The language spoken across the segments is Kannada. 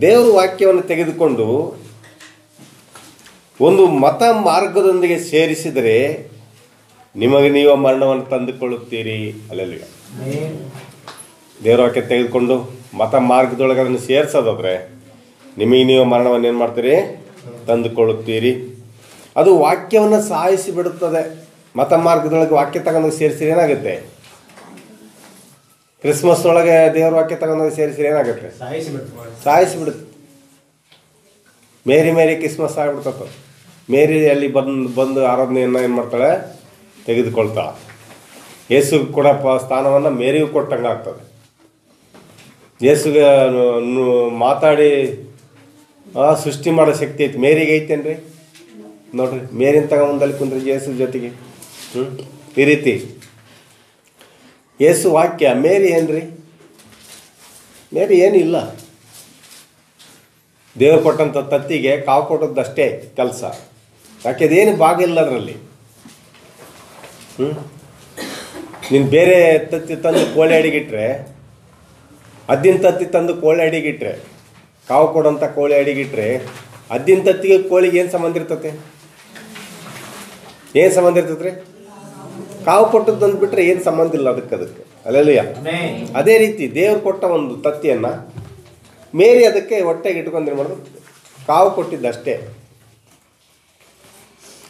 ದೇವರ ವಾಕ್ಯವನ್ನು ತೆಗೆದುಕೊಂಡು ಒಂದು ಮತ ಮಾರ್ಗದೊಂದಿಗೆ ಸೇರಿಸಿದರೆ ನಿಮಗೆ ನೀವು ಮರಣವನ್ನು ತಂದುಕೊಳ್ಳುತ್ತೀರಿ. ಅಲ್ಲಲ್ಲಿ ದೇವರ ವಾಕ್ಯ ತೆಗೆದುಕೊಂಡು ಮತ ಮಾರ್ಗದೊಳಗೆ ಅದನ್ನು ಸೇರಿಸೋದಾದ್ರೆ ನಿಮಗೆ ನೀವು ಮರಣವನ್ನು ಏನು ಮಾಡ್ತೀರಿ? ತಂದುಕೊಳ್ಳುತ್ತೀರಿ. ಅದು ವಾಕ್ಯವನ್ನು ಸಾಯಿಸಿ ಬಿಡುತ್ತದೆ. ಮತ ಮಾರ್ಗದೊಳಗೆ ವಾಕ್ಯ ತಗೊಂಡೋಗಿ ಸೇರಿಸಿದ್ರೆ ಏನಾಗುತ್ತೆ? ಕ್ರಿಸ್ಮಸ್ ಒಳಗೆ ದೇವ್ರ ವಾಕ್ಯ ತಗೊಂಡೋಗಿ ಸೇರಿಸಿದ್ರೆ ಏನಾಗುತ್ತೆ? ಸಾಯಿಸಿಬಿಡುತ್ತೆ. ಮೇರಿ ಕ್ರಿಸ್ಮಸ್ ಆಗಿಬಿಡ್ತದೆ. ಮೇರಿ ಅಲ್ಲಿ ಬಂದು ಆರಾಧನೆಯನ್ನು ಏನು ಮಾಡ್ತಾಳೆ? ತೆಗೆದುಕೊಳ್ತಾಳೆ. ಯೇಸು ಕೂಡ ಸ್ಥಾನವನ್ನು ಮೇರಿಗೂ ಕೊಟ್ಟಂಗೆ ಆಗ್ತದೆ. ಯೇಸುಗೆ ಮಾತಾಡಿ ಸೃಷ್ಟಿ ಮಾಡೋ ಶಕ್ತಿ ಐತಿ. ಮೇರಿಗೆ ಐತೇನ್ರಿ? ನೋಡ್ರಿ, ಮೇರಿನ ತಗೊಂಬಂದಲ್ಲಿ ಕುಂದ್ರಿ ಯೇಸು ಜೊತೆಗೆ. ಈ ರೀತಿ ಯೇಸು ವಾಕ್ಯ, ಮೇರಿ ಏನ್ರಿ? ಮೇರಿ ಏನಿಲ್ಲ. ದೇವರು ಕೊಟ್ಟಂಥ ತತ್ತಿಗೆ ಕಾವು ಕೊಟ್ಟದ್ದಷ್ಟೇ ಕೆಲಸ. ಯಾಕೆ ಅದೇನು ಭಾಗ ಇಲ್ಲ ಅದರಲ್ಲಿ. ನೀನು ಬೇರೆ ತತ್ತಿ ತಂದು ಕೋಳಿ ಅಡಿಗಿಟ್ರೆ, ಹದ್ದಿನ ತತ್ತಿ ತಂದು ಕೋಳಿ ಅಡಿಗಿಟ್ರೆ, ಕಾವು ಕೊಡೋಂಥ ಕೋಳಿ ಅಡಿಗಿಟ್ರೆ ಹದ್ದಿನ ತತ್ತಿಗೆ ಕೋಳಿಗೆ ಏನು ಸಂಬಂಧ ಇರ್ತತೆ? ಏನು ಸಂಬಂಧ ಇರ್ತೈತ್ರಿ? ಕಾವು ಕೊಟ್ಟದ್ದು ಅಂದ್ಬಿಟ್ರೆ ಏನು ಸಂಬಂಧ ಇಲ್ಲ ಅದಕ್ಕೆ. ಅಲ್ಲೆಲ್ಲಯ್ಯ. ಅದೇ ರೀತಿ ದೇವ್ರು ಕೊಟ್ಟ ಒಂದು ತತ್ತಿಯನ್ನು ಮೇರಿ ಅದಕ್ಕೆ ಹೊಟ್ಟೆಗೆ ಇಟ್ಕೊಂಡು ಮಾಡೋದು, ಕಾವು ಕೊಟ್ಟಿದ್ದಷ್ಟೇ.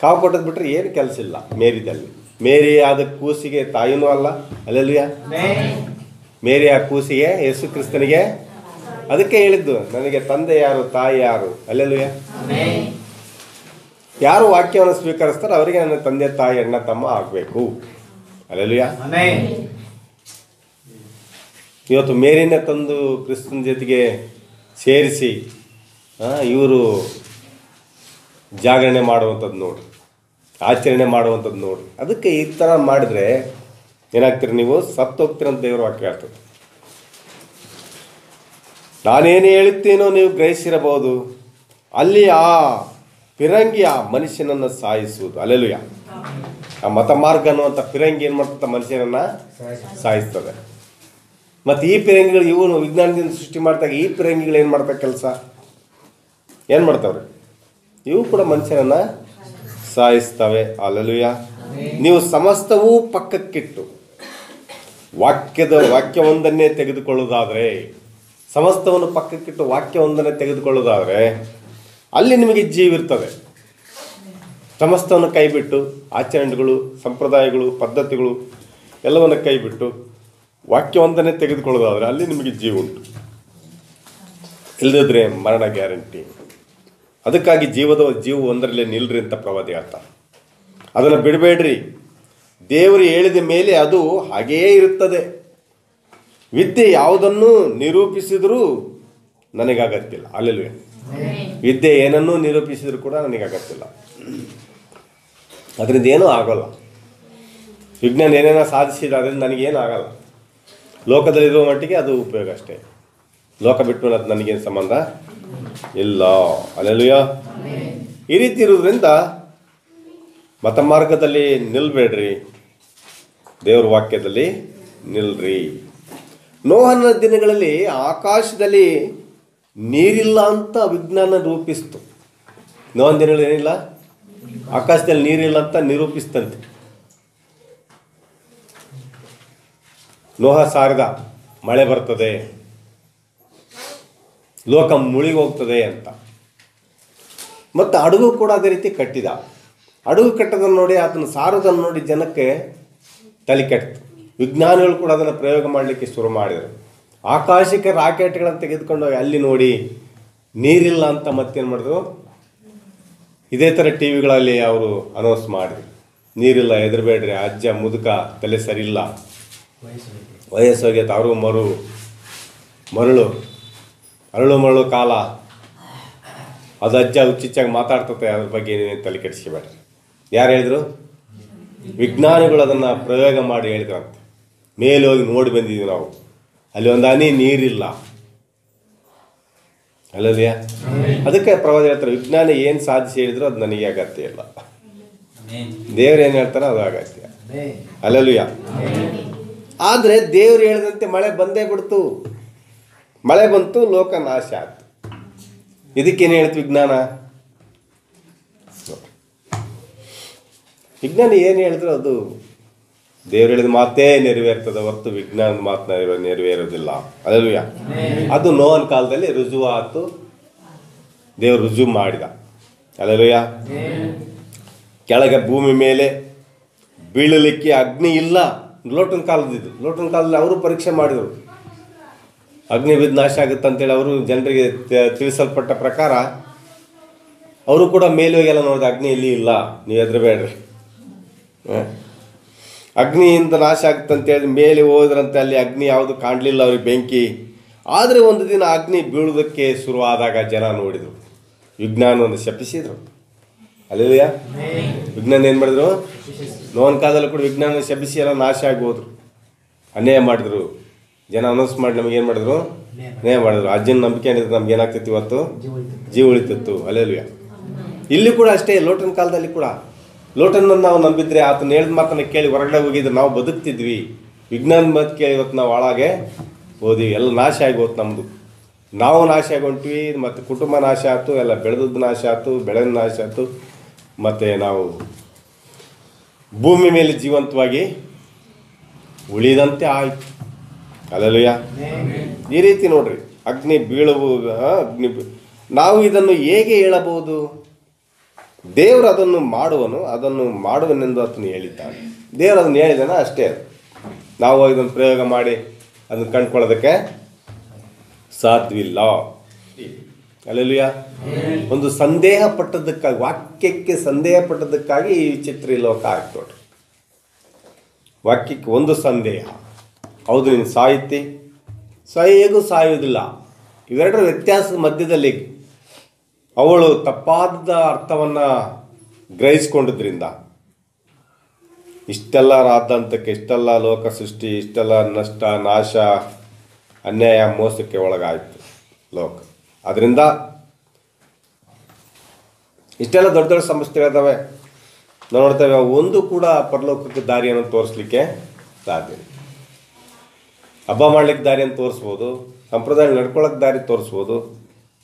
ಕಾವು ಕೊಟ್ಟದ್ದು ಬಿಟ್ರೆ ಏನು ಕೆಲಸ ಇಲ್ಲ ಮೇರಿದಲ್ಲಿ. ಮೇರಿ ಅದಕ್ಕೆ ಕೂಸಿಗೆ ತಾಯಿನೂ ಅಲ್ಲ. ಅಲ್ಲೆಲ್ಲಯ್ಯ. ಮೇರಿ ಆ ಕೂಸಿಗೆ, ಯೇಸು ಕ್ರಿಸ್ತನಿಗೆ ಅದಕ್ಕೆ ಹೇಳಿದ್ದು, ನನಗೆ ತಂದೆ ಯಾರು, ತಾಯಿ ಯಾರು. ಅಲ್ಲೆಲ್ಲಯ್ಯ. ಯಾರು ವಾಕ್ಯವನ್ನು ಸ್ವೀಕರಿಸ್ತಾರೋ ಅವರಿಗೆ ನನ್ನ ತಂದೆ ತಾಯಿ ಅಣ್ಣ ತಮ್ಮ ಆಗಬೇಕು. ಅಲ್ಲೆಲ್ಲಯ್ಯ. ಇವತ್ತು ಮೇರಿನ ತಂದು ಕ್ರಿಸ್ತನ ಜೊತೆಗೆ ಸೇರಿಸಿ ಇವರು ಜಾಗರಣೆ ಮಾಡುವಂಥದ್ದು ನೋಡಿ, ಆಚರಣೆ ಮಾಡುವಂಥದ್ದು ನೋಡಿ. ಅದಕ್ಕೆ ಈ ಥರ ಮಾಡಿದ್ರೆ ಏನಾಗ್ತೀರಿ? ನೀವು ಸತ್ತೋಗ್ತೀರಂತ ದೇವರ ವಾಕ್ಯ ಆಗ್ತದೆ. ನಾನೇನು ಹೇಳುತ್ತೇನೋ ನೀವು ಗ್ರಹಿಸಿರಬಹುದು. ಅಲ್ಲಿ ಆ ಫಿರಂಗಿ ಆ ಮನುಷ್ಯನನ್ನು ಸಾಯಿಸುವುದು. ಅಲ್ಲೆಲ್ಲೂಯ. ಆ ಮತ ಮಾರ್ಗ ಅನ್ನುವಂಥ ಫಿರಂಗಿ ಏನು ಮಾಡ್ತದೆ? ಮನುಷ್ಯನನ್ನು ಸಾಯಿಸ್ತದೆ. ಮತ್ತು ಈ ಫಿರಂಗಿಗಳು ಇವನು ವಿಜ್ಞಾನದಿಂದ ಸೃಷ್ಟಿ ಮಾಡ್ತಾಗ ಈ ಫಿರಂಗಿಗಳು ಏನು ಮಾಡ್ತಾ ಕೆಲಸ? ಏನು ಮಾಡ್ತಾವ್ರಿ? ಇವು ಕೂಡ ಮನುಷ್ಯನನ್ನು ಸಾಯಿಸ್ತವೆ. ಅಲ್ಲೆಲ್ಲೂಯ. ನೀವು ಸಮಸ್ತವೂ ಪಕ್ಕಕ್ಕಿಟ್ಟು ವಾಕ್ಯವೊಂದನ್ನೇ ತೆಗೆದುಕೊಳ್ಳುವುದಾದರೆ, ಸಮಸ್ತವನ್ನು ಪಕ್ಕಕ್ಕಿಟ್ಟು ವಾಕ್ಯವೊಂದನ್ನೇ ತೆಗೆದುಕೊಳ್ಳುವುದಾದರೆ ಅಲ್ಲಿ ನಿಮಗೆ ಜೀವಿರ್ತದೆ. ಸಮಸ್ತವನ್ನು ಕೈಬಿಟ್ಟು ಆಚರಣೆಗಳು, ಸಂಪ್ರದಾಯಗಳು, ಪದ್ಧತಿಗಳು ಎಲ್ಲವನ್ನು ಕೈಬಿಟ್ಟು ವಾಕ್ಯವೊಂದನ್ನೇ ತೆಗೆದುಕೊಳ್ಳೋದಾದರೆ ಅಲ್ಲಿ ನಿಮಗೆ ಜೀವ ಉಂಟು. ಇಲ್ಲದಿದ್ದರೆ ಮರಣ ಗ್ಯಾರಂಟಿ. ಅದಕ್ಕಾಗಿ ಜೀವ ಒಂದರಲ್ಲೇ ನಿಲ್ರಿ ಅಂತ ಪ್ರವಾದಿ ಹೇಳ್ತಾರೆ. ಅದನ್ನು ಬಿಡಬೇಡ್ರಿ. ದೇವರು ಹೇಳಿದ ಮೇಲೆ ಅದು ಹಾಗೆಯೇ ಇರುತ್ತದೆ. ವಿದ್ಯೆ ಯಾವುದನ್ನು ನಿರೂಪಿಸಿದರೂ ನನಗಾಗತ್ತಿಲ್ಲ. ಅಲ್ಲೆಲ್ಲವೇ. ವಿದ್ಯೆ ಏನನ್ನೂ ನಿರೂಪಿಸಿದರೂ ಕೂಡ ನನಗಾಗತ್ತಿಲ್ಲ. ಅದರಿಂದ ಏನೂ ಆಗೋಲ್ಲ. ವಿಜ್ಞಾನ ಏನೇನೋ ಸಾಧಿಸಿದ ಅದರಿಂದ ನನಗೇನು ಆಗಲ್ಲ. ಲೋಕದಲ್ಲಿರುವ ಮಟ್ಟಿಗೆ ಅದು ಉಪಯೋಗ ಅಷ್ಟೇ. ಲೋಕ ಬಿಟ್ಟು ಅದು ನನಗೇನು ಸಂಬಂಧ ಇಲ್ಲ. ಅಲ್ಲೆಲ್ಲೂಯ. ಈ ರೀತಿ ಇರೋದ್ರಿಂದ ಮತ ಮಾರ್ಗದಲ್ಲಿ ನಿಲ್ಬೇಡ್ರಿ, ದೇವ್ರ ವಾಕ್ಯದಲ್ಲಿ ನಿಲ್ರಿ. ನೋಹನ ದಿನಗಳಲ್ಲಿ ಆಕಾಶದಲ್ಲಿ ನೀರಿಲ್ಲ ಅಂತ ವಿಜ್ಞಾನ ರೂಪಿಸ್ತು. ನೋಹನ ದಿನಗಳಲ್ಲಿ ಏನಿಲ್ಲ, ಆಕಾಶದಲ್ಲಿ ನೀರಿಲ್ಲ ಅಂತ ನಿರೂಪಿಸ್ತಂತೆ. ನೋಹ ಸಾರಿದ ಮಳೆ ಬರ್ತದೆ, ಲೋಕ ಮುಳುಗಿ ಹೋಗ್ತದೆ ಅಂತ. ಮತ್ತು ಹಡಗು ಕೂಡ ಅದೇ ರೀತಿ ಕಟ್ಟಿದ. ಹಡಗು ಕಟ್ಟೋದನ್ನು ನೋಡಿ, ಅದನ್ನು ಸಾರೋದನ್ನು ನೋಡಿ ಜನಕ್ಕೆ ತಲೆ ಕೆಟ್ಟಿತು. ವಿಜ್ಞಾನಿಗಳು ಕೂಡ ಅದನ್ನು ಪ್ರಯೋಗ ಮಾಡಲಿಕ್ಕೆ ಶುರು ಮಾಡಿದರು. ಆಕಾಶಕ್ಕೆ ರಾಕೆಟ್ಗಳನ್ನು ತೆಗೆದುಕೊಂಡು ಹೋಗಿ ಅಲ್ಲಿ ನೋಡಿ ನೀರಿಲ್ಲ ಅಂತ ಮತ್ತೇನು ಮಾಡಿದ್ರು, ಇದೇ ಥರ ಟಿ ವಿಗಳಲ್ಲಿ ಅವರು ಅನೌನ್ಸ್ ಮಾಡಿದ್ರು, ನೀರಿಲ್ಲ, ಹೆದರಬೇಡ್ರಿ, ಅಜ್ಜ ಮುದುಕ ತಲೆ ಸರಿಯಿಲ್ಲ, ವಯಸ್ಸು ಹೋಗ್ಯತ, ಅವರು ಮರಳು ಕಾಲ, ಅದು ಅಜ್ಜ ಹುಚ್ಚಿಚ್ಚಾಗಿ ಮಾತಾಡ್ತತೆ, ಅದ್ರ ಬಗ್ಗೆ ಏನೇನು ತಲೆ ಕೆಡಿಸ್ಕೋಬೇಡ್ರಿ. ಯಾರು ಹೇಳಿದ್ರು? ವಿಜ್ಞಾನಿಗಳು ಅದನ್ನು ಪ್ರಯೋಗ ಮಾಡಿ ಹೇಳಿದ್ರಂತೆ. ಮೇಲೆ ಹೋಗಿ ನೋಡಿ ಬಂದಿದ್ದೀವಿ ನಾವು, ಅಲ್ಲಿ ಒಂದು ಹನಿ ನೀರಿಲ್ಲ. ಅಲ್ಲದೆಯಾ? ಅದಕ್ಕೆ ಪ್ರವಾದಿ ಹೇಳ್ತಾರೆ, ವಿಜ್ಞಾನಿ ಏನು ಸಾಧಿಸಿ ಹೇಳಿದ್ರು ಅದು ನನಗೆ ಅಗತ್ಯ ಇಲ್ಲ, ದೇವ್ರು ಏನು ಹೇಳ್ತಾರೋ ಅದು ಅಗತ್ಯ. ಅಲ್ಲಲ್ಯ. ಆದರೆ ದೇವ್ರು ಹೇಳಿದಂತೆ ಮಳೆ ಬಂದೇ ಬಿಡ್ತು. ಮಳೆ ಬಂತು, ಲೋಕ ನಾಶ ಆಯ್ತು. ಇದಕ್ಕೇನು ಹೇಳ್ತು ವಿಜ್ಞಾನ? ವಿಜ್ಞಾನ ಏನು ಹೇಳಿದ್ರು ಅದು ದೇವ್ರು ಹೇಳಿದ ಮಾತೇ ನೆರವೇರ್ತದೆ ಹೊರತು ವಿಜ್ಞಾನದ ಮಾತು ನೆರವೇರೋದಿಲ್ಲ. ಅಲ್ಲಲ್ವಯ್ಯ? ಅದು ನೋವನ ಕಾಲದಲ್ಲಿ ರುಜುವಾತು, ದೇವರು ರುಜು ಮಾಡಿದ. ಅಲ್ಲಲ್ವಯ್ಯ? ಕೆಳಗೆ ಭೂಮಿ ಮೇಲೆ ಬೀಳಲಿಕ್ಕೆ ಅಗ್ನಿ ಇಲ್ಲ. ಲೋಟನ ಕಾಲದಿದ್ದು, ಲೋಟನ ಕಾಲದಲ್ಲಿ ಅವರು ಪರೀಕ್ಷೆ ಮಾಡಿದರು, ಅಗ್ನಿ ಬಿದ್ದು ನಾಶ ಆಗುತ್ತೆ ಅಂತೇಳಿ ಅವರು ಜನರಿಗೆ ತಿಳಿಸಲ್ಪಟ್ಟ ಪ್ರಕಾರ ಅವರು ಕೂಡ ಮೇಲೆ ಹೋಗೆಲ್ಲ ನೋಡಿದ ಅಗ್ನಿ ಎಲ್ಲಿ ಇಲ್ಲ, ನೀವು ಹೆದರಬೇಡ್ರಿ, ಅಗ್ನಿಯಿಂದ ನಾಶ ಆಗುತ್ತಂತೇಳಿ ಮೇಲೆ ಹೋದ್ರಂತೆ. ಅಲ್ಲಿ ಅಗ್ನಿ ಯಾವುದು ಕಾಣಲಿಲ್ಲ ಅವ್ರಿಗೆ, ಬೆಂಕಿ. ಆದರೆ ಒಂದು ದಿನ ಅಗ್ನಿ ಬೀಳುವುದಕ್ಕೆ ಶುರುವಾದಾಗ ಜನ ನೋಡಿದರು, ವಿಜ್ಞಾನವನ್ನು ಶಪಿಸಿದರು. ಅಲ್ಲಿದೆಯ ವಿಜ್ಞಾನ ಏನು ಮಾಡಿದ್ರು? ನೋವನ ಕಾಲದಲ್ಲಿ ಕೂಡ ವಿಜ್ಞಾನ ಶಪಿಸಿ ಎಲ್ಲ ನಾಶ ಆಗಿ ಹೋದ್ರು, ಅನ್ಯಾಯ ಮಾಡಿದ್ರು. ಜನ ಅನೌನ್ಸ್ ಮಾಡಿ ನಮಗೇನು ಮಾಡಿದ್ರು? ಅನ್ಯಾಯ ಮಾಡಿದ್ರು. ಅಜ್ಜನ ನಂಬಿಕೆ ಏನಿದ್ರು ನಮ್ಗೆ ಏನಾಗ್ತಿತ್ತು ಇವತ್ತು? ಜೀವ ಉಳಿತಿತ್ತು. ಅಲ್ಲೆಲ್ವಿಯ? ಇಲ್ಲಿ ಕೂಡ ಅಷ್ಟೇ. ಲೋಟನ ಕಾಲದಲ್ಲಿ ಕೂಡ ಲೋಟನನ್ನು ನಾವು ನಂಬಿದ್ರೆ, ಆತನ ಹೇಳಿದ ಮಾತನ್ನು ಕೇಳಿ ಹೊರಗಡೆ ಹೋಗಿದ್ರೆ ನಾವು ಬದುಕ್ತಿದ್ವಿ. ವಿಜ್ಞಾನ ಮಾತು ಕೇಳಿ ಇವತ್ತು ನಾವು ಒಳಗೆ ಹೋದ್ವಿ, ಎಲ್ಲ ನಾಶ ಆಗಿ ಹೋಯ್ತು ನಮ್ಮದು. ನಾವು ನಾಶ ಆಗಿ ಹೊಂಟ್ವಿ, ಮತ್ತು ಕುಟುಂಬ ನಾಶ ಆಯ್ತು, ಎಲ್ಲ ಬೆಳೆದದ್ದು ನಾಶ ಆಯ್ತು, ಬೆಳೆ ನಾಶ ಆಯ್ತು, ಮತ್ತು ನಾವು ಭೂಮಿ ಮೇಲೆ ಜೀವಂತವಾಗಿ ಉಳಿದಂತೆ ಆಯಿತು. ಅಲ್ಲಲ್ವಯ್ಯ? ಈ ರೀತಿ ನೋಡ್ರಿ, ಅಗ್ನಿ ನಾವು ಇದನ್ನು ಹೇಗೆ ಹೇಳಬಹುದು? ದೇವರು ಅದನ್ನು ಮಾಡುವನೆಂದು ಆತನು ಹೇಳಿದ್ದಾನೆ. ದೇವರು ಅದನ್ನು ಹೇಳಿದಾನ ಅಷ್ಟೇ. ನಾವು ಇದನ್ನು ಪ್ರಯೋಗ ಮಾಡಿ ಅದನ್ನು ಕಂಡುಕೊಳ್ಳೋದಕ್ಕೆ ಸಾಧ್ಯವಿಲ್ಲ. ಅಲ್ಲಲ್ವಯ್ಯ? ಒಂದು ಸಂದೇಹ ಪಟ್ಟದ್ದಕ್ಕಾಗಿ, ವಾಕ್ಯಕ್ಕೆ ಸಂದೇಹ ಪಟ್ಟದ್ದಕ್ಕಾಗಿ ಈ ಚಿತ್ರ ಲೋಕ ಆಯ್ತು ನೋಡ್ರಿ. ವಾಕ್ಯಕ್ಕೆ ಒಂದು ಸಂದೇಹ, ಹೌದು ನೀನು ಸಾಯುತ್ತಿ, ಹೇಗೂ ಸಾಯುವುದಿಲ್ಲ. ಇವೆರಡರ ವ್ಯತ್ಯಾಸದ ಮಧ್ಯದಲ್ಲಿ ಅವಳು ತಪ್ಪಾದ ಅರ್ಥವನ್ನು ಗ್ರಹಿಸ್ಕೊಂಡಿದ್ರಿಂದ ಇಷ್ಟೆಲ್ಲ ರಾದ್ಧಾಂತಕ್ಕೆ, ಇಷ್ಟೆಲ್ಲ ಲೋಕ ಸೃಷ್ಟಿ, ಇಷ್ಟೆಲ್ಲ ನಷ್ಟ, ನಾಶ, ಅನ್ಯಾಯ, ಮೋಸಕ್ಕೆ ಒಳಗಾಯಿತು ಲೋಕ. ಅದರಿಂದ ಇಷ್ಟೆಲ್ಲ ದೊಡ್ಡ ದೊಡ್ಡ ಸಮಸ್ಯೆಗಳಿದ್ದಾವೆ ನಾವು ನೋಡ್ತೇವೆ. ಒಂದು ಕೂಡ ಪರಲೋಕಕ್ಕೆ ದಾರಿಯನ್ನು ತೋರಿಸ್ಲಿಕ್ಕೆ ಸಾಧ್ಯ. ಹಬ್ಬ ಮಾಡ್ಲಿಕ್ಕೆ ದಾರಿಯನ್ನು ತೋರಿಸ್ಬೋದು, ಸಂಪ್ರದಾಯ ನಡ್ಕೊಳ್ಳೋಕೆ ದಾರಿ ತೋರಿಸ್ಬೋದು,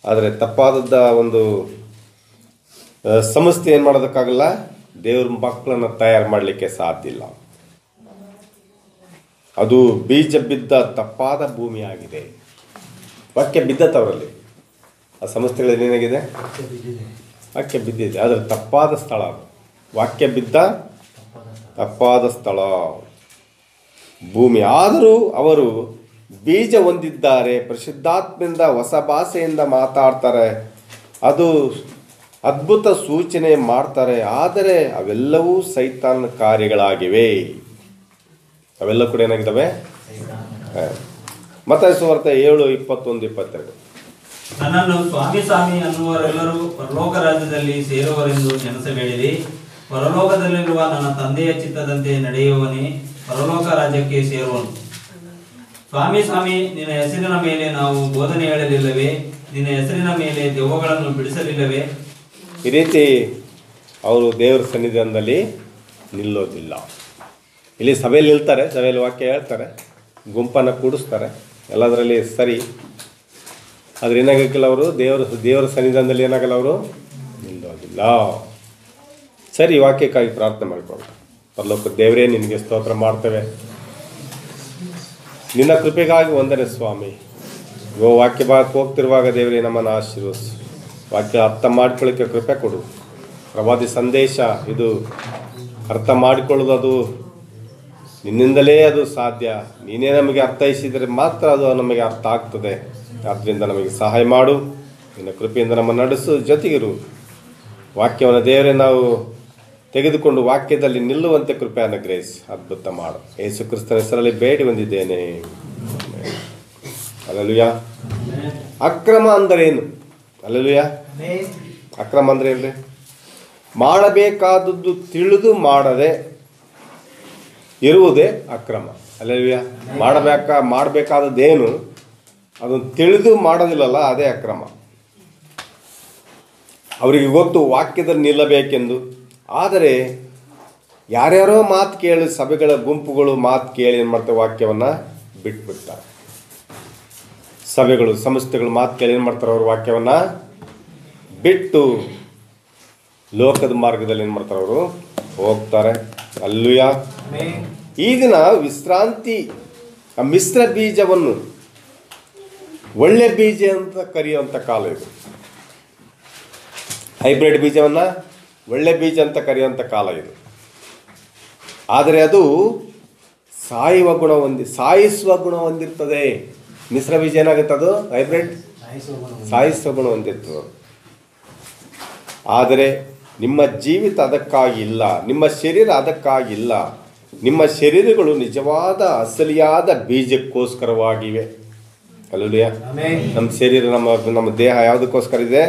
ಆದರೆ ತಪ್ಪಾದದ್ದ ಒಂದು ಸಮಸ್ಯೆ ಏನು ಮಾಡೋದಕ್ಕಾಗಲ್ಲ. ದೇವ್ರ ಮಕ್ಕಳನ್ನು ತಯಾರು ಮಾಡಲಿಕ್ಕೆ ಸಾಧ್ಯ ಇಲ್ಲ. ಅದು ಬೀಜ ಬಿದ್ದ ತಪ್ಪಾದ ಭೂಮಿ ಆಗಿದೆ. ವಾಕ್ಯ ಬಿದ್ದತ್ತವರಲ್ಲಿ ಆ ಸಂಸ್ಥೆಗಳಲ್ಲಿ ಏನಾಗಿದೆ? ವಾಕ್ಯ ಬಿದ್ದಿದೆ, ಆದರೆ ತಪ್ಪಾದ ಸ್ಥಳ. ಅದು ವಾಕ್ಯ ಬಿದ್ದ ತಪ್ಪಾದ ಸ್ಥಳ ಭೂಮಿ. ಆದರೂ ಅವರು ಬೀಜ ಹೊಂದಿದ್ದಾರೆ, ಪರಿಶುದ್ಧಾತ್ಮದಿಂದ ಹೊಸ ಭಾಷೆಯಿಂದ ಮಾತಾಡ್ತಾರೆ, ಅದು ಅದ್ಭುತ ಸೂಚನೆ ಮಾಡ್ತಾರೆ. ಆದರೆ ಅವೆಲ್ಲವೂ ಸೈತಾನ್ ಕಾರ್ಯಗಳಾಗಿವೆ. ಅವೆಲ್ಲ ಕೂಡ ಏನಾಗಿದ್ದಾವೆ? ಮತ್ತಾಯ ಸುವಾರ್ತೆ 7:21-22. ನನ್ನನ್ನು ಸ್ವಾಮಿ ಸ್ವಾಮಿ ಅನ್ನುವರೆಲ್ಲರೂ ಪರಲೋಕ ರಾಜ್ಯದಲ್ಲಿ ಸೇರುವರೆಂದು ನೆನೆಸಬೇಡಿರಿ. ಪರಲೋಕದಲ್ಲಿರುವ ನನ್ನ ತಂದೆಯ ಚಿತ್ತದಂತೆ ನಡೆಯುವವನೇ ಪರಲೋಕ ರಾಜ್ಯಕ್ಕೆ ಸೇರುವನು. ಸ್ವಾಮಿ ಸ್ವಾಮಿ, ನಿನ್ನ ಹೆಸರಿನ ಮೇಲೆ ನಾವು ಬೋಧನೆ ಹೇಳಲಿಲ್ಲವೇ? ನಿನ್ನ ಹೆಸರಿನ ಮೇಲೆ ದೆವ್ವಗಳನ್ನು ಬಿಡಿಸಲಿಲ್ಲವೇ? ಈ ರೀತಿ ಅವರು ದೇವರ ಸನ್ನಿಧಾನದಲ್ಲಿ ನಿಲ್ಲೋದಿಲ್ಲ. ಇಲ್ಲಿ ಸಭೆಯಲ್ಲಿ ನಿಲ್ತಾರೆ, ಸಭೆಯಲ್ಲಿ ವಾಕ್ಯ ಹೇಳ್ತಾರೆ, ಗುಂಪನ್ನು ಕೂಡಿಸ್ತಾರೆ, ಎಲ್ಲದರಲ್ಲಿ ಸರಿ. ಆದರೆ ಏನಾಗಕ್ಕಿಲ್ಲ, ಅವರು ದೇವರ ಸನ್ನಿಧಾನದಲ್ಲಿ ಏನಾಗಲ್ಲ, ಅವರು ನಿಲ್ಲೋದಿಲ್ಲ. ಸರಿ, ವಾಕ್ಯಕ್ಕಾಗಿ ಪ್ರಾರ್ಥನೆ ಮಾಡಿಕೊಂಡು, ಪರಲೋಕ ದೇವರೇ, ನಿನಗೆ ಸ್ತೋತ್ರ ಮಾಡ್ತೇವೆ. ನಿನ್ನ ಕೃಪೆಗಾಗಿ ವಂದನೆ ಸ್ವಾಮಿ. ವಾಕ್ಯ ಭಾಗಕ್ಕೆ ಹೋಗ್ತಿರುವಾಗ ದೇವರೇ ನಮ್ಮನ್ನು ಆಶೀರ್ವದಿಸು. ವಾಕ್ಯ ಅರ್ಥ ಮಾಡ್ಕೊಳ್ಳಿಕ್ಕೆ ಕೃಪೆ ಕೊಡು. ಪ್ರವಾದಿ ಸಂದೇಶ ಇದು ಅರ್ಥ ಮಾಡಿಕೊಳ್ಳೋದು, ಅದು ನಿನ್ನಿಂದಲೇ ಅದು ಸಾಧ್ಯ. ನೀನೇ ನಮಗೆ ಅರ್ಥೈಸಿದರೆ ಮಾತ್ರ ಅದು ನಮಗೆ ಅರ್ಥ ಆಗ್ತದೆ. ಆದ್ದರಿಂದ ನಮಗೆ ಸಹಾಯ ಮಾಡು, ನಿನ್ನ ಕೃಪೆಯಿಂದ ನಮ್ಮ ನಡೆಸು, ಜೊತೆಗಿರು. ವಾಕ್ಯವನ್ನು ದೇವರೇ ನಾವು ತೆಗೆದುಕೊಂಡು ವಾಕ್ಯದಲ್ಲಿ ನಿಲ್ಲುವಂತೆ ಕೃಪೆ ಅನುಗ್ರಹಿಸಿ ಅದ್ಭುತ ಮಾಡು. ಯೇಸು ಕ್ರಿಸ್ತನ ಹೆಸರಲ್ಲಿ ಬೇಡಿ ಬಂದಿದ್ದೇನೆ. ಹಲ್ಲೆಲೂಯಾ. ಅಕ್ರಮ ಅಂದರೇನು? ಹಲ್ಲೆಲೂಯಾ. ಅಕ್ರಮ ಅಂದ್ರೆ ಏನ್ರಿ? ಮಾಡಬೇಕಾದದ್ದು ತಿಳಿದು ಮಾಡದೆ ಇರುವುದೇ ಅಕ್ರಮ. ಹಲ್ಲೆಲೂಯಾ. ಮಾಡಬೇಕಾದದ್ದೇನು ಅದನ್ನು ತಿಳಿದು ಮಾಡೋದಿಲ್ಲಲ್ಲ, ಅದೇ ಅಕ್ರಮ. ಅವರಿಗೆ ಗೊತ್ತು ವಾಕ್ಯದಲ್ಲಿ ನಿಲ್ಲಬೇಕೆಂದು. ಆದರೆ ಯಾರ್ಯಾರೋ ಮಾತು ಕೇಳಿ, ಸಭೆಗಳ ಗುಂಪುಗಳು ಮಾತು ಕೇಳಿ ಏನು ಮಾಡ್ತಾರೆ, ವಾಕ್ಯವನ್ನು ಬಿಟ್ಬಿಡ್ತಾರೆ. ಸಭೆಗಳು, ಸಂಸ್ಥೆಗಳು ಮಾತು ಕೇಳಿ ಏನು ಮಾಡ್ತಾರೆ, ಅವರು ವಾಕ್ಯವನ್ನು ಬಿಟ್ಟು ಲೋಕದ ಮಾರ್ಗದಲ್ಲಿ ಏನು ಮಾಡ್ತಾರೆ ಅವರು ಹೋಗ್ತಾರೆ. ಅಲ್ಲೂಯ. ಈ ದಿನ ವಿಶ್ರಾಂತಿ ಆ ಮಿಶ್ರ ಬೀಜವನ್ನು ಒಳ್ಳೆ ಬೀಜ ಅಂತ ಕರೆಯುವಂಥ ಕಾಲ ಇದು. ಹೈಬ್ರಿಡ್ ಬೀಜವನ್ನು ಒಳ್ಳೆ ಬೀಜ ಅಂತ ಕರೆಯುವಂಥ ಕಾಲ ಇದು. ಆದರೆ ಅದು ಸಾಯಿಸುವ ಗುಣ ಹೊಂದಿರ್ತದೆ. ಮಿಶ್ರ ಬೀಜ ಏನಾಗುತ್ತೆ? ಅದು ಹೈಬ್ರಿಡ್ ಸಾಯಿಸುವ ಗುಣ ಹೊಂದಿರ್ತದೆ. ಆದರೆ ನಿಮ್ಮ ಜೀವಿತ ಅದಕ್ಕಾಗಿಲ್ಲ, ನಿಮ್ಮ ಶರೀರ ಅದಕ್ಕಾಗಿಲ್ಲ. ನಿಮ್ಮ ಶರೀರಗಳು ನಿಜವಾದ ಅಸಲಿಯಾದ ಬೀಜಕ್ಕೋಸ್ಕರವಾಗಿವೆ. ಅಲ್ಲೂಯ. ನಮ್ಮ ಶರೀರ ನಮ್ಮ ದೇಹ ಯಾವುದಕ್ಕೋಸ್ಕರ ಇದೆ?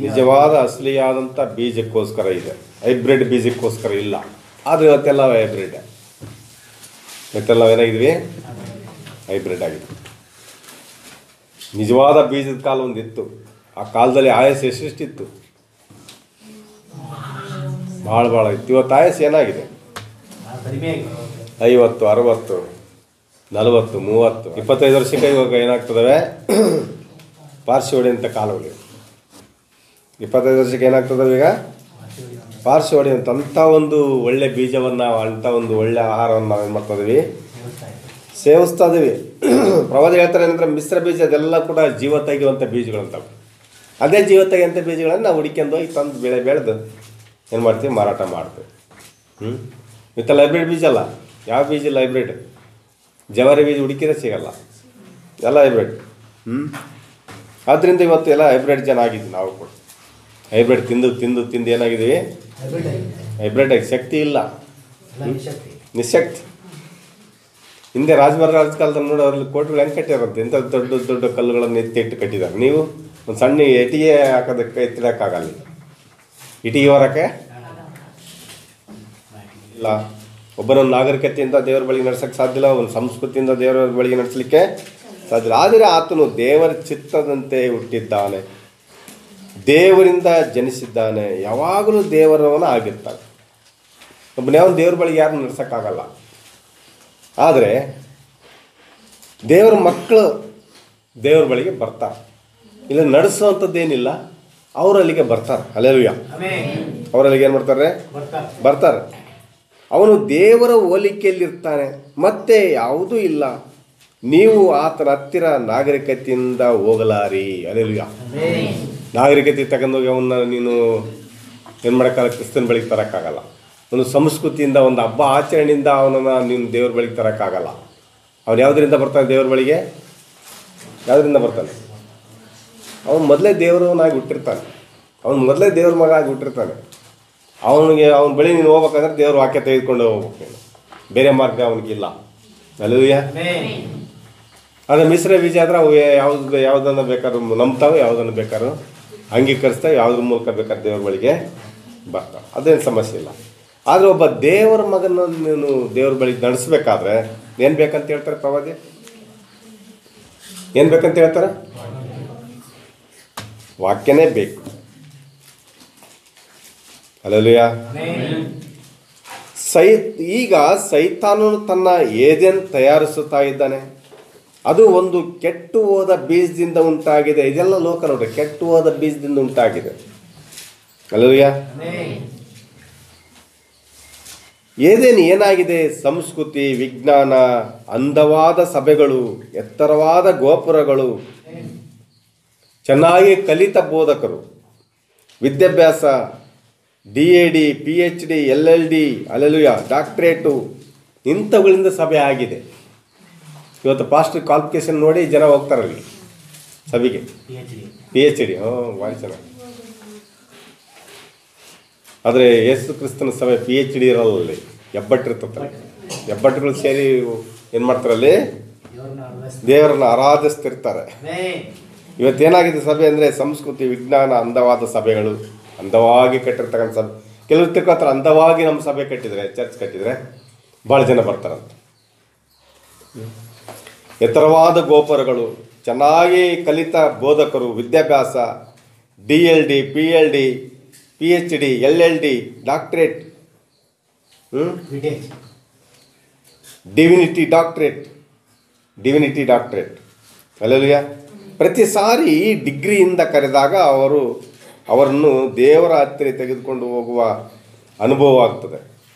ನಿಜವಾದ ಅಸಲಿಯಾದಂಥ ಬೀಜಕ್ಕೋಸ್ಕರ ಇದೆ, ಹೈಬ್ರಿಡ್ ಬೀಜಕ್ಕೋಸ್ಕರ ಇಲ್ಲ. ಆದರೆ ಇವತ್ತೆಲ್ಲ ಹೈಬ್ರಿಡ್, ಇವತ್ತೆಲ್ಲ ಏನಾಗಿದ್ವಿ? ಹೈಬ್ರಿಡ್ ಆಗಿದೆ. ನಿಜವಾದ ಬೀಜದ ಕಾಲ ಒಂದಿತ್ತು. ಆ ಕಾಲದಲ್ಲಿ ಆಯಸ್ಸು ಎಷ್ಟಿತ್ತು? ಭಾಳ ಇತ್ತು. ಇವತ್ತು ಆಯಸ್ಸು ಏನಾಗಿದೆ? 50, 60, 40, 30, 25 ವರ್ಷಕ್ಕೆ ಇವಾಗ ಏನಾಗ್ತದವೆ? ಪಾರ್ಶ್ವ ಹೊಡೆಯಂಥ ಕಾಲಗಳು. 25 ವರ್ಷಕ್ಕೆ ಏನಾಗ್ತದವೆ ಈಗ? ಪಾರ್ಶ್ವ ಹೊಡೆಯಂಥ ಅಂಥ ಒಂದು ಒಳ್ಳೆ ಬೀಜವನ್ನು, ಅಂಥ ಒಂದು ಒಳ್ಳೆ ಆಹಾರವನ್ನು ನಾವು ಏನು ಮಾಡ್ತಾ ಇದ್ದೀವಿ? ಸೇವಿಸ್ತಾ ಇದ್ದೀವಿ. ಪ್ರವಾದಿ ಹೇಳ್ತಾರೆ ಏನಂದ್ರೆ, ಮಿಶ್ರ ಬೀಜ ಅದೆಲ್ಲ ಕೂಡ ಜೀವ ತೆಗೆಯುವಂಥ ಬೀಜಗಳಂತವೆ. ಅದೇ ಜೀವ ತೆಗೆಯುವಂಥ ಬೀಜಗಳನ್ನು ನಾವು ಹುಡುಕೊಂಡು ಹೋಗಿ ತಂದು ಬೆಳೆದು ಏನು ಮಾಡ್ತೀವಿ? ಮಾರಾಟ ಮಾಡ್ತೀವಿ. ಇವತ್ತೆಲ್ಲ ಹೈಬ್ರಿಡ್ ಬೀಜ ಅಲ್ಲ. ಯಾವ ಬೀಜ ಇಲ್ಲ ಹೈಬ್ರಿಡ್? ಜವಾರಿ ಬೀಜ ಹುಡುಕಿದ್ರೆ ಸಿಗಲ್ಲ, ಎಲ್ಲ ಹೈಬ್ರಿಡ್. ಆದ್ದರಿಂದ ಇವತ್ತು ಎಲ್ಲ ಹೈಬ್ರಿಡ್ ಜನ ಆಗಿದ್ವಿ ನಾವು ಕೂಡ. ಹೈಬ್ರಿಡ್ ತಿಂದು ಏನಾಗಿದ್ದೀವಿ? ಹೈಬ್ರಿಡ್ ಆಗಿ ಶಕ್ತಿ ಇಲ್ಲ, ನಿಶಕ್ತಿ. ಹಿಂದೆ ರಾಜ ಕಾಲದಲ್ಲಿ ನೋಡಿ ಅವ್ರಲ್ಲಿ ಕೋಟೆಗಳು ಹೆಂಗೆ ಕಟ್ಟಿದಾರಂತೆ, ಇಂಥ ದೊಡ್ಡ ದೊಡ್ಡ ಕಲ್ಲುಗಳನ್ನು ಎತ್ತಿಟ್ಟು ಕಟ್ಟಿದ್ದಾರೆ. ನೀವು ಒಂದು ಸಣ್ಣ ಇಟಿಗೆ ಹಾಕೋದಕ್ಕೆ ಎತ್ತಿಡೋಕ್ಕಾಗಲ್ಲ, ಇಟಿಗೆ ಹೊರಕ್ಕೆ ಇಲ್ಲ. ಒಬ್ಬನೊಂದು ನಾಗರಿಕತೆಯಿಂದ ದೇವರ ಬಳಿಗೆ ನಡೆಸೋಕ್ಕೆ ಸಾಧ್ಯ ಇಲ್ಲ, ಒಂದು ಸಂಸ್ಕೃತಿಯಿಂದ ದೇವರ ಬಳಿಗೆ ನಡೆಸಲಿಕ್ಕೆ ಸಾಧ್ಯ ಇಲ್ಲ. ಆದರೆ ಆತನು ದೇವರ ಚಿತ್ತದಂತೆ ಹುಟ್ಟಿದ್ದಾನೆ, ದೇವರಿಂದ ಜನಿಸಿದ್ದಾನೆ, ಯಾವಾಗಲೂ ದೇವರವನ ಆಗಿರ್ತಾನೆ. ಒಬ್ಬನೇ ಒಂದು ದೇವ್ರ ಬಳಿಗೆ ಯಾರು ನಡೆಸೋಕ್ಕಾಗಲ್ಲ. ಆದರೆ ದೇವರ ಮಕ್ಕಳು ದೇವ್ರ ಬಳಿಗೆ ಬರ್ತಾರೆ. ಇಲ್ಲ ನಡೆಸುವಂಥದ್ದೇನಿಲ್ಲ, ಅವರಲ್ಲಿಗೆ ಬರ್ತಾರೆ. ಹಲ್ಲೆಲೂಯಾ. ಅವರಲ್ಲಿಗೆ ಏನು ಮಾಡ್ತಾರೆ? ಬರ್ತಾರೆ. ಅವನು ದೇವರ ಹೋಲಿಕೆಯಲ್ಲಿರ್ತಾನೆ, ಮತ್ತೆ ಯಾವುದೂ ಇಲ್ಲ. ನೀವು ಆತನ ಹತ್ತಿರ ನಾಗರಿಕತೆಯಿಂದ ಹೋಗಲಾರಿ. ಹಲ್ಲೆಲೂಯಾ. ನಾಗರಿಕತೆ ತಗೊಂಡೋಗಿ ಅವನ್ನ ನೀನು ಏನು ಮಾಡೋಕ್ಕಾಗಲ್ಲ? ಕ್ರಿಸ್ತನ ಬಳಿಗೆ ತರೋಕ್ಕಾಗಲ್ಲ. ಒಂದು ಸಂಸ್ಕೃತಿಯಿಂದ, ಒಂದು ಹಬ್ಬ ಆಚರಣೆಯಿಂದ ಅವನನ್ನು ನೀನು ದೇವ್ರ ಬಳಿಗೆ ತರೋಕ್ಕಾಗಲ್ಲ. ಅವನು ಯಾವುದರಿಂದ ಬರ್ತಾನೆ ದೇವ್ರ ಬಳಿಗೆ? ಯಾವುದರಿಂದ ಬರ್ತಾನೆ? ಅವನು ಮೊದಲೇ ದೇವರವನಾಗಿ ಹುಟ್ಟಿರ್ತಾನೆ, ಅವನು ಮೊದಲೇ ದೇವ್ರ ಮಗ ಆಗಿ ಹುಟ್ಟಿರ್ತಾನೆ. ಅವನ ಬಳಿ ನೀನು ಹೋಗ್ಬೇಕಂದ್ರೆ ದೇವ್ರ ವಾಕ್ಯ ತೆಗೆದುಕೊಂಡು ಹೋಗ್ಬೇಕು ನೀನು, ಬೇರೆ ಮಾರ್ಗ ಅವನಿಗಿಲ್ಲ. ಹಲ್ಲೆಲೂಯಾ. ಆದರೆ ಮಿಶ್ರ ಬೀಜ ಆದರೆ ಅವು ಯಾವುದನ್ನು ಬೇಕಾದ್ರೂ ನಂಬ್ತಾವೆ, ಯಾವುದನ್ನು ಬೇಕಾದ್ರೂ ಅಂಗೀಕರಿಸ್ತಾವೆ, ಯಾವುದ್ರ ಮೂಲಕ ಬೇಕಾದ್ರೆ ದೇವ್ರ ಬಳಿಗೆ ಬರ್ತಾವೆ. ಅದೇನು ಸಮಸ್ಯೆ ಇಲ್ಲ. ಆದರೆ ಒಬ್ಬ ದೇವರ ಮಗನನ್ನು ನೀನು ದೇವ್ರ ಬಳಿಗೆ ನಡೆಸಬೇಕಾದ್ರೆ ಏನು ಬೇಕಂತ ಹೇಳ್ತಾರೆ ಪ್ರವಾದಿ? ಏನು ಬೇಕಂತ ಹೇಳ್ತಾರೆ? ವಾಕ್ಯನೇ ಬೇಕು. ಹಲ್ಲೆಲೂಯಾ. ಈಗ ಸೈತಾನನು ತನ್ನ ಏದೇನು ತಯಾರಿಸುತ್ತಾ ಇದ್ದಾನೆ, ಅದು ಒಂದು ಕೆಟ್ಟು ಹೋದ ಬೀಜದಿಂದ ಉಂಟಾಗಿದೆ. ಇದೆಲ್ಲ ಲೋಕ ನೋಡ್ರಿ, ಕೆಟ್ಟು ಹೋದ ಬೀಜದಿಂದ ಉಂಟಾಗಿದೆ. ಹಲ್ಲೆಲೂಯಾ. ಏದೇನು ಏನಾಗಿದೆ? ಸಂಸ್ಕೃತಿ, ವಿಜ್ಞಾನ, ಅಂದವಾದ ಸಭೆಗಳು, ಎತ್ತರವಾದ ಗೋಪುರಗಳು, ಚೆನ್ನಾಗಿ ಕಲಿತ ಬೋಧಕರು, ವಿದ್ಯಾಭ್ಯಾಸ, DAD, PhD, LLD, hallelujah, doctorate, ಇಂಥವುಗಳಿಂದ ಸಭೆ ಆಗಿದೆ. ಇವತ್ತು ಪಾಸ್ಟ್ ಕ್ವಾಲಿಫಿಕೇಶನ್ ನೋಡಿ ಜನ ಹೋಗ್ತಾರಲ್ಲಿ ಸಭೆಗೆ. PhD, ಭಾರಿ ಚೆನ್ನಾಗಿ. ಆದರೆ ಯೇಸು ಕ್ರಿಸ್ತನ ಸಭೆ PhD ಇರಲ್ಲಲ್ಲಿ, ಹೆಬ್ಬಟ್ಟಿರ್ತದೆ. ಹೆಬ್ಬಟ್ಟುಗಳು ಸೇರಿ ಏನು ಮಾಡ್ತಾರಲ್ಲಿ? ದೇವರನ್ನು ಆರಾಧಿಸ್ತಿರ್ತಾರೆ. ಇವತ್ತೇನಾಗಿದೆ ಸಭೆ ಅಂದರೆ ಸಂಸ್ಕೃತಿ, ವಿಜ್ಞಾನ, ಅಂದವಾದ ಸಭೆಗಳು, ಅಂದವಾಗಿ ಕಟ್ಟಿರ್ತಕ್ಕಂಥ ಸಭೆ. ಕೆಲವರು ತಿಳ್ಕೊತಾರೆ ಅಂದವಾಗಿ ನಮ್ಮ ಸಭೆ ಕಟ್ಟಿದರೆ, ಚರ್ಚ್ ಕಟ್ಟಿದರೆ ಭಾಳ ಜನ ಬರ್ತಾರಂತ. ಎತ್ತರವಾದ ಗೋಪುರಗಳು, ಚೆನ್ನಾಗಿ ಕಲಿತ ಬೋಧಕರು, ವಿದ್ಯಾಭ್ಯಾಸ, DLD, PLD, PhD, LLD, doctorate, divinity doctorate. Hallelujah. ಪ್ರತಿ ಸಾರಿ ಡಿಗ್ರಿಯಿಂದ ಕರೆದಾಗ ಅವರು ಅವರನ್ನು ದೇವರ ಹತ್ತಿರ ತೆಗೆದುಕೊಂಡು ಹೋಗುವ ಅನುಭವ ಆಗ್ತದೆ.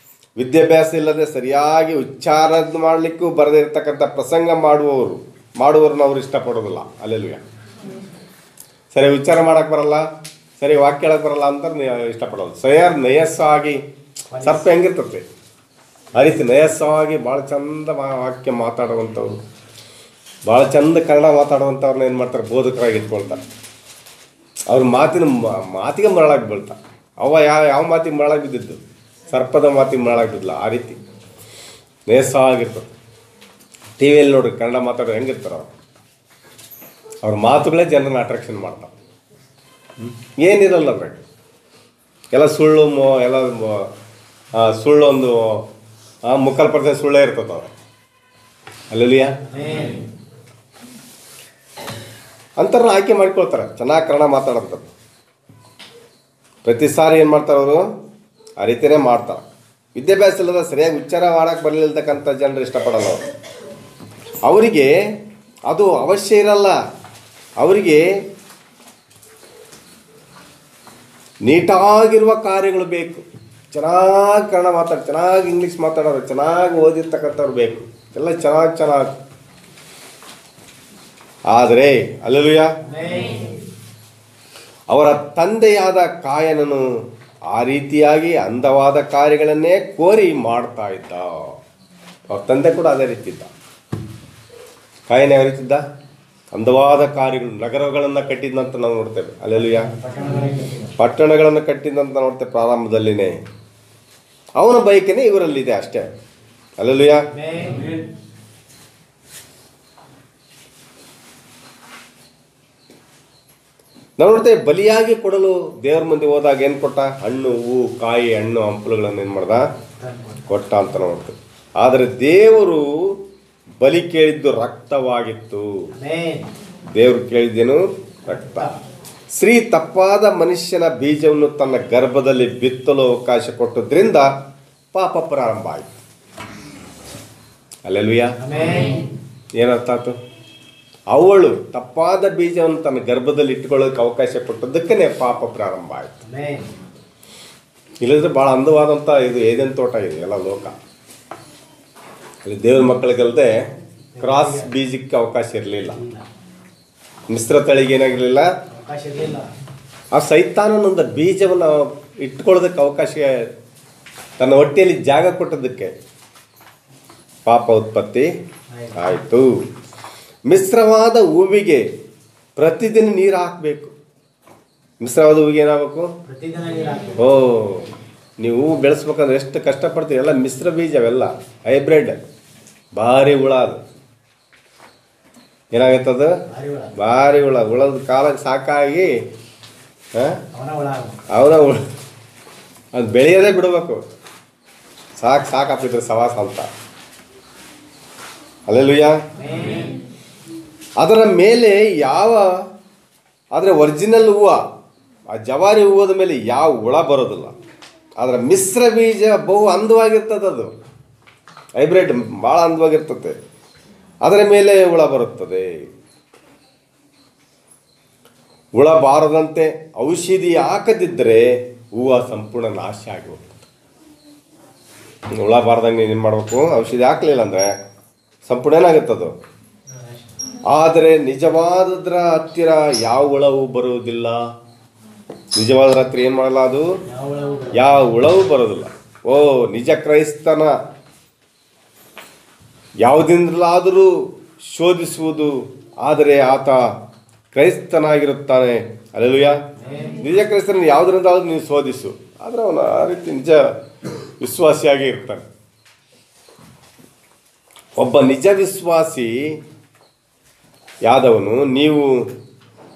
ವಿದ್ಯಾಭ್ಯಾಸ ಇಲ್ಲದೆ ಸರಿಯಾಗಿ ಉಚ್ಚಾರ ಮಾಡಲಿಕ್ಕೂ ಬರದೇ ಇರತಕ್ಕಂಥ ಪ್ರಸಂಗ ಮಾಡುವವ್ರನ್ನ ಅವರು ಇಷ್ಟಪಡೋದಿಲ್ಲ. ಅಲ್ಲೆಲ್ಲೂಯ. ಸರಿ ಉಚ್ಚಾರ ಮಾಡೋಕ್ಕೆ ಬರಲ್ಲ, ಸರಿ ವಾಕ್ಯ ಹೇಳಕ್ಕೆ ಬರಲ್ಲ ಅಂತ ಇಷ್ಟಪಡೋದು. ನಯಸ್ಸಾಗಿ ಸರ್ಪ ಹೆಂಗಿರ್ತದೆ ಆ ರೀತಿ ನಯಸ್ಸಾಗಿ ಭಾಳ ಚಂದ ವಾಕ್ಯ ಮಾತಾಡುವಂಥವ್ರು, ಭಾಳ ಚಂದ ಕನ್ನಡ ಮಾತಾಡುವಂಥವ್ರನ್ನ ಏನು ಮಾಡ್ತಾರೆ, ಬೋಧಕರಾಗಿ ಇಟ್ಕೊಳ್ತಾರೆ. ಅವ್ರ ಮಾತಿಗೆ ಮರಳಾಗಿ ಬೀಳ್ತಾರೆ. ಯಾವ ಮಾತಿಗೆ ಮರಳಾಗಿ ಬಿದ್ದಿದ್ದು? ಸರ್ಪದ ಮಾತಿಗೆ ಮರಳಾಗಿ ಬಿದ್ದಿಲ್ಲ. ಆ ರೀತಿ ನಯಸ್ಸಾಗಿರ್ತದೆ. ಟಿ ವಿಯಲ್ಲಿ ನೋಡ್ರಿ ಕನ್ನಡ ಮಾತಾಡೋರು ಹೆಂಗಿರ್ತಾರೆ, ಅವ್ರ ಮಾತುಗಳೇ ಜನರನ್ನ ಅಟ್ರಾಕ್ಷನ್ ಮಾಡ್ತಾರೆ. ಏನಿರಲ್ಲ ಅದ್ರಾಗ, ಎಲ್ಲ ಸುಳ್ಳು ಸುಳ್ಳೊಂದು ಮುಕ್ಕಾಲು ಪರ್ಸೆಂಟ್ ಸುಳ್ಳೇ ಇರ್ತದೆ ಅವ್ರು. ಅಲ್ಲಲ್ಲಿಯ ಅಂಥವ್ರನ್ನ ಆಯ್ಕೆ ಮಾಡ್ಕೊಳ್ತಾರೆ, ಚೆನ್ನಾಗಿ ಕನ್ನಡ ಮಾತಾಡೋಂಥದ್ದು. ಪ್ರತಿ ಸಾರಿ ಏನು ಮಾಡ್ತಾರೆ ಅವರು? ಆ ರೀತಿಯೇ ಮಾಡ್ತಾರೆ. ವಿದ್ಯಾಭ್ಯಾಸ ಇಲ್ಲದ ಸರಿಯಾಗಿ ಉಚ್ಚಾರ ಮಾಡೋಕ್ಕೆ ಬರಲಿರ್ತಕ್ಕಂಥ ಜನರು ಇಷ್ಟಪಡಲ್ಲ ಅವರು. ಅವರಿಗೆ ಅದು ಅವಶ್ಯ ಇರಲ್ಲ. ಅವರಿಗೆ ನೀಟಾಗಿರುವ ಕಾರ್ಯಗಳು ಬೇಕು. ಚೆನ್ನಾಗಿ ಕನ್ನಡ ಚೆನ್ನಾಗಿ ಇಂಗ್ಲೀಷ್ ಮಾತಾಡೋರು, ಚೆನ್ನಾಗಿ ಓದಿರ್ತಕ್ಕಂಥವ್ರು ಬೇಕು. ಎಲ್ಲ ಚೆನ್ನಾಗಿ ಆದರೆ ಅಲ್ಲೆಲೂಯ, ಅವರ ತಂದೆಯಾದ ಕಾಯನನು ಆ ರೀತಿಯಾಗಿ ಅಂದವಾದ ಕಾರ್ಯಗಳನ್ನೇ ಕೋರಿ ಮಾಡ್ತಾ ಇದ್ದ. ಅವ್ರ ತಂದೆ ಕೂಡ ಅದೇ ರೀತಿ ಇದ್ದ. ಕಾಯನ ಯಾವ ರೀತಿ ಇದ್ದ? ಅಂದವಾದ ಕಾರ್ಯಗಳು, ನಗರಗಳನ್ನು ಕಟ್ಟಿದಂತ ನಾವು ನೋಡ್ತೇವೆ. ಅಲ್ಲೆಲೂಯ, ಪಟ್ಟಣಗಳನ್ನು ಕಟ್ಟಿದಂತ ನೋಡ್ತೇವೆ. ಪ್ರಾರಂಭದಲ್ಲಿನೇ ಅವನ ಬಯಕೆನೇ ಇವರಲ್ಲಿದೆ ಅಷ್ಟೇ. ಅಲ್ಲೆಲೂಯ. ನಾವು ನೋಡ್ತೇವೆ, ಬಲಿಯಾಗಿ ಕೊಡಲು ದೇವ್ರ ಮುಂದೆ ಹೋದಾಗ ಏನು ಕೊಟ್ಟ? ಹಣ್ಣು, ಹೂವು, ಕಾಯಿ, ಹಣ್ಣು, ಹಂಪಲುಗಳನ್ನು ಏನು ಮಾಡ್ದ? ಕೊಟ್ಟ ಅಂತ ನೋಡ್ತೇವೆ. ಆದರೆ ದೇವರು ಬಲಿ ಕೇಳಿದ್ದು ರಕ್ತವಾಗಿತ್ತು. ದೇವರು ಕೇಳಿದ್ದೇನು? ರಕ್ತ. ಸ್ತ್ರೀ ತಪ್ಪಾದ ಮನುಷ್ಯನ ಬೀಜವನ್ನು ತನ್ನ ಗರ್ಭದಲ್ಲಿ ಬಿತ್ತಲು ಅವಕಾಶ ಕೊಟ್ಟದ್ರಿಂದ ಪಾಪ ಪ್ರಾರಂಭ ಆಯಿತು. ಅಲ್ಲೆಲೂಯ. ಏನರ್ಥ ಆಯ್ತು? ಅವಳು ತಪ್ಪಾದ ಬೀಜವನ್ನು ತನ್ನ ಗರ್ಭದಲ್ಲಿ ಇಟ್ಕೊಳ್ಳೋಕೆ ಅವಕಾಶ ಕೊಟ್ಟದ್ದಕ್ಕೇ ಪಾಪ ಪ್ರಾರಂಭ ಆಯಿತು. ಇಲ್ಲದ್ರೆ ಭಾಳ ಅಂದವಾದಂಥ ಇದು ಏದೇನು ತೋಟ ಇದೆ ಎಲ್ಲ ಲೋಕ. ಅಲ್ಲಿ ದೇವ್ರ ಮಕ್ಕಳಿಗಲ್ಲದೆ ಕ್ರಾಸ್ ಬೀಜಕ್ಕೆ ಅವಕಾಶ ಇರಲಿಲ್ಲ. ಮಿಶ್ರ ತಳಿಗೆ ಏನಾಗಿರಲಿಲ್ಲ. ಆ ಸೈತಾನನೊಂದು ಬೀಜವನ್ನು ಇಟ್ಕೊಳ್ಳೋದಕ್ಕೆ ಅವಕಾಶ, ತನ್ನ ಹೊಟ್ಟೆಯಲ್ಲಿ ಜಾಗ ಕೊಟ್ಟದಕ್ಕೆ ಪಾಪ ಉತ್ಪತ್ತಿ ಆಯಿತು. ಮಿಶ್ರವಾದ ಹೂವಿಗೆ ಪ್ರತಿದಿನ ನೀರು ಹಾಕಬೇಕು. ಮಿಶ್ರವಾದ ಹೂವಿಗೆ ಏನಾಗಬೇಕು? ಓ, ನೀವು ಹೂವು ಬೆಳೆಸ್ಬೇಕಂದ್ರೆ ಎಷ್ಟು ಕಷ್ಟಪಡ್ತೀವಿ. ಎಲ್ಲ ಮಿಶ್ರ ಬೀಜ, ಅವೆಲ್ಲ ಹೈಬ್ರಿಡ್, ಭಾರಿ ಹುಳ. ಅದು ಏನಾಗತ್ತದು? ಭಾರಿ ಹುಳದ ಕಾಲಕ್ಕೆ ಸಾಕಾಗಿ ಅವನ ಅದು ಬೆಳೆಯೋದೇ ಬಿಡಬೇಕು. ಸಾಕಾಗ್ತಿದ್ರೆ ಸವಾಸ ಅಂತ. ಅಲ್ಲೆಲೂಯ. ಅದರ ಮೇಲೆ ಆದರೆ ಒರಿಜಿನಲ್ ಹೂವು, ಆ ಜವಾರಿ ಹೂವದ ಮೇಲೆ ಯಾವ ಹುಳ ಬರೋದಿಲ್ಲ. ಆದರೆ ಮಿಶ್ರ ಬೀಜ ಬಹು ಅಂದವಾಗಿರ್ತದೆ. ಅದು ಹೈಬ್ರಿಡ್ ಭಾಳ ಅಂದವಾಗಿರ್ತದೆ. ಅದರ ಮೇಲೆ ಹುಳ ಬರುತ್ತದೆ. ಹುಳ ಬಾರದಂತೆ ಔಷಧಿ ಹಾಕದಿದ್ದರೆ ಹೂವು ಸಂಪೂರ್ಣ ನಾಶ ಆಗಿ ಹೋಗ್ತದೆ. ಹುಳ ಬಾರದಂಗೆ ಏನು ಮಾಡಬೇಕು? ಔಷಧಿ ಹಾಕಲಿಲ್ಲ ಅಂದರೆ ಸಂಪೂರ್ಣ ಏನಾಗುತ್ತದು. ಆದರೆ ನಿಜವಾದದ್ರ ಹತ್ತಿರ ಯಾವ ಹುಳವೂ ಬರುವುದಿಲ್ಲ. ನಿಜವಾದ ಹತ್ತಿರ ಏನು ಮಾಡಲ್ಲ, ಅದು ಯಾವ ಹುಳವೂ ಬರೋದಿಲ್ಲ. ಓ, ನಿಜ ಕ್ರೈಸ್ತನ ಯಾವುದಿಂದಲಾದರೂ ಶೋಧಿಸುವುದು, ಆದರೆ ಆತ ಕ್ರೈಸ್ತನಾಗಿರುತ್ತಾನೆ. ಅಲ್ಲೆಲೂಯ. ನಿಜ ಕ್ರೈಸ್ತನ ಯಾವುದರಿಂದಾದ್ರೂ ನೀವು ಶೋಧಿಸು, ಆದರೆ ಅವನು ಆ ರೀತಿ ನಿಜ ವಿಶ್ವಾಸಿಯಾಗಿ ಇರ್ತಾನೆ. ಒಬ್ಬ ನಿಜ ವಿಶ್ವಾಸಿ ಯಾದವನು ನೀವು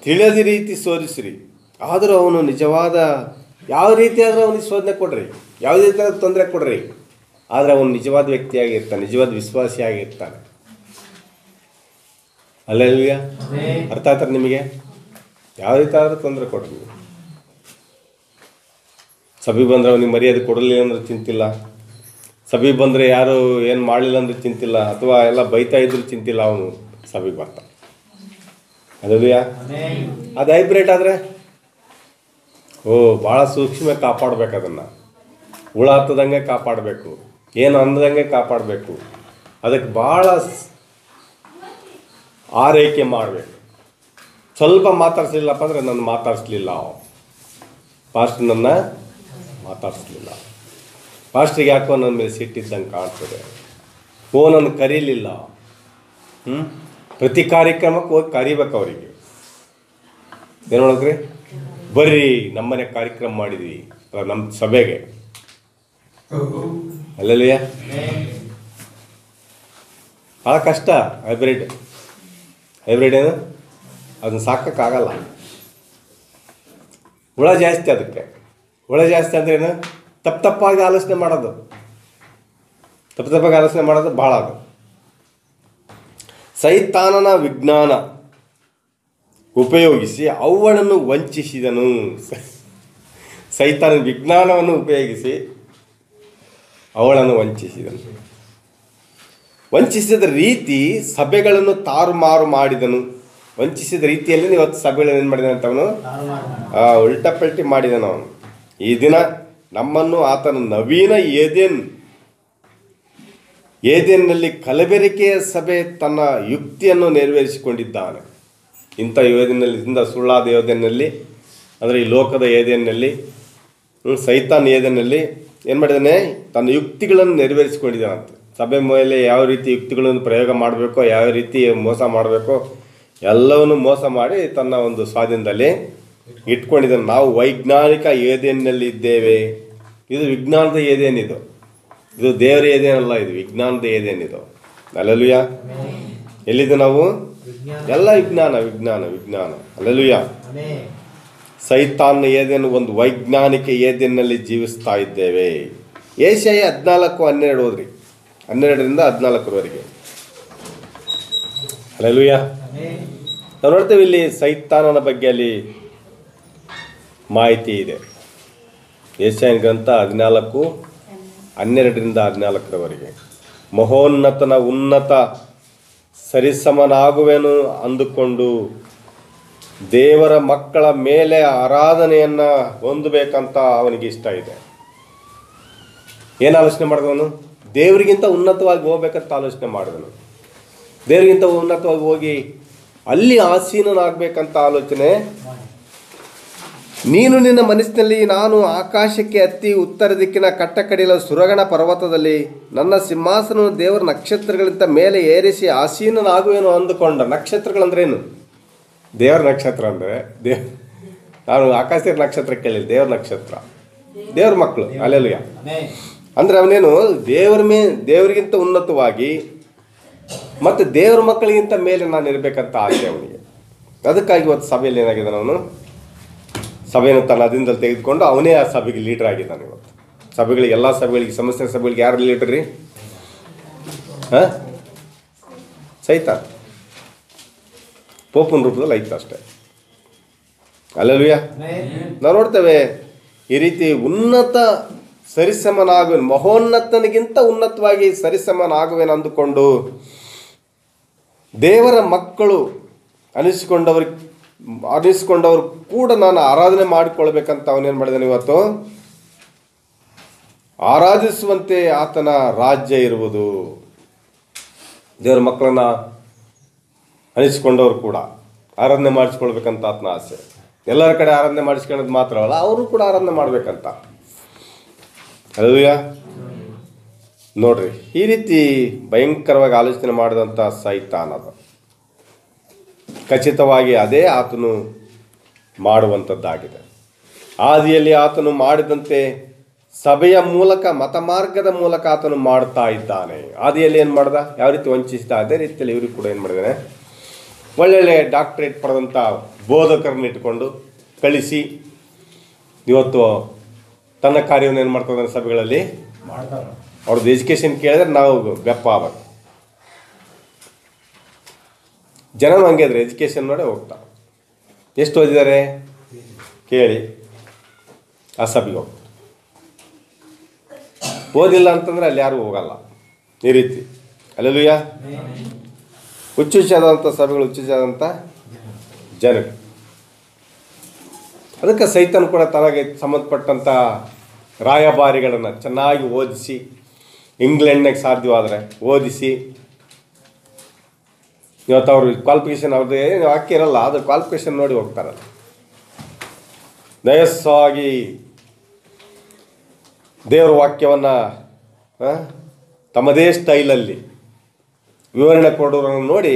ತಿಳಿಯದ ರೀತಿ ಶೋಧಿಸಿರಿ, ಆದರೂ ಅವನು ನಿಜವಾದ ಯಾವ ರೀತಿ ಆದರೂ ಅವನಿಗೆ ಶೋಧನೆ ಕೊಡ್ರಿ, ಯಾವುದೇ ರೀತಿ ತೊಂದರೆ ಕೊಡ್ರಿ, ಆದರೆ ಅವನು ನಿಜವಾದ ವ್ಯಕ್ತಿಯಾಗಿರ್ತಾನೆ, ನಿಜವಾದ ವಿಶ್ವಾಸಿಯಾಗಿರ್ತಾನೆ. ಅಲ್ಲೆಲೂಯ. ಅರ್ಥ ಆಯ್ತಾರೆ ನಿಮಗೆ? ಯಾವ ರೀತಿ ಆದರೂ ತೊಂದರೆ ಕೊಡ್ರಿ. ನೀವು ಸಭೆ ಬಂದರೆ ಅವನಿಗೆ ಮರ್ಯಾದೆ ಕೊಡಲಿಲ್ಲ ಅಂದ್ರೆ ಚಿಂತಿಲ್ಲ, ಸಭೆ ಬಂದರೆ ಯಾರು ಏನು ಮಾಡಲಿಲ್ಲ ಅಂದ್ರೆ ಚಿಂತಿಲ್ಲ, ಅಥವಾ ಎಲ್ಲ ಬೈತಾ ಇದ್ರು ಚಿಂತಿಲ್ಲ, ಅವನು ಸಭೆಗೆ ಬರ್ತಾನೆ. ಅಲ್ಲೆಲೂಯ. ಅದು ಹೈಬ್ರಿಡ್ ಆದರೆ ಭಾಳ ಸೂಕ್ಷ್ಮ ಕಾಪಾಡಬೇಕು. ಅದನ್ನು ಹುಳ ಹತ್ತದಂಗೆ ಕಾಪಾಡಬೇಕು, ಏನು ಅಂದಂಗೆ ಕಾಪಾಡಬೇಕು. ಅದಕ್ಕೆ ಭಾಳ ಆರೈಕೆ ಮಾಡಬೇಕು. ಸ್ವಲ್ಪ ಮಾತಾಡ್ಸಲಿಲ್ಲಪ್ಪ ಅಂದರೆ ನನ್ನ ಮಾತಾಡಿಸ್ಲಿಲ್ಲ, ಪಾಸ್ಟ್ರ್ ನನ್ನ ಮಾತಾಡಿಸ್ಲಿಲ್ಲ, ಪಾಸ್ಟ್ರಿಗೆ ಯಾಕೋ ನನ್ನ ಮೇಲೆ ಸಿಟ್ಟಿದ್ದಂಗೆ ಕಾಣ್ತದೆ, ನನ್ನ ಕರೀಲಿಲ್ಲ. ಪ್ರತಿ ಕಾರ್ಯಕ್ರಮಕ್ಕೆ ಹೋಗಿ ಕರಿಬೇಕು ಅವರಿಗೆ. ಏನು ನೋಡಿದ್ರಿ, ಬರ್ರಿ ನಮ್ಮನೆ ಕಾರ್ಯಕ್ರಮ ಮಾಡಿದ್ವಿ ನಮ್ಮ ಸಭೆಗೆ, ಅಲ್ಲಲ್ಲಿಯ ಭಾಳ ಕಷ್ಟ. ಹೈಬ್ರಿಡ್ ಏನು ಅದನ್ನು ಸಾಕೋಕ್ಕಾಗಲ್ಲ. ಹುಳ ಜಾಸ್ತಿ. ಅದಕ್ಕೆ ಹುಳ ಜಾಸ್ತಿ ಅಂದ್ರೆ ಏನು, ತಪ್ಪಾಗಿ ಆಲೋಚನೆ ಮಾಡೋದು, ತಪ್ಪಾಗಿ ಆಲೋಚನೆ ಮಾಡೋದು ಭಾಳ. ಅದು ಸೈತಾನನ ವಿಜ್ಞಾನ ಉಪಯೋಗಿಸಿ ಅವಳನ್ನು ವಂಚಿಸಿದನು. ಸೈತಾನನ ವಿಜ್ಞಾನವನ್ನು ಉಪಯೋಗಿಸಿ ಅವಳನ್ನು ವಂಚಿಸಿದನು. ವಂಚಿಸಿದ ರೀತಿ ಸಭೆಗಳನ್ನು ತಾರುಮಾರು ಮಾಡಿದನು. ವಂಚಿಸಿದ ರೀತಿಯಲ್ಲಿ ಇವತ್ತು ಸಭೆಗಳನ್ನು ಏನು ಮಾಡಿದಾನೆ ಅಂತ ಅವನು ಉಲ್ಟಾ ಪಲ್ಟಿ ಮಾಡಿದನು. ಅವನು ಈ ದಿನ ನಮ್ಮನ್ನು ಆತನ ನವೀನ ಏದೇನ್ನಲ್ಲಿ ಕಲಬೆರಕೆಯ ಸಭೆ ತನ್ನ ಯುಕ್ತಿಯನ್ನು ನೆರವೇರಿಸಿಕೊಂಡಿದ್ದಾನೆ. ಇಂಥ ಯೋಧನಲ್ಲಿ ಸುಳ್ಳಾದ ಯೋಧನಲ್ಲಿ ಅಂದರೆ ಈ ಲೋಕದ ಏದೇನ್ನಲ್ಲಿ ಸೈತಾನ್ ಏದೇನ್ನಲ್ಲಿ ಏನು ಮಾಡಿದ್ದಾನೆ, ತನ್ನ ಯುಕ್ತಿಗಳನ್ನು ನೆರವೇರಿಸಿಕೊಂಡಿದ್ದಾನಂತೆ. ಸಭೆ ಮೇಲೆ ಯಾವ ರೀತಿ ಯುಕ್ತಿಗಳನ್ನು ಪ್ರಯೋಗ ಮಾಡಬೇಕೋ, ಯಾವ ರೀತಿ ಮೋಸ ಮಾಡಬೇಕೋ ಎಲ್ಲವನ್ನು ಮೋಸ ಮಾಡಿ ತನ್ನ ಒಂದು ಸ್ವಾಧೀನದಲ್ಲಿ ಇಟ್ಕೊಂಡಿದ್ದಾನೆ. ನಾವು ವೈಜ್ಞಾನಿಕ ಏದೇನ್ನಲ್ಲಿ ಇದ್ದೇವೆ. ಇದು ವಿಜ್ಞಾನದ ಏದೇನಿದು, ಇದು ದೇವರ ಏದೇನಲ್ಲ, ಇದು ವಿಜ್ಞಾನದ ಏದೇನಿದು. ಅಲ್ಲೆಲೂಯ. ಎಲ್ಲಿದೆ ನಾವು? ಎಲ್ಲ ವಿಜ್ಞಾನ. ಅಲ್ಲೆಲೂಯ. ಸೈತಾನ್ ಏದೇನು ಒಂದು ವೈಜ್ಞಾನಿಕ ಏದೇನಲ್ಲಿ ಜೀವಿಸ್ತಾ ಇದ್ದೇವೆ. ಏಷಯ 14:12 ಓದ್ರಿ, 12ರಿಂದ 14ರವರೆಗೆ. ಅಲ್ಲೆಲೂಯ. ನಾವು ನೋಡ್ತೇವೆ ಇಲ್ಲಿ ಸೈತಾನನ ಬಗ್ಗೆ ಅಲ್ಲಿ ಮಾಹಿತಿ ಇದೆ. ಏಷಯನ ಗ್ರಂಥ 14:12ರಿಂದ 14ರವರೆಗೆ. ಮಹೋನ್ನತನ ಉನ್ನತ ಸರಿಸಮನಾಗುವೆನು ಅಂದುಕೊಂಡು ದೇವರ ಮಕ್ಕಳ ಮೇಲೆ ಆರಾಧನೆಯನ್ನು ಹೊಂದಬೇಕಂತ ಅವನಿಗೆ ಇಷ್ಟ ಇದೆ. ಏನು ಆಲೋಚನೆ ಮಾಡಿದವನು? ದೇವರಿಗಿಂತ ಉನ್ನತವಾಗಿ ಹೋಗ್ಬೇಕಂತ ಆಲೋಚನೆ ಮಾಡಿದನು. ದೇವರಿಗಿಂತ ಉನ್ನತವಾಗಿ ಹೋಗಿ ಅಲ್ಲಿ ಆಸೀನನಾಗಬೇಕಂತ ಆಲೋಚನೆ. ನೀನು ನಿನ್ನ ಮನಸ್ಸಿನಲ್ಲಿ ನಾನು ಆಕಾಶಕ್ಕೆ ಹತ್ತಿ ಉತ್ತರ ದಿಕ್ಕಿನ ಕಟ್ಟಕಡಿಲ ಸುರಗಣ ಪರ್ವತದಲ್ಲಿ ನನ್ನ ಸಿಂಹಾಸನವನ್ನು ದೇವರ ನಕ್ಷತ್ರಗಳಿಂದ ಮೇಲೆ ಏರಿಸಿ ಆಸೀನನಾಗುವೇನು ಅಂದುಕೊಂಡ. ನಕ್ಷತ್ರಗಳಂದ್ರೇನು? ದೇವರ ನಕ್ಷತ್ರ ಅಂದರೆ ನಾನು ಆಕಾಶದ ನಕ್ಷತ್ರ ಕೇಳಿಲ್ಲ, ದೇವ್ರ ನಕ್ಷತ್ರ, ದೇವ್ರ ಮಕ್ಕಳು. ಅಲ್ಲೆಲೂಯ. ಅಂದರೆ ಅವನೇನು ದೇವರಿಗಿಂತ ಉನ್ನತವಾಗಿ ಮತ್ತು ದೇವ್ರ ಮಕ್ಕಳಿಗಿಂತ ಮೇಲೆ ನಾನು ಇರಬೇಕಂತ ಆಸೆ ಅವನಿಗೆ. ಅದಕ್ಕಾಗಿ ಇವತ್ತು ಸಭೆಯಲ್ಲಿ ಏನಾಗಿದ್ದಾನೆ, ಅವನು ಸಭೆಯನ್ನು ತನ್ನ ಅದಿಂದಲ್ಲಿ ತೆಗೆದುಕೊಂಡು ಅವನೇ ಆ ಸಭೆಗೆ ಲೀಡರ್ ಆಗಿದ್ದಾನೆ. ಇವತ್ತು ಸಭೆಗಳಿಗೆ, ಎಲ್ಲ ಸಭೆಗಳಿಗೆ, ಸಮಸ್ಯೆ ಸಭೆಗಳಿಗೆ ಯಾರು ಲೀಡರ್ ರೀ? ಸೈತಾನ್ ಪೋಪನ ರೂಪದಲ್ಲಿ ಐತ ಅಷ್ಟೇ. ಅಲ್ಲೆಲೂಯ. ನಾವು ನೋಡ್ತೇವೆ ಈ ರೀತಿ ಉನ್ನತ ಸರಿಸಮನಾಗುವೆನು, ಮಹೋನ್ನತನಿಗಿಂತ ಉನ್ನತವಾಗಿ ಸರಿಸಮನಾಗುವೆನು ಅಂದುಕೊಂಡು ದೇವರ ಮಕ್ಕಳು ಅನಿಸಿಕೊಂಡವರು ಕೂಡ ನಾನು ಆರಾಧನೆ ಮಾಡಿಕೊಳ್ಬೇಕಂತ ಅವನೇನು ಮಾಡಿದಾನೆ. ಇವತ್ತು ಆರಾಧಿಸುವಂತೆ ಆತನ ರಾಜ್ಯ ಇರುವುದು. ದೇವರ ಮಕ್ಕಳನ್ನ ಅನಿಸಿಕೊಂಡವರು ಕೂಡ ಆರಾಧನೆ ಮಾಡಿಸ್ಕೊಳ್ಬೇಕಂತ ಆತನ ಆಸೆ. ಎಲ್ಲರ ಕಡೆ ಆರಾಧನೆ ಮಾಡಿಸ್ಕೊಳ್ಳೋದು ಮಾತ್ರವಲ್ಲ, ಅವರು ಕೂಡ ಆರಾಧನೆ ಮಾಡಬೇಕಂತ. ಅಲ್ವಯ್ಯ. ನೋಡ್ರಿ, ಈ ರೀತಿ ಭಯಂಕರವಾಗಿ ಆಲೋಚನೆ ಮಾಡಿದಂಥ ಸೈತಾನದ ಖಚಿತವಾಗಿ ಅದೇ ಆತನು ಮಾಡುವಂಥದ್ದಾಗಿದೆ. ಆದಿಯಲ್ಲಿ ಆತನು ಮಾಡಿದಂತೆ ಸಭೆಯ ಮೂಲಕ, ಮತ ಮಾರ್ಗದ ಮೂಲಕ ಆತನು ಮಾಡ್ತಾ ಇದ್ದಾನೆ. ಆದಿಯಲ್ಲಿ ಏನು ಮಾಡ್ದ, ಯಾವ ರೀತಿ ವಂಚಿಸಿದ, ಅದೇ ರೀತಿಯಲ್ಲಿ ಇವರು ಕೂಡ ಏನು ಮಾಡಿದ್ದಾನೆ, ಒಳ್ಳೊಳ್ಳೆ ಡಾಕ್ಟ್ರೇಟ್ ಪಡೆದಂಥ ಬೋಧಕರನ್ನ ಇಟ್ಕೊಂಡು ಕಳಿಸಿ ಇವತ್ತು ತನ್ನ ಕಾರ್ಯವನ್ನು ಏನು ಮಾಡ್ತಾರೆ ಸಭೆಗಳಲ್ಲಿ ಅವ್ರದ್ದು ಎಜುಕೇಷನ್ ಕೇಳಿದ್ರೆ ನಾವು ಬೆಪ್ಪ ಆಗ್ಬೇಕು. ಜನ ಹಂಗೆ ಇದ್ರೆ ಎಜುಕೇಷನ್ ನೋಡೇ ಹೋಗ್ತಾ, ಎಷ್ಟು ಓದಿದ್ದಾರೆ ಕೇಳಿ ಆ ಸಭೆಗೆ ಹೋಗ್ತಾರೆ. ಓದಿಲ್ಲ ಅಂತಂದರೆ ಅಲ್ಲಿ ಯಾರೂ ಹೋಗಲ್ಲ. ಈ ರೀತಿ ಅಲ್ಲೆಲೂಯ. ಹುಚ್ಚುಚ್ಚಾದಂಥ ಸಭೆಗಳು, ಹುಚ್ಚುಚ್ಚಾದಂಥ ಜನರು. ಅದಕ್ಕೆ ಸೈತಾನ್ ಕೂಡ ತನಗೆ ಸಂಬಂಧಪಟ್ಟಂಥ ರಾಯಭಾರಿಗಳನ್ನು ಚೆನ್ನಾಗಿ ಓದಿಸಿ, ಇಂಗ್ಲೆಂಡ್ನಾಗ ಸಾಧ್ಯವಾದರೆ ಓದಿಸಿ, ಇವತ್ತು ಅವರು ಕ್ವಾಲಿಫಿಕೇಷನ್ ಅವ್ರದ್ದು ಏನು ವಾಕ್ಯ ಇರಲ್ಲ, ಅದು ಕ್ವಾಲಿಫಿಕೇಷನ್ ನೋಡಿ ಹೋಗ್ತಾರಲ್ಲ. ನಯಸ್ಸಾಗಿ ದೇವರ ವಾಕ್ಯವನ್ನು ತಮ್ಮದೇ ಸ್ಟೈಲಲ್ಲಿ ವಿವರಣೆ ಕೊಡೋರನ್ನು ನೋಡಿ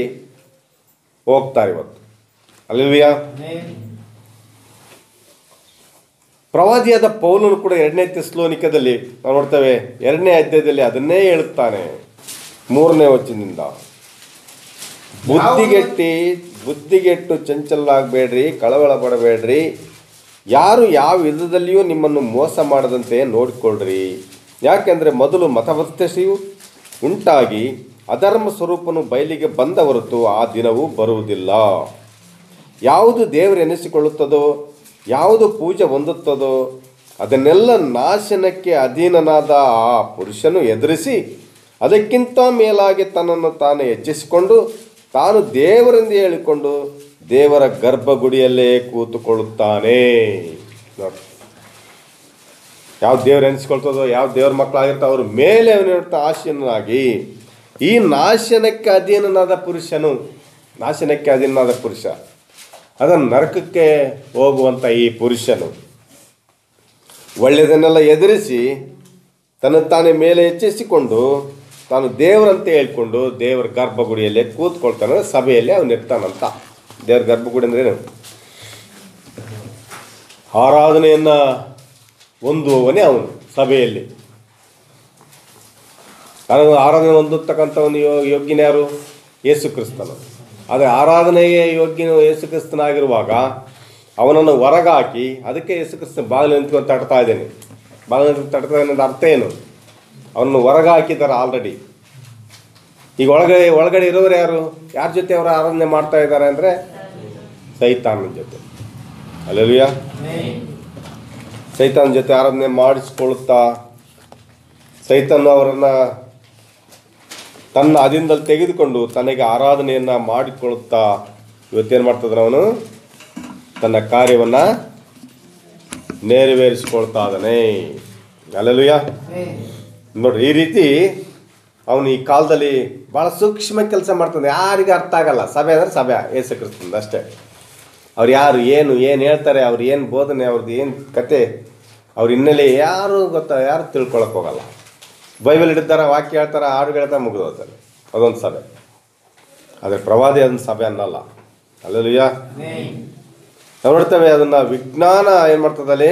ಹೋಗ್ತಾರೆ ಇವತ್ತು. ಅಲ್ಲಿಯಾ ಪ್ರವಾದಿಯಾದ ಪೌಲನು ಕೂಡ 2ನೇ ಥೆಸಲೋನಿಕದಲ್ಲಿ ನಾವು ನೋಡ್ತೇವೆ, 2ನೇ ಅಧ್ಯಾಯದಲ್ಲಿ ಅದನ್ನೇ ಹೇಳುತ್ತಾನೆ. 3ನೇ ವಚನದಿಂದ, ಬುದ್ಧಿಗೆಟ್ಟು ಚಂಚಲಾಗಬೇಡ್ರಿ, ಕಳವಳ ಪಡಬೇಡ್ರಿ, ಯಾರು ಯಾವ ವಿಧದಲ್ಲಿಯೂ ನಿಮ್ಮನ್ನು ಮೋಸ ಮಾಡದಂತೆ ನೋಡಿಕೊಳ್ಳ್ರಿ. ಯಾಕೆಂದರೆ ಮೊದಲು ಮತವರ್ತತೆಯು ಉಂಟಾಗಿ ಅಧರ್ಮ ಸ್ವರೂಪನು ಬಯಲಿಗೆ ಬಂದ ಹೊರತು ಆ ದಿನವೂ ಬರುವುದಿಲ್ಲ. ಯಾವುದು ದೇವರೆನಿಸಿಕೊಳ್ಳುತ್ತದೋ, ಯಾವುದು ಪೂಜೆ ಹೊಂದುತ್ತದೋ ಅದನ್ನೆಲ್ಲ ನಾಶನಕ್ಕೆ ಅಧೀನನಾದ ಆ ಪುರುಷನು ಎದುರಿಸಿ ಅದಕ್ಕಿಂತ ಮೇಲಾಗಿ ತನ್ನನ್ನು ತಾನು ಹೆಚ್ಚಿಸಿಕೊಂಡು ತಾನು ದೇವರೆಂದು ಹೇಳಿಕೊಂಡು ದೇವರ ಗರ್ಭಗುಡಿಯಲ್ಲೇ ಕೂತುಕೊಳ್ಳುತ್ತಾನೆ. ಯಾವ ದೇವರು ಎನಿಸ್ಕೊಳ್ತದೋ, ಯಾವ ದೇವ್ರ ಮಕ್ಕಳಾಗಿರ್ತಾವ ಅವ್ರ ಮೇಲೆ ಅವನಿರ್ತ ಆಸೀನನಾಗಿ ಈ ನಾಶನಕ್ಕೆ ಅಧೀನನಾದ ಪುರುಷ, ಅದನ್ನು ನರಕಕ್ಕೆ ಹೋಗುವಂಥ ಈ ಪುರುಷನು ಒಳ್ಳೆಯದನ್ನೆಲ್ಲ ಎದುರಿಸಿ ತನ್ನ ತಾನೇ ಮೇಲೆ ಹೆಚ್ಚಿಸಿಕೊಂಡು ತಾನು ದೇವರಂತೆ ಹೇಳ್ಕೊಂಡು ದೇವರ ಗರ್ಭಗುಡಿಯಲ್ಲೇ ಕೂತ್ಕೊಳ್ತಾನೆ, ಸಭೆಯಲ್ಲೇ ಅವನು ಇರ್ತಾನಂತ. ದೇವರ ಗರ್ಭಗುಡಿ ಅಂದ್ರೇನು? ಆರಾಧನೆಯನ್ನು ಹೊಂದುವವನೇ ಅವನು ಸಭೆಯಲ್ಲಿ. ಆರಾಧನೆ ಹೊಂದತಕ್ಕಂಥವನು ಯೋಗ್ಯನ ಯಾರು? ಯೇಸು ಕ್ರಿಸ್ತನು. ಆದರೆ ಆರಾಧನೆಗೆ ಯೋಗ್ಯನು ಯೇಸು ಕ್ರಿಸ್ತನಾಗಿರುವಾಗ ಅವನನ್ನು ಹೊರಗಾಕಿ, ಅದಕ್ಕೆ ಯೇಸು ಕ್ರಿಸ್ತನ ಬಾಗಿಲು ನಿಂತ್ಕೊಂಡು ತಡ್ತಾ ಇದ್ದೇನೆ. ಬಾಗಿಲು ತಡ್ತಾ ಅನ್ನೋದು ಅರ್ಥ ಏನು? ಅವನನ್ನು ಹೊರಗೆ ಹಾಕಿದ್ದಾರೆ ಆಲ್ರೆಡಿ. ಈಗ ಒಳಗಡೆ ಇರೋರು ಯಾರು? ಯಾರ ಜೊತೆ ಅವರು ಆರಾಧನೆ ಮಾಡ್ತಾ ಇದ್ದಾರೆ ಅಂದರೆ ಸೈತಾನನ ಜೊತೆ. ಅಲ್ಲೆಲೂಯಾ. ಸೈತಾನನ ಜೊತೆ ಆರಾಧನೆ ಮಾಡಿಸ್ಕೊಳ್ತಾ ಸೈತಾನ ಅವರನ್ನು ತನ್ನ ಅದಿಂದಲ್ಲಿ ತೆಗೆದುಕೊಂಡು ತನಗೆ ಆರಾಧನೆಯನ್ನು ಮಾಡಿಕೊಳ್ಳುತ್ತಾ ಇವತ್ತೇನು ಮಾಡ್ತಿದ್ರೆ ಅವನು ತನ್ನ ಕಾರ್ಯವನ್ನು ನೆರವೇರಿಸಿಕೊಳ್ತಾ ಇದ್ದಾನೆ. ಅಲ್ಲೆಲೂಯಾ. ನೋಡ್ರಿ, ಈ ರೀತಿ ಅವನು ಈ ಕಾಲದಲ್ಲಿ ಭಾಳ ಸೂಕ್ಷ್ಮ ಕೆಲಸ ಮಾಡ್ತಾನೆ. ಯಾರಿಗೂ ಅರ್ಥ ಆಗಲ್ಲ. ಸಭೆ ಅಂದರೆ ಸಭೆ ಯೇಸು ಕ್ರಿಸ್ತಂದು ಅಷ್ಟೇ. ಅವ್ರು ಯಾರು, ಏನು ಹೇಳ್ತಾರೆ, ಅವ್ರು ಏನು ಬೋಧನೆ, ಅವ್ರದ್ದು ಏನು ಕತೆ, ಅವ್ರ ಹಿನ್ನೆಲೆ ಯಾರು ತಿಳ್ಕೊಳಕ್ಕೆ ಹೋಗಲ್ಲ. ಬೈಬಲ್ ಹಿಡಿತಾರೆ, ವಾಕ್ಯ ಹೇಳ್ತಾರೆ, ಹಾಡು ಹೇಳ್ತಾರೆ, ಮುಗಿದು ಹೋಗ್ತಾರೆ. ಅದೊಂದು ಸಭೆ. ಆದರೆ ಪ್ರವಾದಿ ಅದೊಂದು ಸಭೆ ಅನ್ನಲ್ಲ. ಅಲ್ಲೆಲೂಯಾ. ನಾವು ನೋಡ್ತೇವೆ ಅದನ್ನು ವಿಜ್ಞಾನ ಏನು ಮಾಡ್ತದಲ್ಲಿ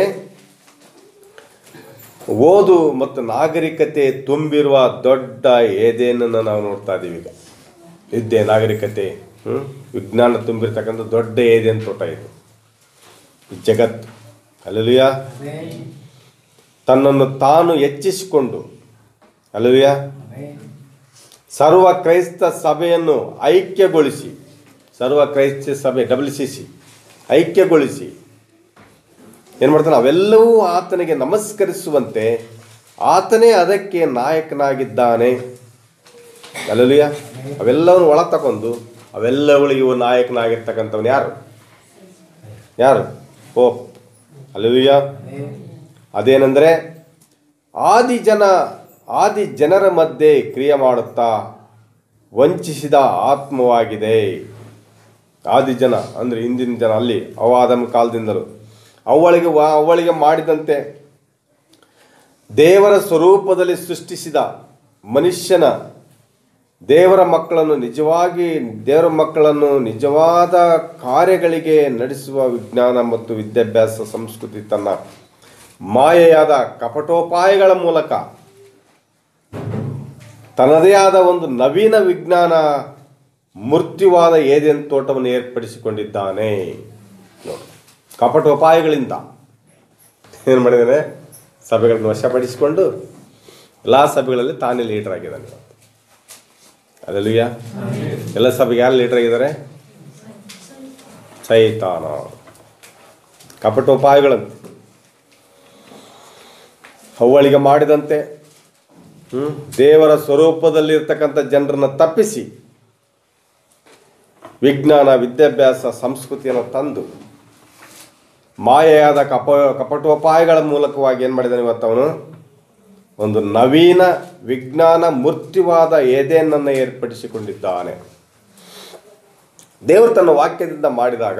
ಓದು ಮತ್ತು ನಾಗರಿಕತೆ ತುಂಬಿರುವ ದೊಡ್ಡ ಏದೇನನ್ನು ನಾವು ನೋಡ್ತಾ ಇದ್ದೀವಿ. ಈಗ ವಿದ್ಯೆ, ನಾಗರಿಕತೆ, ವಿಜ್ಞಾನ ತುಂಬಿರ್ತಕ್ಕಂಥ ದೊಡ್ಡ ಏದೇನು ತೋಟ ಇದು ಜಗತ್ತು. ಅಲ್ಲೆಲೂಯಾ. ತನ್ನನ್ನು ತಾನು ಹೆಚ್ಚಿಸಿಕೊಂಡು, ಅಲ್ಲೆಲೂಯಾ, ಸರ್ವ ಕ್ರೈಸ್ತ ಸಭೆಯನ್ನು ಐಕ್ಯಗೊಳಿಸಿ, ಸರ್ವ ಕ್ರೈಸ್ತ ಸಭೆ WCC ಐಕ್ಯಗೊಳಿಸಿ ಏನು ಮಾಡ್ತಾನೆ? ಅವೆಲ್ಲವೂ ಆತನಿಗೆ ನಮಸ್ಕರಿಸುವಂತೆ ಆತನೇ ಅದಕ್ಕೆ ನಾಯಕನಾಗಿದ್ದಾನೆ. ಅಲ್ಲೆಲೂಯಾ. ಅವೆಲ್ಲವನ್ನು ಒಳ ತಗೊಂಡು ಅವೆಲ್ಲವುಗಳಿಗೂ ನಾಯಕನಾಗಿರ್ತಕ್ಕಂಥವನು ಯಾರು? ಪೋಪ್. ಅಲ್ಲೆಲೂಯಾ. ಅದೇನೆಂದರೆ ಆದಿ ಜನರ ಮಧ್ಯೆ ಕ್ರಿಯೆ ಮಾಡುತ್ತಾ ವಂಚಿಸಿದ ಆತ್ಮವಾಗಿದೆ. ಆದಿ ಜನ ಅಂದರೆ ಹಿಂದಿನ ಜನ, ಅಲ್ಲಿ ಆದಾಮ ಕಾಲದಿಂದಲೂ ಅವಳಿಗೆ ಮಾಡಿದಂತೆ ದೇವರ ಸ್ವರೂಪದಲ್ಲಿ ಸೃಷ್ಟಿಸಿದ ಮನುಷ್ಯನ ದೇವರ ಮಕ್ಕಳನ್ನು ನಿಜವಾದ ಕಾರ್ಯಗಳಿಗೆ ನಡೆಸುವ ವಿಜ್ಞಾನ ಮತ್ತು ವಿದ್ಯಾಭ್ಯಾಸ ಸಂಸ್ಕೃತಿ ತನ್ನ ಮಾಯೆಯಾದ ಕಪಟೋಪಾಯಗಳ ಮೂಲಕ ತನ್ನದೇ ಆದ ಒಂದು ನವೀನ ವಿಜ್ಞಾನ ಮೃತ್ಯುವಾದ ಏದೇನು ತೋಟವನ್ನು ಏರ್ಪಡಿಸಿಕೊಂಡಿದ್ದಾನೆ. ನೋಡಿ, ಕಪಟೋಪಾಯಗಳಿಂದ ಏನು ಮಾಡಿದ್ದಾನೆ? ಸಭೆಗಳನ್ನು ವಶಪಡಿಸಿಕೊಂಡು ಎಲ್ಲ ಸಭೆಗಳಲ್ಲಿ ತಾನೇ ಲೀಡರ್ ಆಗಿದ್ದಾನೆ. ಅಲ್ಲೆಲೂಯಾ. ಎಲ್ಲ ಸಭೆಗೆ ಯಾರು ಲೀಡರ್ ಆಗಿದ್ದಾರೆ? ಸೈತಾನ. ಕಪಟೋಪಾಯಗಳನ್ನು ಅವಳಿಗೆ ಮಾಡಿದಂತೆ ದೇವರ ಸ್ವರೂಪದಲ್ಲಿರ್ತಕ್ಕಂಥ ಜನರನ್ನು ತಪ್ಪಿಸಿ ವಿಜ್ಞಾನ, ವಿದ್ಯಾಭ್ಯಾಸ, ಸಂಸ್ಕೃತಿಯನ್ನು ತಂದು ಮಾಯೆಯಾದ ಕಪಟೋಪಾಯಗಳ ಮೂಲಕವಾಗಿ ಏನು ಮಾಡಿದ್ದಾನೆ ಇವತ್ತು ಅವನು ಒಂದು ನವೀನ ವಿಜ್ಞಾನ ಮೂರ್ತಿವಾದ ಏದೇನನ್ನು ಏರ್ಪಡಿಸಿಕೊಂಡಿದ್ದಾನೆ. ದೇವರು ತನ್ನ ವಾಕ್ಯದಿಂದ ಮಾಡಿದಾಗ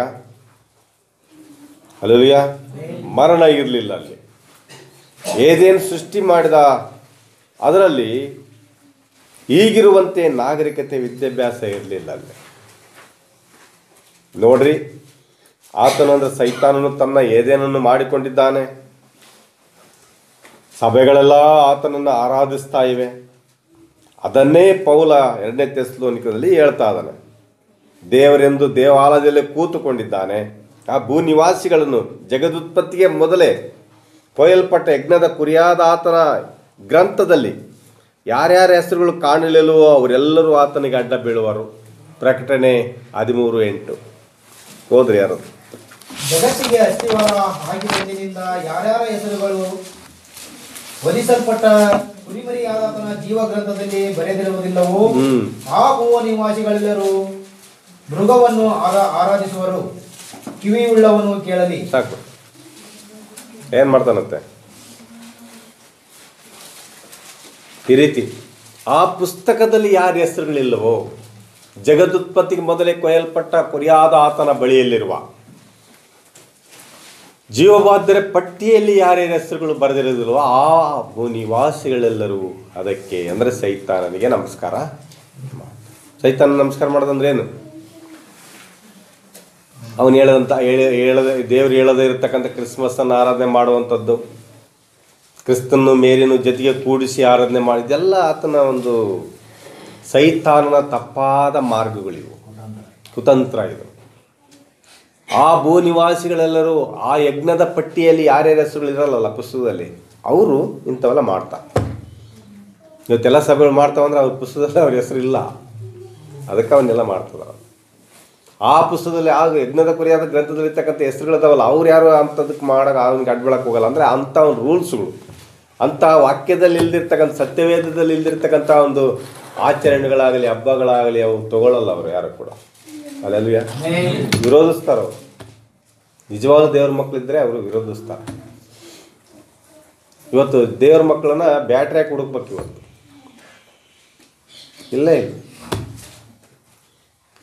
ಹಲ್ಲೆಲೂಯಾ ಮರಣ ಇರಲಿಲ್ಲ. ಅಲ್ಲಿ ಏದೇನು ಸೃಷ್ಟಿ ಮಾಡಿದ ಅದರಲ್ಲಿ ಈಗಿರುವಂತೆ ನಾಗರಿಕತೆ ವಿದ್ಯಾಭ್ಯಾಸ ಇರಲಿಲ್ಲ. ಅಲ್ಲಿ ನೋಡ್ರಿ, ಆತನಂದ್ರೆ ಸೈತಾನನು ತನ್ನ ಏದೇನನ್ನು ಮಾಡಿಕೊಂಡಿದ್ದಾನೆ. ಸಭೆಗಳೆಲ್ಲ ಆತನನ್ನು ಆರಾಧಿಸ್ತಾ ಇವೆ. ಅದನ್ನೇ ಪೌಲ 2ನೇ ಥೆಸಲೋನಿಕದಲ್ಲಿ ಹೇಳ್ತಾ ಇದ್ದಾನೆ. ದೇವರೆಂದು ದೇವಾಲಯದಲ್ಲಿ ಕೂತುಕೊಂಡಿದ್ದಾನೆ. ಆ ಭೂನಿವಾಸಿಗಳನ್ನು ಜಗದುತ್ಪತ್ತಿಗೆ ಮೊದಲೇ ಕೊಯ್ಯಲ್ಪಟ್ಟ ಯಜ್ಞದ ಕುರಿಯಾದ ಆತನ ಗ್ರಂಥದಲ್ಲಿ ಯಾರ್ಯಾರ ಹೆಸರುಗಳು ಕಾಣಲಿಲ್ಲವೋ ಅವರೆಲ್ಲರೂ ಆತನಿಗೆ ಅಡ್ಡ ಬೀಳುವರು. ಪ್ರಕಟಣೆ 13:8 ಹೋದ್ರಿ ಯಾರು? ಜಗತ್ತಿಗೆ ಅಸ್ತಿವಾರ ಆಗಿರುವುದರಿಂದ ಯಾರ್ಯಾರ ಹೆಸರುಗಳು ವಧಿಸಲ್ಪಟ್ಟ ಕುರಿಮರಿಯಾದಾತನ ಜೀವ ಗ್ರಂಥದಲ್ಲಿ ಬರೆದಿರುವುದಿಲ್ಲವೋ ಆ ಭೂವ ನಿವಾಸಿಗಳೆಲ್ಲರೂ ಮೃಗವನ್ನು ಆರಾಧಿಸುವರು. ಕಿವಿಯುಳ್ಳವನು ಕೇಳಲಿ. ಸಾಕು. ಏನ್ ಮಾಡ್ತಾನಂತೆ ಈ ರೀತಿ? ಆ ಪುಸ್ತಕದಲ್ಲಿ ಯಾರ ಹೆಸರುಗಳಿಲ್ಲವೋ, ಜಗದುತ್ಪತ್ತಿಗೆ ಮೊದಲೇ ಕೊಯ್ಯಲ್ಪಟ್ಟ ಕುರಿಯಾದ ಆತನ ಬಳಿಯಲ್ಲಿರುವ ಜೀವಬಾಧ್ಯರ ಪಟ್ಟಿಯಲ್ಲಿ ಯಾರ್ಯಾರ ಹೆಸರುಗಳು ಬರೆದಿರೋದಿಲ್ವೋ ಆ ಭೂನಿವಾಸಿಗಳೆಲ್ಲರೂ ಅದಕ್ಕೆ ಅಂದರೆ ಸೈತಾನನಿಗೆ ನಮಸ್ಕಾರ. ಸೈತಾನ ನಮಸ್ಕಾರ ಮಾಡೋದಂದ್ರೆ ಏನು? ಅವನು ದೇವ್ರು ಹೇಳದೇ ಇರತಕ್ಕಂಥ ಕ್ರಿಸ್ಮಸ್ಸನ್ನು ಆರಾಧನೆ ಮಾಡುವಂಥದ್ದು, ಕ್ರಿಸ್ತನ್ನು ಮೇರಿಯನ್ನು ಜೊತೆಗೆ ಕೂಡಿಸಿ ಆರಾಧನೆ ಮಾಡಿದ್ದೆಲ್ಲ ಆತನ ಒಂದು ಸೈತಾನನ ತಪ್ಪಾದ ಮಾರ್ಗಗಳಿವು, ಕುತಂತ್ರ ಇದು. ಆ ಭೂನಿವಾಸಿಗಳೆಲ್ಲರೂ ಆ ಯಜ್ಞದ ಪಟ್ಟಿಯಲ್ಲಿ ಯಾರ್ಯಾರ ಹೆಸರುಗಳು ಇರಲ್ಲ ಪುಸ್ತಕದಲ್ಲಿ, ಅವರು ಇಂಥವೆಲ್ಲ ಮಾಡ್ತಾರೆ. ಇವತ್ತೆಲ್ಲ ಸಭೆಗಳು ಮಾಡ್ತಾವಂದ್ರೆ ಅವ್ರ ಪುಸ್ತಕದಲ್ಲಿ ಅವ್ರ ಹೆಸರು ಇಲ್ಲ, ಅದಕ್ಕೆ ಅವನ್ನೆಲ್ಲ ಮಾಡ್ತದ. ಆ ಪುಸ್ತಕದಲ್ಲಿ ಆ ಯಜ್ಞದ ಕುರಿಯಾದ ಗ್ರಂಥದಲ್ಲಿ ಇರ್ತಕ್ಕಂಥ ಹೆಸರುಗಳಿದಾವಲ್ಲ, ಅವ್ರು ಯಾರು ಅಂಥದಕ್ಕೆ ಮಾಡೋಕೆ ಅವ್ನಿಗೆ ಅಡ್ಬೀಳಕ್ಕೆ ಹೋಗಲ್ಲ. ಅಂದರೆ ಅಂಥ ಒಂದು ರೂಲ್ಸ್ಗಳು, ಅಂಥ ವಾಕ್ಯದಲ್ಲಿ ಇಲ್ದಿರ್ತಕ್ಕಂಥ ಸತ್ಯವೇದದಲ್ಲಿ ಇಲ್ದಿರ್ತಕ್ಕಂಥ ಒಂದು ಆಚರಣೆಗಳಾಗಲಿ ಹಬ್ಬಗಳಾಗಲಿ ಅವು ತಗೊಳ್ಳಲ್ಲ ಅವರು ಯಾರು ಕೂಡ. ಅಲ್ಲೆಲ್ಲೂಯಾ ವಿರೋಧಿಸ್ತಾರೆ ಅವರು. ನಿಜವಾದ ದೇವ್ರ ಮಕ್ಕಳಿದ್ರೆ ಅವರು ವಿರೋಧಿಸ್ತಾರೆ. ಇವತ್ತು ದೇವ್ರ ಮಕ್ಕಳನ್ನ ಬ್ಯಾಟ್ರಿ ಹಾಕಿ ಹುಡುಕ್ಬೇಕು. ಇವತ್ತು ಇಲ್ಲೇ ಇಲ್ಲ,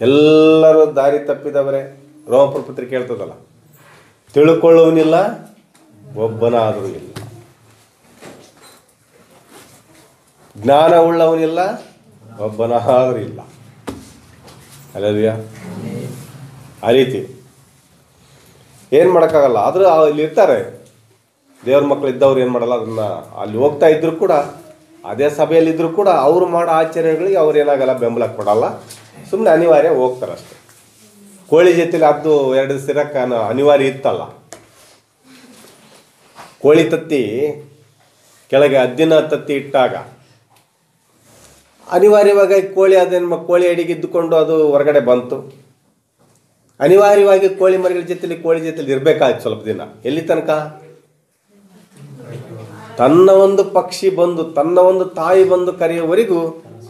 ಎಲ್ಲರೂ ದಾರಿ ತಪ್ಪಿದವರೇ. ರೋಮಪುರ ಪತ್ರಿಕೆ ಹೇಳ್ತದಲ್ಲ, ತಿಳ್ಕೊಳ್ಳುವನಿಲ್ಲ ಒಬ್ಬನಾದರೂ ಇಲ್ಲ, ಜ್ಞಾನ ಉಳ್ಳವನಿಲ್ಲ ಒಬ್ಬನಾದರೂ ಇಲ್ಲ. ಅಲ್ಲಲ್ವಿಯಾ? ಆ ರೀತಿ ಏನು ಮಾಡೋಕ್ಕಾಗಲ್ಲ. ಆದರೂ ಇಲ್ಲಿ ಇರ್ತಾರೆ ದೇವ್ರ ಮಕ್ಕಳು ಇದ್ದವ್ರು, ಏನು ಮಾಡಲ್ಲ, ಅದನ್ನು ಅಲ್ಲಿ ಹೋಗ್ತಾ ಇದ್ರು ಕೂಡ, ಅದೇ ಸಭೆಯಲ್ಲಿದ್ದರೂ ಕೂಡ ಅವರು ಮಾಡೋ ಆಚರಣೆಗಳಿಗೆ ಅವ್ರು ಏನಾಗಲ್ಲ, ಬೆಂಬಲ ಕೊಡಲ್ಲ, ಸುಮ್ಮನೆ ಅನಿವಾರ್ಯ ಹೋಗ್ತಾರೆ ಅಷ್ಟೆ. ಕೋಳಿ ಜೊತೆಲಿ ಅದು 2 ದಿವಸ ಇರೋಕ್ಕೆ ಅನಿವಾರ್ಯ ಇತ್ತಲ್ಲ. ಕೋಳಿ ತತ್ತಿ ಕೆಳಗೆ ಹದ್ದಿನ ತತ್ತಿ ಇಟ್ಟಾಗ ಅನಿವಾರ್ಯವಾಗಿ ಕೋಳಿ ಅಡಿಗಿದ್ದುಕೊಂಡು ಅದು ಹೊರಗಡೆ ಬಂತು. ಅನಿವಾರ್ಯವಾಗಿ ಕೋಳಿ ಮರಿಗಳ ಜೊತೆಲಿ ಇರಬೇಕಾಯ್ತು ಸ್ವಲ್ಪ ದಿನ. ಎಲ್ಲಿ ತನಕ? ತನ್ನ ಒಂದು ಪಕ್ಷಿ ಬಂದು, ತನ್ನ ಒಂದು ತಾಯಿ ಬಂದು ಕರೆಯುವವರೆಗೂ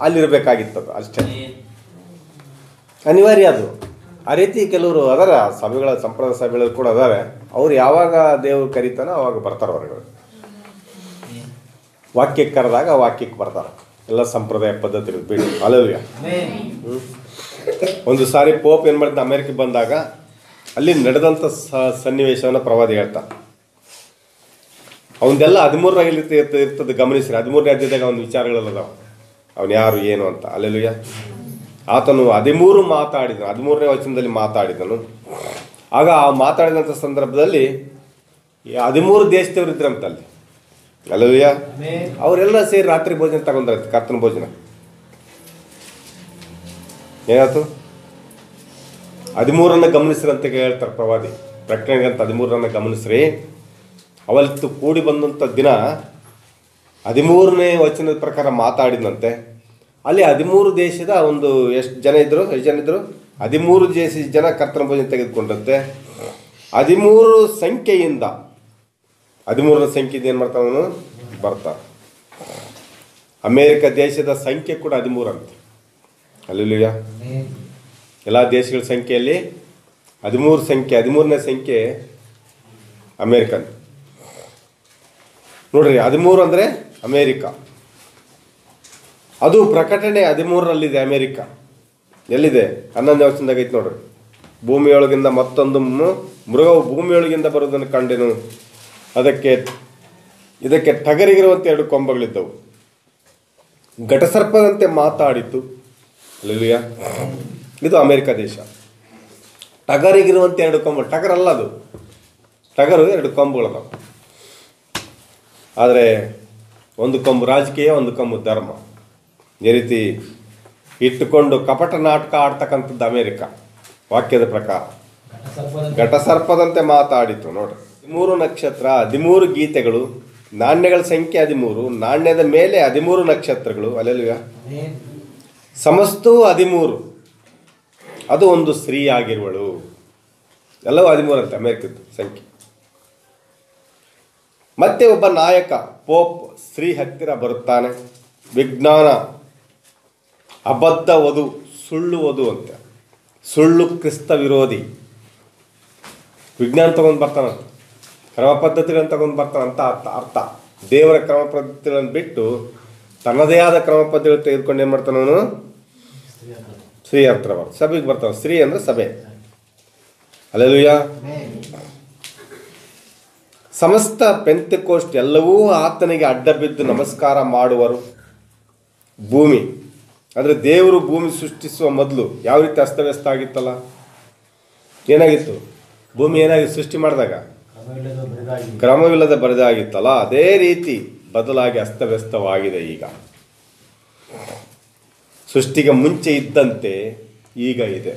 ಅಲ್ಲಿರಬೇಕಾಗಿತ್ತದು ಅಷ್ಟೇ, ಅನಿವಾರ್ಯ ಅದು. ಆ ರೀತಿ ಕೆಲವರು ಅದರ ಸಭೆಗಳ ಸಂಪ್ರದಾಯ ಸಭೆಗಳು ಕೂಡ ಅದಾರೆ. ಅವ್ರು ಯಾವಾಗ ದೇವರು ಕರೀತಾನೋ ಅವಾಗ ಬರ್ತಾರೆ ಹೊರಗಡೆ. ವಾಕ್ಯಕ್ಕೆ ಕರೆದಾಗ ವಾಕ್ಯಕ್ಕೆ ಬರ್ತಾರೆ. ಎಲ್ಲ ಸಂಪ್ರದಾಯ ಪದ್ಧತಿ ಬಿಡಿ. ಅಲ್ಲಲ್ಯ? ಒಂದು ಸಾರಿ ಪೋಪ್ ಏನು ಮಾಡಿದ, ಅಮೇರಿಕೆ ಬಂದಾಗ ಅಲ್ಲಿ ನಡೆದಂಥ ಸನ್ನಿವೇಶವನ್ನು ಪ್ರವಾದಿ ಹೇಳ್ತಾನೆ. ಅವನದೆಲ್ಲ 13 ಇರ್ತದೆ, ಗಮನಿಸ್ರಿ. 13ನೇ ಅಧ್ಯಾಯದಾಗ ಅವನ ವಿಚಾರಗಳಲ್ಲದಾವ, ಅವನು ಯಾರು ಏನು ಅಂತ. ಅಲ್ಲೆಲೂಯ? ಆತನು 13 ಮಾತಾಡಿದನು, 13ನೇ ವಚನದಲ್ಲಿ ಮಾತಾಡಿದನು. ಆಗ ಆ ಮಾತಾಡಿದಂಥ ಸಂದರ್ಭದಲ್ಲಿ 13 ದೇಶದವರು ಇದ್ರಂತಲ್ಲಿ. ಅಲ್ಲೆಲೂಯ? ಅವರೆಲ್ಲ ಸೇರಿ ರಾತ್ರಿ ಭೋಜನ ತಗೊಂಡ್ರಂತೆ, ಕರ್ತನ ಭೋಜನ. ಏನಾಯ್ತು? 13 ಗಮನಿಸ್ರಿ ಅಂತ ಹೇಳ್ತಾರೆ ಪ್ರವಾದಿ. ಪ್ರಕಟಣೆ ಅಂತ 13 ಗಮನಿಸ್ರಿ. ಅವತ್ತು ಕೂಡಿ ಬಂದಂಥ ದಿನ 13ನೇ ವಚನದ ಪ್ರಕಾರ ಮಾತಾಡಿದಂತೆ. ಅಲ್ಲಿ 13 ದೇಶದ ಒಂದು ಎಷ್ಟು ಜನ ಇದ್ರು? 13 ದೇಶದ ಜನ ಕರ್ತನ ಭೋಜನ ತೆಗೆದುಕೊಂಡಂತೆ. 13 ಸಂಖ್ಯೆಯಿಂದ 13ನೇ ಸಂಖ್ಯೆಯಿಂದ ಏನು ಮಾಡ್ತಾವನು ಬರ್ತಾರೆ. ಅಮೇರಿಕ ದೇಶದ ಸಂಖ್ಯೆ ಕೂಡ 13 ಅಂತ. ಅಲ್ಲಿಯ ಎಲ್ಲ ದೇಶಗಳ ಸಂಖ್ಯೆಯಲ್ಲಿ 13 ಸಂಖ್ಯೆ, 13ನೇ ಸಂಖ್ಯೆ ಅಮೇರಿಕನ್. ನೋಡ್ರಿ 13 ಅಂದರೆ ಅಮೇರಿಕಾ. ಅದು ಪ್ರಕಟಣೆ 13ರಲ್ಲಿದೆ. ಅಮೇರಿಕಾ ಎಲ್ಲಿದೆ? 11ನೇ ವಚನದಾಗ ಐತೆ ನೋಡ್ರಿ. ಭೂಮಿಯೊಳಗಿಂದ ಮತ್ತೊಂದು ಮೃಗವು ಭೂಮಿಯೊಳಗಿಂದ ಬರುವುದನ್ನು ಕಂಡೆನು. ಇದಕ್ಕೆ ಟಗರಿಗಿರುವಂತೆ 2 ಕೊಂಬುಗಳಿದ್ದವು. ಘಟಸರ್ಪದಂತೆ ಮಾತಾಡಿತು. ಅಲ್ಲೆಲೂಯಾ. ಇದು ಅಮೇರಿಕಾ ದೇಶ. ಟಗರಿಗಿರುವಂತೆ 2 ಕೊಂಬು. ಟಗರಲ್ಲ ಅದು, ಟಗರು 2 ಕೊಂಬುಗಳದಾವ. ಆದರೆ ಒಂದು ಕೊಂಬು ರಾಜಕೀಯ, ಒಂದು ಕೊಂಬು ಧರ್ಮ. ಈ ರೀತಿ ಇಟ್ಟುಕೊಂಡು ಕಪಟ ನಾಟಕ ಆಡ್ತಕ್ಕಂಥದ್ದು ಅಮೇರಿಕಾ. ವಾಕ್ಯದ ಪ್ರಕಾರ ಘಟಸರ್ಪದಂತೆ ಮಾತಾಡಿತು. ನೋಡ್ರಿ, 13 ನಕ್ಷತ್ರ, 13 ಗೀತೆಗಳು, ನಾಣ್ಯಗಳ ಸಂಖ್ಯೆ 13, ನಾಣ್ಯದ ಮೇಲೆ 13 ನಕ್ಷತ್ರಗಳು. ಅಲ್ಲೆಲೂಯಾ. ಸಮಸ್ತವೂ 13. ಅದು ಒಂದು ಸ್ತ್ರೀ ಆಗಿರುವಳು. ಎಲ್ಲವೂ 13 ಅಂತೆ ಅಮೇರಿಕದ ಸಂಖ್ಯೆ. ಮತ್ತೆ ಒಬ್ಬ ನಾಯಕ ಪೋಪ್ ಸ್ತ್ರೀ ಹತ್ತಿರ ಬರುತ್ತಾನೆ. ವಿಜ್ಞಾನ ಅಬದ್ಧ ವಧು, ಸುಳ್ಳು ವಧು ಅಂತ, ಸುಳ್ಳು ಕ್ರಿಸ್ತ ವಿರೋಧಿ. ವಿಜ್ಞಾನ ತಗೊಂಡು ಬರ್ತಾನಂತ, ಕ್ರಮ ಪದ್ಧತಿಗಳನ್ನು ತಗೊಂಡು ಬರ್ತಾನಂತ ಅರ್ಥ. ದೇವರ ಕ್ರಮ ಪದ್ಧತಿಗಳನ್ನು ಬಿಟ್ಟು ತನ್ನದೇ ಆದ ಕ್ರಮ ಪದ್ಧತಿ ತೆಗೆದುಕೊಂಡು ಏನು ಮಾಡ್ತಾನೆ ಅವನು? ಸ್ತ್ರೀ ಹತ್ರ ಸಭೆಗೆ ಬರ್ತಾನೆ. ಸ್ತ್ರೀ ಅಂದರೆ ಸಭೆ. ಹಲ್ಲೆಲೂಯಾ. ಸಮಸ್ತ ಪೆಂತೆಕೋಸ್ಟ್ ಎಲ್ಲವೂ ಆತನಿಗೆ ಅಡ್ಡ ಬಿದ್ದು ನಮಸ್ಕಾರ ಮಾಡುವರು. ಭೂಮಿ ಅಂದರೆ ದೇವರು ಭೂಮಿ ಸೃಷ್ಟಿಸುವ ಮೊದಲು ಯಾವ ರೀತಿ ಅಸ್ತವ್ಯಸ್ತ ಆಗಿತ್ತಲ್ಲ? ಏನಾಗಿತ್ತು ಭೂಮಿ? ಏನಾಗಿತ್ತು ಸೃಷ್ಟಿ ಮಾಡಿದಾಗ? ಕ್ರಮವಿಲ್ಲದ ಬರಿದಾಗಿತ್ತಲ್ಲ, ಅದೇ ರೀತಿ ಬದಲಾಗಿ ಅಸ್ತವ್ಯಸ್ತವಾಗಿದೆ ಈಗ. ಸೃಷ್ಟಿಗೆ ಮುಂಚೆ ಇದ್ದಂತೆ ಈಗ ಇದೆ,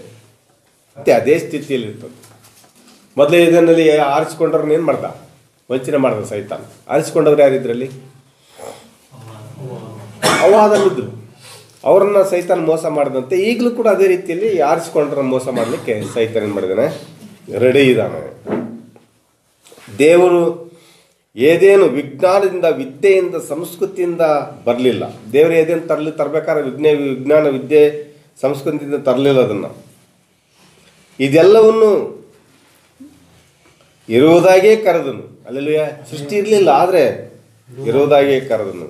ಮತ್ತೆ ಅದೇ ಸ್ಥಿತಿಯಲ್ಲಿ ಇರ್ತದೆ. ಮೊದಲೇ ಇದನ್ನಲ್ಲಿ ಆರಿಸಿಕೊಂಡ್ರನ್ನ ಏನು ಮಾಡ್ದ? ವಂಚನೆ ಮಾಡ್ದ ಸೈತಾನ. ಆರಿಸಿಕೊಂಡವ್ರು ಯಾರಿದ್ರಲ್ಲಿ? ಅವಾದಲ್ಲಿದ್ದರು. ಅವರನ್ನು ಸೈತಾನ ಮೋಸ ಮಾಡಿದಂತೆ ಈಗಲೂ ಕೂಡ ಅದೇ ರೀತಿಯಲ್ಲಿ ಆರಿಸಿಕೊಂಡ್ರ ಮೋಸ ಮಾಡಲಿಕ್ಕೆ ಸೈತಾನ ಏನು ಮಾಡಿದ್ದಾನೆ? ರೆಡಿ ಇದ್ದಾನೆ. ದೇವರು ಏದೇನು ವಿಜ್ಞಾನದಿಂದ, ವಿದ್ಯೆಯಿಂದ, ಸಂಸ್ಕೃತಿಯಿಂದ ಬರಲಿಲ್ಲ. ದೇವರು ಏದೇನು ತರಬೇಕಾದ್ರೆ ವಿಜ್ಞಾನ, ವಿದ್ಯೆ, ಸಂಸ್ಕೃತಿಯಿಂದ ತರಲಿಲ್ಲ. ಅದನ್ನು ಇದೆಲ್ಲವನ್ನು ಇರುವುದಾಗೇ ಕರೆದನು. ಅಲ್ಲೆಲ್ಲೂಯಾ. ಸೃಷ್ಟಿ ಇರಲಿಲ್ಲ, ಆದರೆ ಇರುವುದಾಗೇ ಕರೆದನು,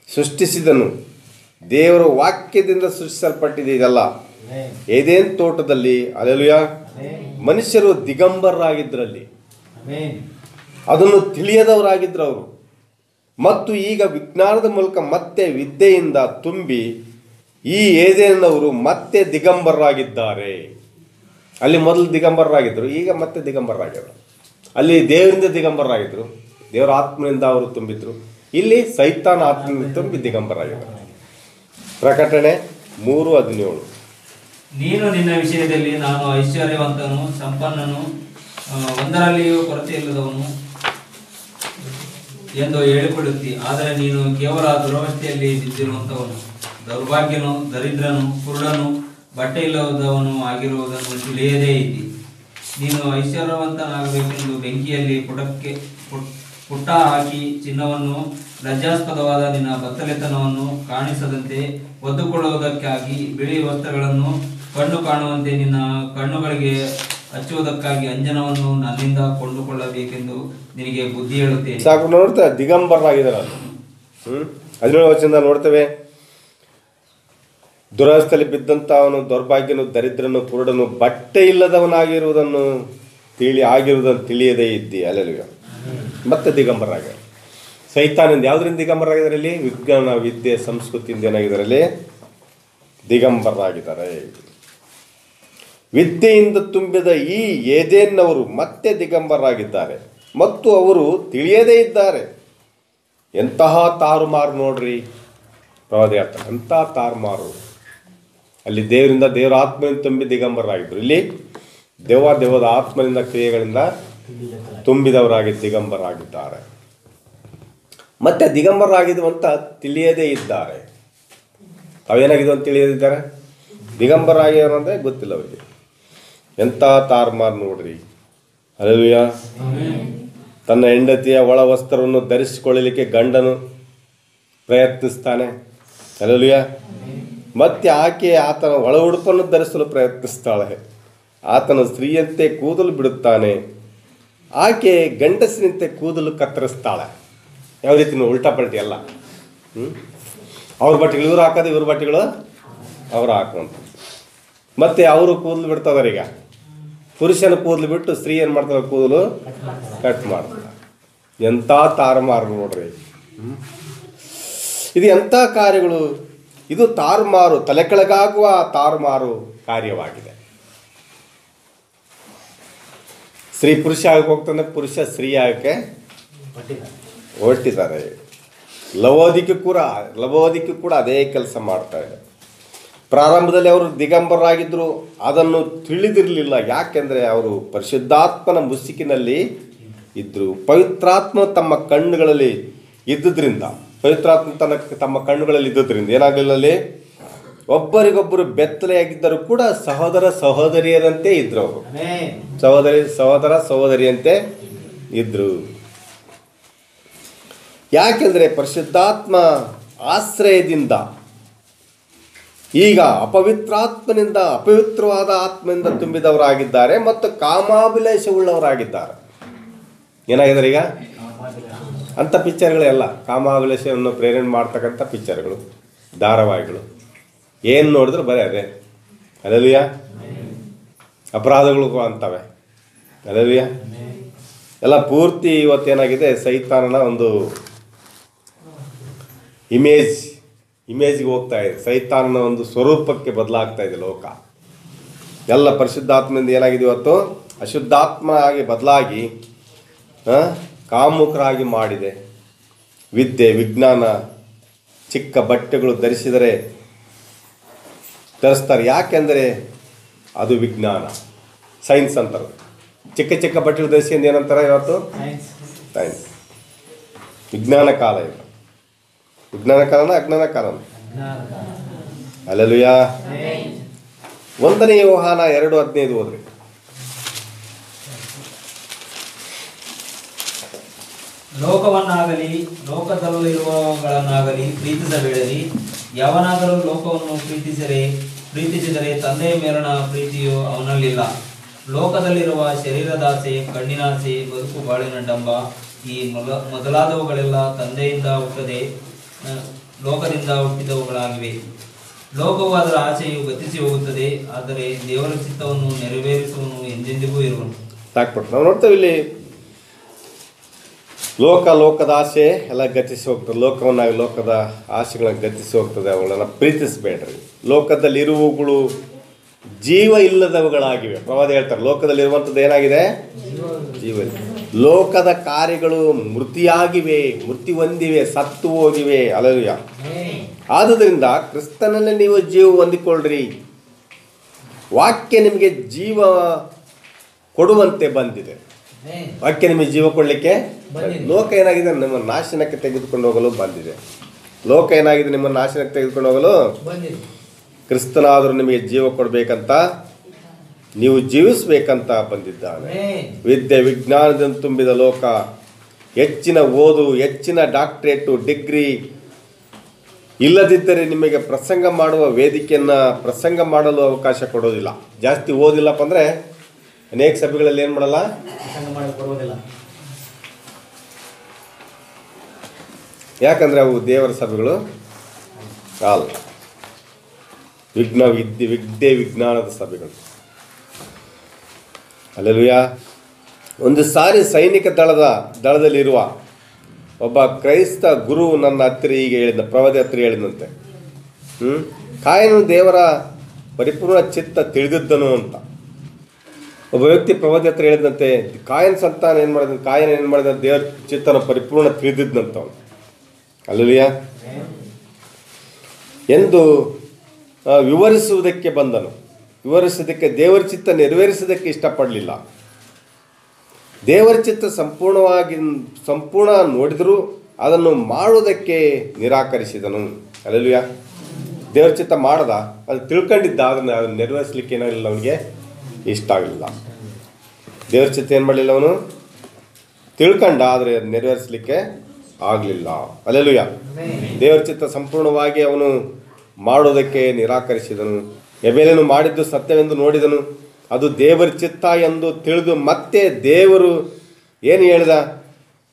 ಸೃಷ್ಟಿಸಿದನು. ದೇವರ ವಾಕ್ಯದಿಂದ ಸೃಷ್ಟಿಸಲ್ಪಟ್ಟಿದೆ ಇದೆಲ್ಲ. ಏದೇನು ತೋಟದಲ್ಲಿ. ಅಲ್ಲೆಲ್ಲೂಯಾ. ಮನುಷ್ಯರು ದಿಗಂಬರರಾಗಿದ್ದರಲ್ಲಿ, ಅದನ್ನು ತಿಳಿಯದವರಾಗಿದ್ದರು ಅವರು. ಮತ್ತು ಈಗ ವಿಜ್ಞಾನದ ಮೂಲಕ ಮತ್ತೆ ವಿದ್ಯೆಯಿಂದ ತುಂಬಿ ಈ ಏದೇನವರು ಮತ್ತೆ ದಿಗಂಬರರಾಗಿದ್ದಾರೆ. ಅಲ್ಲಿ ಮೊದಲು ದಿಗಂಬರರಾಗಿದ್ದರು, ಈಗ ಮತ್ತೆ ದಿಗಂಬರರಾಗಿದ್ದರು. ಅಲ್ಲಿ ದೇವರಿಂದ ದಿಗಂಬರರಾಗಿದ್ದರು, ದೇವರ ಆತ್ಮನಿಂದ ಅವರು ತುಂಬಿದ್ರು. ಇಲ್ಲಿ ಸೈತಾನ ಆತ್ಮನಿಂದ ತುಂಬಿ ದಿಗಂಬರರಾಗಿದ್ದಾರೆ. ಪ್ರಕಟಣೆ 3:17. ನೀನು ನಿನ್ನ ವಿಷಯದಲ್ಲಿ ನಾನು ಐಶ್ವರ್ಯವಂತನು, ಸಂಪನ್ನನು, ಒಂದರಲ್ಲಿಯೂ ಕೊರತೆಯಿಲ್ಲದವನು ಎಂದು ಹೇಳಿಕೊಳ್ಳುತ್ತಿ. ಆದರೆ ನೀನು ಕೇವಲ ದುರವಸ್ಥೆಯಲ್ಲಿ ಬಿದ್ದಿರುವಂಥವನು, ದೌರ್ಭಾಗ್ಯನು, ದರಿದ್ರನು, ಕುರುಡನು, ಬಟ್ಟೆ ಇಲ್ಲದವನು ಆಗಿರುವುದನ್ನು ತಿಳಿಯದೇ ಇದ್ದಿ. ನೀನು ಐಶ್ವರ್ಯವಂತನಾಗಬೇಕೆಂದು ಬೆಂಕಿಯಲ್ಲಿ ಪುಟ್ಟ ಹಾಕಿ ಚಿನ್ನವನ್ನು, ಲಜ್ಜಾಸ್ಪದವಾದ ನಿನ್ನ ಬತ್ತಲೆತನವನ್ನು ಕಾಣಿಸದಂತೆ ಒದ್ದುಕೊಳ್ಳುವುದಕ್ಕಾಗಿ ಬಿಳಿ ವಸ್ತ್ರಗಳನ್ನು, ಕಣ್ಣು ಕಾಣುವಂತೆ ನಿನ್ನ ಕಣ್ಣುಗಳಿಗೆ ಹಚ್ಚುವುದಕ್ಕಾಗಿ ಅಂಜನವನ್ನು ನನ್ನಿಂದ ಕೊಂಡುಕೊಳ್ಳಬೇಕೆಂದು ನಿನಗೆ ಬುದ್ಧಿ ಹೇಳುತ್ತೇನೆ. ಸಾಕು, ನೋಡ್ತಾ ದಿಗಂಬರರಾಗಿದ್ದಾರೆ. 17ನೇ ವಚನದಲ್ಲಿ ನೋಡ್ತೇವೆ, ದುರವಸ್ಥೆಯಲ್ಲಿ ಬಿದ್ದಂಥ ಅವನು, ದೌರ್ಭಾಗ್ಯನು, ದರಿದ್ರನು, ಕುರುಡನು, ಬಟ್ಟೆ ಇಲ್ಲದವನಾಗಿರುವುದನ್ನು ತಿಳಿಯದೇ ಇದ್ದಿ. ಅಲ್ಲೆಲೂಯಾ. ಮತ್ತೆ ದಿಗಂಬರರಾಗಿದ್ದಾರೆ. ಸೈತಾನಿಂದ ಯಾವುದರಿಂದ ದಿಗಂಬರರಾಗಿದ್ದಾರೆ? ಇಲ್ಲಿ ವಿಜ್ಞಾನ, ವಿದ್ಯೆ, ಸಂಸ್ಕೃತಿಯಿಂದ ಏನಾಗಿದ್ದಾರೆ? ಅಲ್ಲಿ ದಿಗಂಬರರಾಗಿದ್ದಾರೆ. ವಿದ್ಯೆಯಿಂದ ತುಂಬಿದ ಈ ಏದೇನವರು ಮತ್ತೆ ದಿಗಂಬರರಾಗಿದ್ದಾರೆ ಮತ್ತು ಅವರು ತಿಳಿಯದೇ ಇದ್ದಾರೆ. ಎಂತಹ ತಾರುಮಾರು ನೋಡ್ರಿ ಪ್ರವಾದಿ ಅರ್ಥ. ಎಂಥ ತಾರುಮಾರು. ಅಲ್ಲಿ ದೇವರಿಂದ, ದೇವರ ಆತ್ಮನಿಂದ ತುಂಬಿ ದಿಗಂಬರರಾಗಿದ್ದರು. ಇಲ್ಲಿ ದೇವದ ಆತ್ಮನಿಂದ, ಕ್ರಿಯೆಗಳಿಂದ ತುಂಬಿದವರಾಗಿ ದಿಗಂಬರರಾಗಿದ್ದಾರೆ. ಮತ್ತೆ ದಿಗಂಬರರಾಗಿದ್ದು ಅಂತ ತಿಳಿಯದೇ ಇದ್ದಾರೆ. ತಾವೇನಾಗಿದ್ದು ಅಂತ ತಿಳಿಯದಿದ್ದಾರೆ. ದಿಗಂಬರರಾಗಿದ್ದಾರೆ ಅಂದರೆ ಗೊತ್ತಿಲ್ಲ ಅವರಿಗೆ. ಎಂಥ ತಾರುಮಾರು ನೋಡ್ರಿ. ಹಲ್ಲೆಲೂಯಾ. ತನ್ನ ಹೆಂಡತಿಯ ಒಳ ವಸ್ತ್ರವನ್ನು ಧರಿಸಿಕೊಳ್ಳಲಿಕ್ಕೆ ಗಂಡನು ಪ್ರಯತ್ನಿಸ್ತಾನೆ. ಹಲ್ಲೆಲೂಯಾ. ಮತ್ತೆ ಆಕೆ ಆತನ ಒಳ ಉಡುಪನ್ನು ಧರಿಸಲು ಪ್ರಯತ್ನಿಸ್ತಾಳೆ. ಆತನ ಸ್ತ್ರೀಯಂತೆ ಕೂದಲು ಬಿಡುತ್ತಾನೆ. ಆಕೆ ಗಂಡಸಿನಂತೆ ಕೂದಲು ಕತ್ತರಿಸ್ತಾಳೆ. ಯಾವ ರೀತಿ ಉಲ್ಟಾ ಪಲ್ಟಿ ಎಲ್ಲ. ಅವ್ರ ಬಟ್ಟೆಗಳು ಇವ್ರು ಹಾಕೋದು, ಇವ್ರ ಬಟ್ಟೆಗಳು ಅವರು ಹಾಕುವಂಥ. ಮತ್ತು ಅವರು ಕೂದಲು ಬಿಡ್ತದಾರೆ. ಈಗ ಪುರುಷನ ಕೂದಲು ಬಿಟ್ಟು ಸ್ತ್ರೀ ಏನು ಮಾಡ್ತಾರೆ, ಕೂದಲು ಕಟ್ ಮಾಡ್ತಾರೆ. ಎಂಥ ತಾರುಮಾರು ನೋಡ್ರಿ. ಇದು ಎಂಥ ಕಾರ್ಯಗಳು. ಇದು ತಾರುಮಾರು, ತಲೆ ಕೆಳಗಾಗುವ ತಾರುಮಾರು ಕಾರ್ಯವಾಗಿದೆ. ಸ್ತ್ರೀ ಪುರುಷ ಆಗಕ್ಕೆ ಹೋಗ್ತಾನೆ, ಪುರುಷ ಸ್ತ್ರೀ ಆಗಕ್ಕೆ ಹೊರಟಿದ್ದಾರೆ. ಲವೋದಿಕ್ಕೂ ಕೂಡ ಅದೇ ಕೆಲಸ ಮಾಡ್ತಾ ಇದೆ. ಪ್ರಾರಂಭದಲ್ಲಿ ಅವರು ದಿಗಂಬರರಾಗಿದ್ದರು, ಅದನ್ನು ತಿಳಿದಿರಲಿಲ್ಲ. ಯಾಕೆಂದರೆ ಅವರು ಪರಿಶುದ್ಧಾತ್ಮನ ಮುಸುಕಿನಲ್ಲಿ ಇದ್ದರು. ಪವಿತ್ರಾತ್ಮ ತಮ್ಮ ಕಣ್ಣುಗಳಲ್ಲಿ ಇದ್ದುದರಿಂದ, ತಮ್ಮ ಕಣ್ಣುಗಳಲ್ಲಿ ಇದ್ದುದರಿಂದ ಏನಾಗಲಿಲ್ಲ, ಅಲ್ಲಿ ಒಬ್ಬರಿಗೊಬ್ಬರು ಬೆತ್ತಲೆಯಾಗಿದ್ದರೂ ಕೂಡ ಸಹೋದರ ಸಹೋದರಿಯರಂತೆ ಇದ್ರು. ಅವರು ಸಹೋದರ ಸಹೋದರಿಯಂತೆ ಇದ್ರು. ಯಾಕೆಂದರೆ ಪರಿಶುದ್ಧಾತ್ಮ ಆಶ್ರಯದಿಂದ ಈಗ ಅಪವಿತ್ರಾತ್ಮನಿಂದ, ಅಪವಿತ್ರವಾದ ಆತ್ಮನಿಂದ ತುಂಬಿದವರಾಗಿದ್ದಾರೆ ಮತ್ತು ಕಾಮಾಭಿಲಾಷವುಳ್ಳವರಾಗಿದ್ದಾರೆ. ಏನಾಗಿದ್ದಾರೆ ಈಗ? ಅಂಥ ಪಿಕ್ಚರ್ಗಳೆಲ್ಲ ಕಾಮಾಭಿಲಾಷವನ್ನು ಪ್ರೇರಣೆ ಮಾಡ್ತಕ್ಕಂಥ ಪಿಕ್ಚರ್ಗಳು, ಧಾರಾವಾಹಿಗಳು ಏನು ನೋಡಿದ್ರು ಬರೀ ಅದೇ. ಅಲ್ಲಲ್ವಿಯ ಅಪರಾಧಗಳು ಅಂತವೆ. ಅಲ್ಲಲ್ವಿಯ ಎಲ್ಲ ಪೂರ್ತಿ ಇವತ್ತೇನಾಗಿದೆ, ಸೈತಾನನ ಒಂದು ಇಮೇಜ್ಗೆ ಹೋಗ್ತಾ ಇದೆ. ಸೈತಾನನ ಒಂದು ಸ್ವರೂಪಕ್ಕೆ ಬದಲಾಗ್ತಾ ಇದೆ ಲೋಕ. ಎಲ್ಲ ಪರಿಶುದ್ಧಾತ್ಮದಿಂದ ಏನಾಗಿದೆ ಇವತ್ತು, ಅಶುದ್ಧಾತ್ಮ ಆಗಿ ಬದಲಾಗಿ ಕಾಮುಕರಾಗಿ ಮಾಡಿದೆ. ವಿದ್ಯೆ, ವಿಜ್ಞಾನ, ಚಿಕ್ಕ ಬಟ್ಟೆಗಳು ಧರಿಸ್ತಾರೆ. ಯಾಕೆಂದರೆ ಅದು ವಿಜ್ಞಾನ, ಸೈನ್ಸ್ ಅಂತಾರೆ. ಚಿಕ್ಕ ಚಿಕ್ಕ ಬಟ್ಟೆಗಳು ಧರಿಸಿ ಅಂತ ಏನಂತಾರೆ ಇವತ್ತು? ಸೈನ್ಸ್. ವಿಜ್ಞಾನ ಕಾಲ ಇದು. ವಿಜ್ಞಾನ ಕಾಲನ ಅಜ್ಞಾನ ಕಾಲನ? ಹಲ್ಲೆಲೂಯಾ. 1 ಯೋಹಾನ 2:15 ಓದ್ರಿ. ಲೋಕವನ್ನಾಗಲಿ ಲೋಕದಲ್ಲಿರುವವುಗಳನ್ನಾಗಲಿ ಪ್ರೀತಿಸಬೇಡಿರಿ. ಯಾವನಾದರೂ ಲೋಕವನ್ನು ಪ್ರೀತಿಸಿದರೆ ತಂದೆಯ ಮೇಲಣ ಪ್ರೀತಿಯು ಅವನಲ್ಲಿಲ್ಲ. ಲೋಕದಲ್ಲಿರುವ ಶರೀರದಾಸೆ, ಕಣ್ಣಿನಾಸೆ, ಬದುಕು ಬಾಳಿನ ಡಂಬ, ಈ ಮೊದಲಾದವುಗಳೆಲ್ಲ ತಂದೆಯಿಂದ ಹುಟ್ಟದೆ ಲೋಕದಿಂದ ಹುಟ್ಟಿದವುಗಳಾಗಿವೆ. ಲೋಕವು ಅದರ ಆಸೆಯು ಗತಿಸಿ ಹೋಗುತ್ತದೆ, ಆದರೆ ದೇವರ ಚಿತ್ತವನ್ನು ನೆರವೇರಿಸುವನು ಎಂದೆಂದಿಗೂ ಇರುವನು. ನಾವು ನೋಡ್ತೇವೆ ಇಲ್ಲಿ ಲೋಕದ ಆಸೆ ಎಲ್ಲ ಗತಿಸಿ ಹೋಗ್ತದೆ. ಲೋಕದ ಆಸೆಗಳನ್ನ ಗತಿಸಿ ಹೋಗ್ತದೆ. ಅವುಗಳನ್ನು ಪ್ರೀತಿಸಬೇಡ್ರಿ. ಲೋಕದಲ್ಲಿರುವವುಗಳು ಜೀವ ಇಲ್ಲದವುಗಳಾಗಿವೆ. ಪ್ರವಾದಿ ಹೇಳ್ತಾರೆ, ಲೋಕದಲ್ಲಿರುವಂಥದ್ದು ಏನಾಗಿದೆ? ಜೀವ ಇಲ್ಲ. ಲೋಕದ ಕಾರ್ಯಗಳು ಮೃತಿ ಹೊಂದಿವೆ, ಸತ್ತು ಹೋಗಿವೆ. ಹಲ್ಲೆಲೂಯಾ. ಆದುದರಿಂದ ಕ್ರಿಸ್ತನಲ್ಲಿ ನೀವು ಜೀವ ಹೊಂದಿಕೊಳ್ಳ್ರಿ. ವಾಕ್ಯ ನಿಮಗೆ ಜೀವ ಕೊಡುವಂತೆ ಬಂದಿದೆ. ವಾಕ್ಯ ನಿಮಗೆ ಜೀವ ಕೊಡಲಿಕ್ಕೆ. ಲೋಕ ಏನಾಗಿದೆ? ನಿಮ್ಮ ನಾಶನಕ್ಕೆ ತೆಗೆದುಕೊಂಡು ಹೋಗಲು ಬಂದಿದೆ. ಲೋಕ ಏನಾಗಿದೆ? ನಿಮ್ಮ ನಾಶನಕ್ಕೆ ತೆಗೆದುಕೊಂಡು ಹೋಗಲು. ಕ್ರಿಸ್ತನಾದರೂ ನಿಮಗೆ ಜೀವ ಕೊಡಬೇಕಂತ, ನೀವು ಜೀವಿಸಬೇಕಂತ ಬಂದಿದ್ದಾನೆ. ವಿದ್ಯೆ, ವಿಜ್ಞಾನದಿಂದ ತುಂಬಿದ ಲೋಕ, ಹೆಚ್ಚಿನ ಓದು, ಹೆಚ್ಚಿನ ಡಾಕ್ಟರೇಟು, ಡಿಗ್ರಿ ಇಲ್ಲದಿದ್ದರೆ ನಿಮಗೆ ಪ್ರಸಂಗ ಮಾಡುವ ವೇದಿಕೆಯನ್ನು ಪ್ರಸಂಗ ಮಾಡಲು ಅವಕಾಶ ಕೊಡೋದಿಲ್ಲ. ಜಾಸ್ತಿ ಓದಿಲ್ಲಪ್ಪ ಅಂದರೆ ಅನೇಕ ಸಭೆಗಳಲ್ಲಿ ಏನು ಮಾಡಲ್ಲ, ಬರುವುದಿಲ್ಲ. ಯಾಕಂದರೆ ಅವು ದೇವರ ಸಭೆಗಳು ಅಲ್ಲ, ವಿದ್ಯೆ ವಿಜ್ಞಾನದ ಸಭೆಗಳು. ಹಲ್ಲೆಲೂಯಾ. ಒಂದು ಸಾರಿ ಸೈನಿಕ ದಳದಲ್ಲಿರುವ ಒಬ್ಬ ಕ್ರೈಸ್ತ ಗುರು ನನ್ನ ಹತ್ತಿರ ಹೀಗೆ ಹೇಳಿದ, ಪ್ರವಾದಿ ಹತ್ತಿರ ಹೇಳಿದಂತೆ, ಕಾಯನು ದೇವರ ಪರಿಪೂರ್ಣ ಚಿತ್ತ ತಿಳಿದಿದ್ದನು ಅಂತ. ಒಬ್ಬ ವ್ಯಕ್ತಿ ಪ್ರವಾದಿ ಹತ್ರ ಹೇಳಿದಂತೆ, ಕಾಯನ ಸಂತಾನ ಏನು ಮಾಡಿದ, ಕಾಯನ ಏನು ಮಾಡಿದ, ದೇವರ ಚಿತ್ತನ ಪರಿಪೂರ್ಣ ತಿಳಿದಿದ್ದಂಥವನು. ಹಲ್ಲೆಲೂಯಾ ಎಂದು ವಿವರಿಸುವುದಕ್ಕೆ ಬಂದನು. ದೇವರ ಚಿತ್ತ ನೆರವೇರಿಸುವುದಕ್ಕೆ ಇಷ್ಟಪಡಲಿಲ್ಲ. ದೇವರ ಚಿತ್ತ ಸಂಪೂರ್ಣ ನೋಡಿದರೂ ಅದನ್ನು ಮಾಡುವುದಕ್ಕೆ ನಿರಾಕರಿಸಿದನು. ಹಲ್ಲೆಲೂಯಾ. ದೇವರ ಚಿತ್ತ ಮಾಡದ, ಅದು ತಿಳ್ಕೊಂಡಿದ್ದ, ಅದನ್ನು ನೆರವೇರಿಸಲಿಕ್ಕೆ ಏನಾಗಲಿಲ್ಲ, ಅವನಿಗೆ ಇಷ್ಟ ಆಗಲಿಲ್ಲ. ದೇವರ ಚಿತ್ತ ಏನು ಮಾಡಲಿಲ್ಲ, ಅವನು ತಿಳ್ಕೊಂಡ, ಆದರೆ ನೆರವೇರಿಸಲಿಕ್ಕೆ ಆಗಲಿಲ್ಲ. ಹಲ್ಲೆಲೂಯಾ. ದೇವರ ಚಿತ್ತ ಸಂಪೂರ್ಣವಾಗಿ ಅವನು ಮಾಡೋದಕ್ಕೆ ನಿರಾಕರಿಸಿದನು. ಎಬೇಲನು ಮಾಡಿದ್ದು ಸತ್ಯವೆಂದು ನೋಡಿದನು, ಅದು ದೇವರ ಚಿತ್ತ ಎಂದು ತಿಳಿದು ಮತ್ತೆ ದೇವರು ಏನು ಹೇಳ್ದ?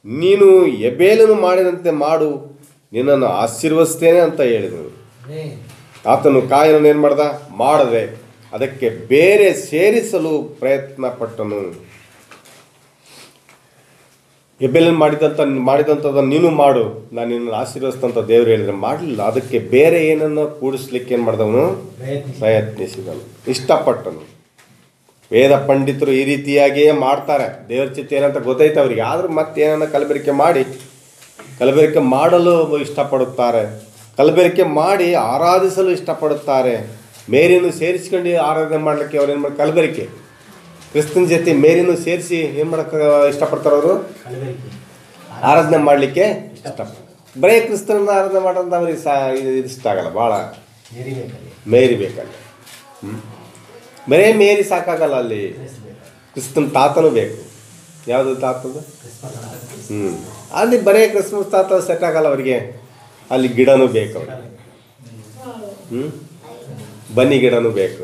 ನೀನು ಎಬೇಲನು ಮಾಡಿದಂತೆ ಮಾಡು, ನಿನ್ನನ್ನು ಆಶೀರ್ವದಿಸ್ತೇನೆ ಅಂತ ಹೇಳಿದನು. ಆತನು ಕಾಯಿನನ್ನು ಏನು ಮಾಡ್ದ? ಮಾಡದೆ ಅದಕ್ಕೆ ಬೇರೆ ಸೇರಿಸಲು ಪ್ರಯತ್ನ ಪಟ್ಟನು. ಎಬೇಲನ್ ಮಾಡಿದಂಥದ್ದನ್ನು ನೀನು ಮಾಡು, ನಾನು ನಿನ್ನನ್ನು ಆಶೀರ್ವದಿಸ್ತಂತ ದೇವರು ಹೇಳಿದರೆ ಮಾಡಲಿಲ್ಲ. ಅದಕ್ಕೆ ಬೇರೆ ಏನನ್ನು ಕೂಡಿಸ್ಲಿಕ್ಕೆ ಏನು ಮಾಡಿದವನು? ಪ್ರಯತ್ನಿಸಿದನು, ಇಷ್ಟಪಟ್ಟನು. ವೇದ ಪಂಡಿತರು ಈ ರೀತಿಯಾಗಿಯೇ ಮಾಡ್ತಾರೆ. ದೇವ್ರ ಚಿತ್ತ ಏನಂತ ಗೊತ್ತೈತೆ ಅವರಿಗೆ, ಆದರೂ ಮತ್ತೇನನ್ನ ಕಲಬೆರಕೆ ಮಾಡಲು ಇಷ್ಟಪಡುತ್ತಾರೆ, ಕಲಬೆರಕೆ ಮಾಡಿ ಆರಾಧಿಸಲು ಇಷ್ಟಪಡುತ್ತಾರೆ. ಮೇರಿಯನ್ನು ಸೇರಿಸ್ಕೊಂಡು ಆರಾಧನೆ ಮಾಡಲಿಕ್ಕೆ ಅವ್ರು ಏನು ಮಾಡಿ ಕಲಬೆರಕೆ, ಕ್ರಿಸ್ತನ ಜೊತೆ ಮೇರಿಯನ್ನು ಸೇರಿಸಿ ಏನು ಮಾಡೋಕ್ಕೆ ಇಷ್ಟಪಡ್ತಾರೆ ಅವರು? ಆರಾಧನೆ ಮಾಡಲಿಕ್ಕೆ ಇಷ್ಟಪಡ್ತಾರೆ. ಬರೀ ಕ್ರಿಸ್ತನನ್ನು ಆರಾಧನೆ ಮಾಡೋದು ಅವ್ರಿಗೆ ಇದು ಇಷ್ಟ ಆಗಲ್ಲ, ಭಾಳ ಮೇರಿ ಬೇಕಲ್ಲ. ಬರೇ ಮೇರಿ ಸಾಕಾಗಲ್ಲ, ಅಲ್ಲಿ ಕ್ರಿಸ್ತನ ತಾತನೂ ಬೇಕು. ಯಾವುದು ತಾತದು? ಅಲ್ಲಿ ಬರೇ ಕ್ರಿಸ್ಮಸ್ ತಾತ ಸೆಟ್ ಆಗಲ್ಲ ಅವರಿಗೆ, ಅಲ್ಲಿ ಗಿಡನೂ ಬೇಕು ಅವ್ರಿಗೆ. ಬನ್ನಿ ಗಿಡನೂ ಬೇಕು.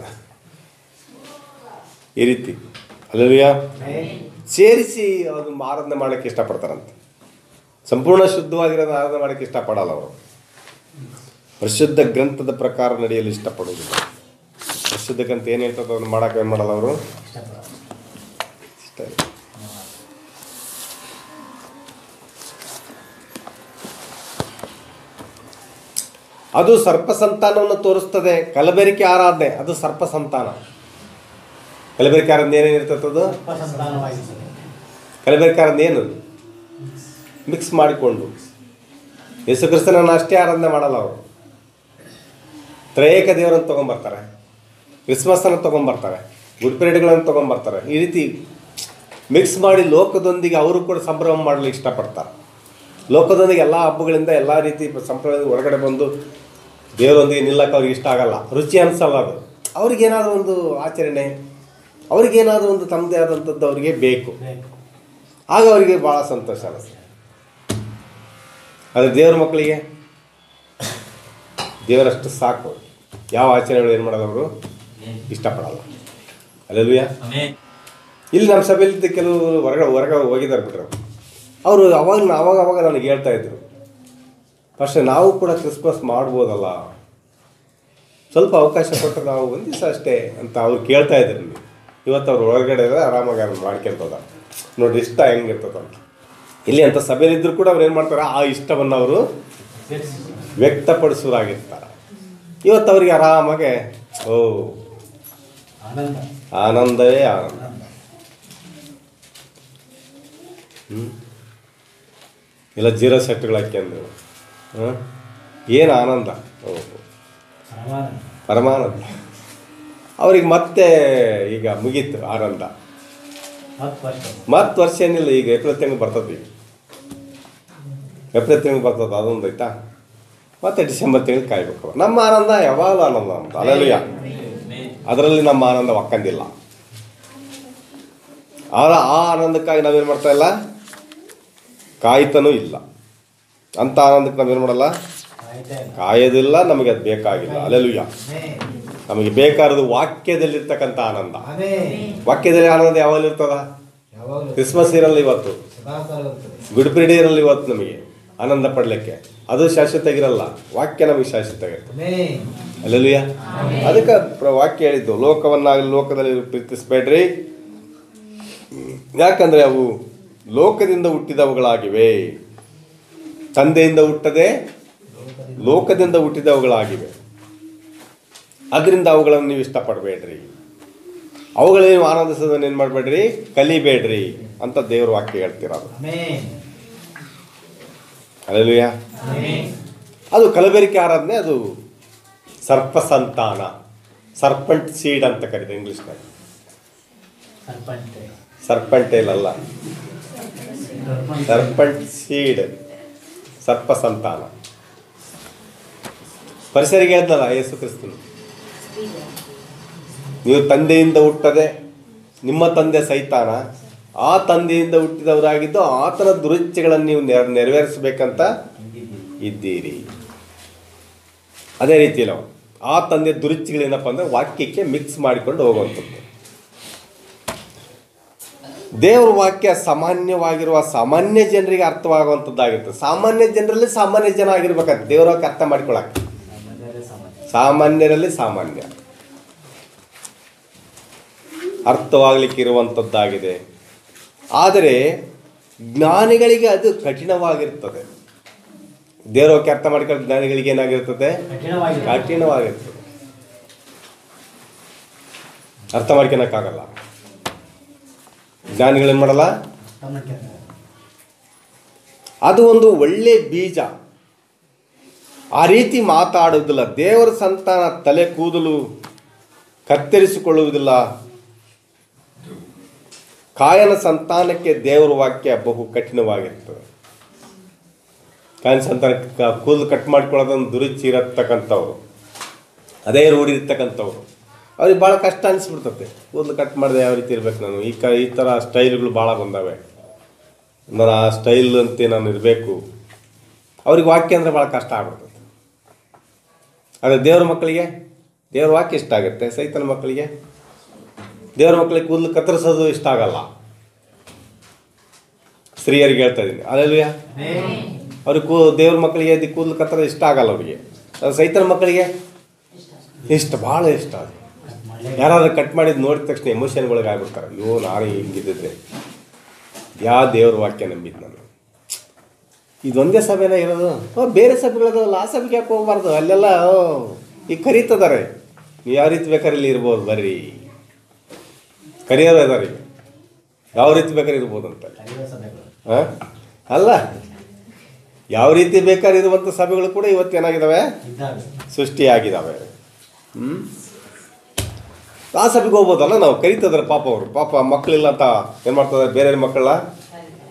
ಈ ರೀತಿ ಅಲ್ಲಲ್ಯ ಸೇರಿಸಿ ಅದು ಆರಾಧನೆ ಮಾಡೋಕ್ಕೆ ಇಷ್ಟಪಡ್ತಾರಂತೆ. ಸಂಪೂರ್ಣ ಶುದ್ಧವಾಗಿರೋದು ಆರಾಧನೆ ಮಾಡೋಕ್ಕೆ ಇಷ್ಟಪಡಲ್ಲ ಅವರು. ಪರಿಶುದ್ಧ ಗ್ರಂಥದ ಪ್ರಕಾರ ನಡೆಯಲು ಇಷ್ಟಪಡೋದಿಲ್ಲ. ಪರಿಶುದ್ಧ ಗ್ರಂಥ ಏನು ಹೇಳ್ತದೆ ಅದನ್ನು ಮಾಡೋಕೆ ಏನು ಮಾಡಲ್ಲ ಅವರು, ಇಷ್ಟ ಇಲ್ಲ. ಅದು ಸರ್ಪ ಸಂತಾನವನ್ನು ತೋರಿಸ್ತದೆ. ಕಲಬೆರಕೆ ಆರಾಧನೆ ಅದು ಸರ್ಪ ಸಂತಾನ. ಕಲಬೆರಕೆ ಆರಾಧನೆ ಏನೇನಿರ್ತದೆ? ಅದು ಕಲಬೆರಕೆ ಆರಾಧನೆ ಏನು? ಮಿಕ್ಸ್ ಮಾಡಿಕೊಂಡು ಯೇಸು ಕ್ರಿಸ್ತನನ್ನು ಅಷ್ಟೇ ಆರಾಧನೆ ಮಾಡಲ್ಲ ಅವರು. ತ್ರಯೇಕ ದೇವರನ್ನು ತೊಗೊಂಬರ್ತಾರೆ, ಕ್ರಿಸ್ಮಸನ್ನು ತೊಗೊಂಬರ್ತಾರೆ, ಗುಡ್ ಫ್ರೈಡೆಗಳನ್ನು ತೊಗೊಂಬರ್ತಾರೆ. ಈ ರೀತಿ ಮಿಕ್ಸ್ ಮಾಡಿ ಲೋಕದೊಂದಿಗೆ ಅವರು ಕೂಡ ಸಂಭ್ರಮ ಮಾಡಲು ಇಷ್ಟಪಡ್ತಾರೆ. ಲೋಕದೊಂದಿಗೆ ಎಲ್ಲ ಹಬ್ಬಗಳಿಂದ ಎಲ್ಲ ರೀತಿ ಸಂಪ್ರದಾಯದ ಹೊರಗಡೆ ಬಂದು ದೇವರೊಂದಿಗೆ ನಿಲ್ಲಕ್ಕೆ ಅವ್ರಿಗೆ ಇಷ್ಟ ಆಗಲ್ಲ, ರುಚಿ ಅನಿಸಲ್ಲ. ಅದು ಅವ್ರಿಗೇನಾದರೂ ಒಂದು ಆಚರಣೆ, ಅವ್ರಿಗೇನಾದರೂ ಒಂದು ತಮ್ಮದೇ ಆದಂಥದ್ದು ಅವರಿಗೆ ಬೇಕು. ಆಗ ಅವರಿಗೆ ಭಾಳ ಸಂತೋಷ ಅನಿಸ್ತದೆ. ಅದು ದೇವ್ರ ಮಕ್ಕಳಿಗೆ ದೇವರಷ್ಟು ಸಾಕು. ಯಾವ ಆಚರಣೆಗಳು ಏನು ಮಾಡೋದವರು ಇಷ್ಟಪಡಲ್ಲ. ಅಲ್ಲಲ್ವಿಯ ಇಲ್ಲಿ ನಮ್ಮ ಸಭೆಯಲ್ಲಿದ್ದ ಕೆಲವರು ಹೊರಗೆ ಹೋಗಿದ್ದಾರೆ ಬಿಟ್ರು. ಅವರು ಅವಾಗ ನನಗೆ ಹೇಳ್ತಾ ಇದ್ರು, പക്ഷേ ನಾವು ಕೂಡ ಕ್ರಿಸ್ಮಸ್ ಮಾಡ್ಬೋದಲ್ಲ, ಸ್ವಲ್ಪ ಅವಕಾಶ ಕೊಟ್ಟರೆ ನಾವು ಒಂದು ದಿವಸ ಅಷ್ಟೇ ಅಂತ ಅವ್ರು ಕೇಳ್ತಾ ಇದ್ರು. ಇವತ್ತು ಅವ್ರು ಹೊರಗಡೆ ಆರಾಮಾಗಿ ಮಾಡ್ಕೊಂತದ ನೋಡಿ, ಇಷ್ಟ ಹೆಂಗಿರ್ತದಂತ. ಇಲ್ಲಿ ಅಂತ ಸಭೆಯಲ್ಲಿದ್ದರೂ ಕೂಡ ಅವ್ರು ಏನು ಮಾಡ್ತಾರೆ, ಆ ಇಷ್ಟವನ್ನು ಅವರು ವ್ಯಕ್ತಪಡಿಸೋರಾಗಿರ್ತಾರೆ. ಇವತ್ತು ಅವರಿಗೆ ಆರಾಮಾಗೆ ಆನಂದವೇ ಆನಂದ. ಇಲ್ಲ ಜೀರೋ ಸೆಟ್ಗಳು ಹಾಕ್ಯಂದು ಏನು ಆನಂದ, ಪರಮಾನಂದ. ಅವ್ರಿಗೆ ಮತ್ತೆ ಈಗ ಮುಗೀತು ಆನಂದ. ಮತ್ತೆ ವರ್ಷ ಏನಿಲ್ಲ, ಈಗ ಏಪ್ರಿಲ್ ತಿಂಗಳು ಬರ್ತದೆ. ಏಪ್ರಿಲ್ ತಿಂಗಳು ಬರ್ತದೆ, ಅದೊಂದು ಆಯ್ತಾ. ಮತ್ತೆ ಡಿಸೆಂಬರ್ ತಿಂಗಳು ಕಾಯ್ಬೇಕು. ನಮ್ಮ ಆನಂದ ಯಾವಾಗಲೂ ಆನಂದ ಅಂತ. ಅಲ್ಲಲ್ಯ ಅದರಲ್ಲಿ ನಮ್ಮ ಆನಂದ ಒಕ್ಕಂದಿಲ್ಲ. ಆದರೆ ಆ ಆನಂದಕ್ಕಾಗಿ ನಾವೇನು ಮಾಡ್ತಾ ಇಲ್ಲ, ಕಾಯ್ತನೂ ಇಲ್ಲ. ಅಂಥ ಆನಂದಕ್ಕೆ ನಾವೇನು ಮಾಡಲ್ಲ, ಕಾಯೋದಿಲ್ಲ. ನಮಗೆ ಅದು ಬೇಕಾಗಿಲ್ಲ. ಅಲ್ಲಲ್ಯ ನಮಗೆ ಬೇಕಾಗಿರೋದು ವಾಕ್ಯದಲ್ಲಿರ್ತಕ್ಕಂಥ ಆನಂದ. ವಾಕ್ಯದಲ್ಲಿ ಆನಂದ ಯಾವಾಗಲೂ ಇರ್ತದ? ಕ್ರಿಸ್ಮಸ್ ಇರಲ್ಲ, ಇವತ್ತು ಗುಡ್ ಫ್ರೈಡೆ ಇರಲ್ಲ. ಇವತ್ತು ನಮಗೆ ಆನಂದ ಪಡಲಿಕ್ಕೆ ಅದು ಶಾಶ್ವತ ಆಗಿರಲ್ಲ, ವಾಕ್ಯ ನಮಗೆ ಶಾಶ್ವತ ಆಗಿರ್ತದೆ. ಅಲ್ಲಲ್ಯ ಅದಕ್ಕೆ ವಾಕ್ಯ ಹೇಳಿದ್ದು, ಲೋಕವನ್ನಾಗಲಿ ಲೋಕದಲ್ಲಿ ಪ್ರೀತಿಸಬೇಡ್ರಿ, ಯಾಕಂದರೆ ಅವು ಲೋಕದಿಂದ ಹುಟ್ಟಿದವುಗಳಾಗಿವೆ. ತಂದೆಯಿಂದ ಹುಟ್ಟದೆ ಲೋಕದಿಂದ ಹುಟ್ಟಿದವುಗಳಾಗಿವೆ. ಅದರಿಂದ ಅವುಗಳನ್ನು ನೀವು ಇಷ್ಟಪಡಬೇಡ್ರಿ, ಅವುಗಳನ್ನ ನೀವು ಆನಂದಿಸೋದನ್ನು ಏನು ಮಾಡಬೇಡ್ರಿ, ಕಲಿಬೇಡ್ರಿ ಅಂತ ದೇವ್ರ ವಾಕ್ಯ ಹೇಳ್ತಿರೋದು. ಅಲ್ಲಲ್ಯ ಅದು ಕಲಬೆರಕೆ ಆರಾಧನೆ. ಅದು ಸರ್ಪ ಸಂತಾನ, ಸರ್ಪಂಟ್ ಸೀಡ್ ಅಂತ ಕರೀತಾರೆ ಇಂಗ್ಲೀಷ್ನಾಗ. ಸರ್ಪಂಟೇಲ್ ಅಲ್ಲ, ಸರ್ಪಂಟ್ ಸೀಡ್, ಸರ್ಪ ಸಂತಾನ. ಪರಿಸರಿಗೆ ಹೇಳ್ದಲ್ಲ ಯೇಸು ಕ್ರಿಸ್ತನು, ನೀವು ತಂದೆಯಿಂದ ಹುಟ್ಟದೆ, ನಿಮ್ಮ ತಂದೆ ಸೈತಾನ, ಆ ತಂದೆಯಿಂದ ಹುಟ್ಟಿದವರಾಗಿದ್ದು ಆತನ ದುರಿಚ್ಛೆಗಳನ್ನು ನೀವು ನೆರವೇರಿಸಬೇಕಂತ ಇದ್ದೀರಿ. ಅದೇ ರೀತಿಯಲ್ಲಿ ಆ ತಂದೆ ದುರಿಚ್ಛೆಗಳೇನಪ್ಪ ಅಂದರೆ ವಾಕ್ಯಕ್ಕೆ ಮಿಕ್ಸ್ ಮಾಡಿಕೊಂಡು ಹೋಗುವಂಥದ್ದು. ದೇವ್ರ ವಾಕ್ಯ ಸಾಮಾನ್ಯವಾಗಿರುವ ಸಾಮಾನ್ಯ ಜನರಿಗೆ ಅರ್ಥವಾಗುವಂಥದ್ದಾಗಿರ್ತದೆ. ಸಾಮಾನ್ಯ ಜನರಲ್ಲಿ ಸಾಮಾನ್ಯ ಜನ ಆಗಿರ್ಬೇಕಾದ್ರೆ ದೇವ್ರ ವಾಕ್ಯ ಅರ್ಥ ಮಾಡ್ಕೊಳಕ್ಕೆ ಸಾಮಾನ್ಯರಲ್ಲಿ ಸಾಮಾನ್ಯ ಅರ್ಥವಾಗಲಿಕ್ಕೆ ಇರುವಂಥದ್ದಾಗಿದೆ. ಆದರೆ ಜ್ಞಾನಿಗಳಿಗೆ ಅದು ಕಠಿಣವಾಗಿರ್ತದೆ. ದೇವ್ರ ವಾಕ್ಯ ಅರ್ಥ ಮಾಡ್ಕೊಳ್ಳೋ ಜ್ಞಾನಿಗಳಿಗೆ ಏನಾಗಿರ್ತದೆ? ಕಠಿಣವಾಗಿರ್ತದೆ. ಅರ್ಥ ಮಾಡ್ಕೊಳಕ್ಕಾಗಲ್ಲ. ಜ್ಞಾನಿಗಳೇನು ಮಾಡಲ್ಲ? ಅದು ಒಂದು ಒಳ್ಳೆ ಬೀಜ. ಆ ರೀತಿ ಮಾತಾಡುವುದಿಲ್ಲ. ದೇವರ ಸಂತಾನ ತಲೆ ಕೂದಲು ಕತ್ತರಿಸಿಕೊಳ್ಳುವುದಿಲ್ಲ. ಕಾಯನ ಸಂತಾನಕ್ಕೆ ದೇವರ ವಾಕ್ಯ ಬಹು ಕಠಿಣವಾಗಿರ್ತದೆ. ಕಾಯನ ಸಂತಾನಕ್ಕೆ ಕೂದಲು ಕಟ್ ಮಾಡ್ಕೊಳ್ಳೋದನ್ನು ದುರುಚಿ ಇರತಕ್ಕಂಥವ್ರು, ಅದೇ ರೂಢಿ ಇರ್ತಕ್ಕಂಥವ್ರು, ಅವ್ರಿಗೆ ಭಾಳ ಕಷ್ಟ ಅನಿಸ್ಬಿಡ್ತದೆ. ಕೂದಲು ಕಟ್ ಮಾಡಿದೆ ಯಾವ ರೀತಿ ಇರ್ಬೇಕು ನಾನು, ಈ ಥರ ಸ್ಟೈಲ್ಗಳು ಭಾಳ ಬಂದಾವೆ, ನಾನು ಆ ಸ್ಟೈಲ್ ಅಂತೆ ನಾನು ಇರಬೇಕು. ಅವ್ರಿಗೆ ವಾಕ್ಯ ಅಂದರೆ ಭಾಳ ಕಷ್ಟ ಆಗ್ಬಿಡ್ತದೆ. ಆದರೆ ದೇವ್ರ ಮಕ್ಕಳಿಗೆ ದೇವ್ರ ವಾಕ್ಯ ಇಷ್ಟ ಆಗುತ್ತೆ. ಸೈತನ ಮಕ್ಕಳಿಗೆ ದೇವ್ರ ಮಕ್ಕಳಿಗೆ ಕೂದಲು ಕತ್ತರಿಸೋದು ಇಷ್ಟ ಆಗಲ್ಲ. ಸ್ತ್ರೀಯರಿಗೆ ಹೇಳ್ತಾ ಇದ್ದೀನಿ, ಅಲ್ಲೆಲ್ಲೂಯ್ಯ. ಅವ್ರಿಗೆ ದೇವ್ರ ಮಕ್ಕಳಿಗೆ ಕೂದಲು ಕತ್ತರಿಸೋದು ಇಷ್ಟ ಆಗಲ್ಲ ಅವರಿಗೆ. ಸೈತನ ಮಕ್ಕಳಿಗೆ ಇಷ್ಟ, ಭಾಳ ಇಷ್ಟ. ಅದು ಯಾರಾದ್ರೂ ಕಟ್ ಮಾಡಿದ್ದು ನೋಡಿದ ತಕ್ಷಣ ಎಮೋಷನ್ಗಳಿಗೆ ಆಗ್ಬಿಡ್ತಾರೆ. ಅಯ್ಯೋ ನಾನು ಹಿಂಗಿದ್ದಿದ್ದೆ, ಯಾವ ದೇವ್ರ ವಾಕ್ಯ ನಂಬಿದ್ದು ನಾನು. ಇದೊಂದೇ ಸಭೆನ ಇರೋದು, ಬೇರೆ ಸಭೆಗಳದಲ್ಲ, ಆ ಸಭೆಗೆ ಯಾಕೆ ಹೋಗ್ಬಾರ್ದು? ಅಲ್ಲೆಲ್ಲ ಈಗ ಕರೀತದಾರೆ, ನೀವು ಯಾವ ರೀತಿ ಬೇಕಾದ್ರೆ ಇಲ್ಲಿ ಇರ್ಬೋದು, ಬರ್ರಿ ಕರಿಯೋರು ಇದಾರೆ. ಯಾವ ರೀತಿ ಬೇಕಾದ್ರೆ ಇರ್ಬೋದು ಅಂತ ಅಲ್ಲ, ಯಾವ ರೀತಿ ಬೇಕಾದ್ರೆ ಇರುವಂಥ ಸಭೆಗಳು ಕೂಡ ಇವತ್ತೇನಾಗಿದ್ದಾವೆ? ಸೃಷ್ಟಿಯಾಗಿದ್ದಾವೆ. ಆ ಸಭೆಗೆ ಹೋಗ್ಬೋದಲ್ಲ ನಾವು. ಕರಿತದಾರೆ ಪಾಪ ಅವರು, ಪಾಪ ಮಕ್ಕಳಿಲ್ಲ ಅಂತ ಏನು ಮಾಡ್ತಾರೆ, ಬೇರೆ ಮಕ್ಕಳನ್ನ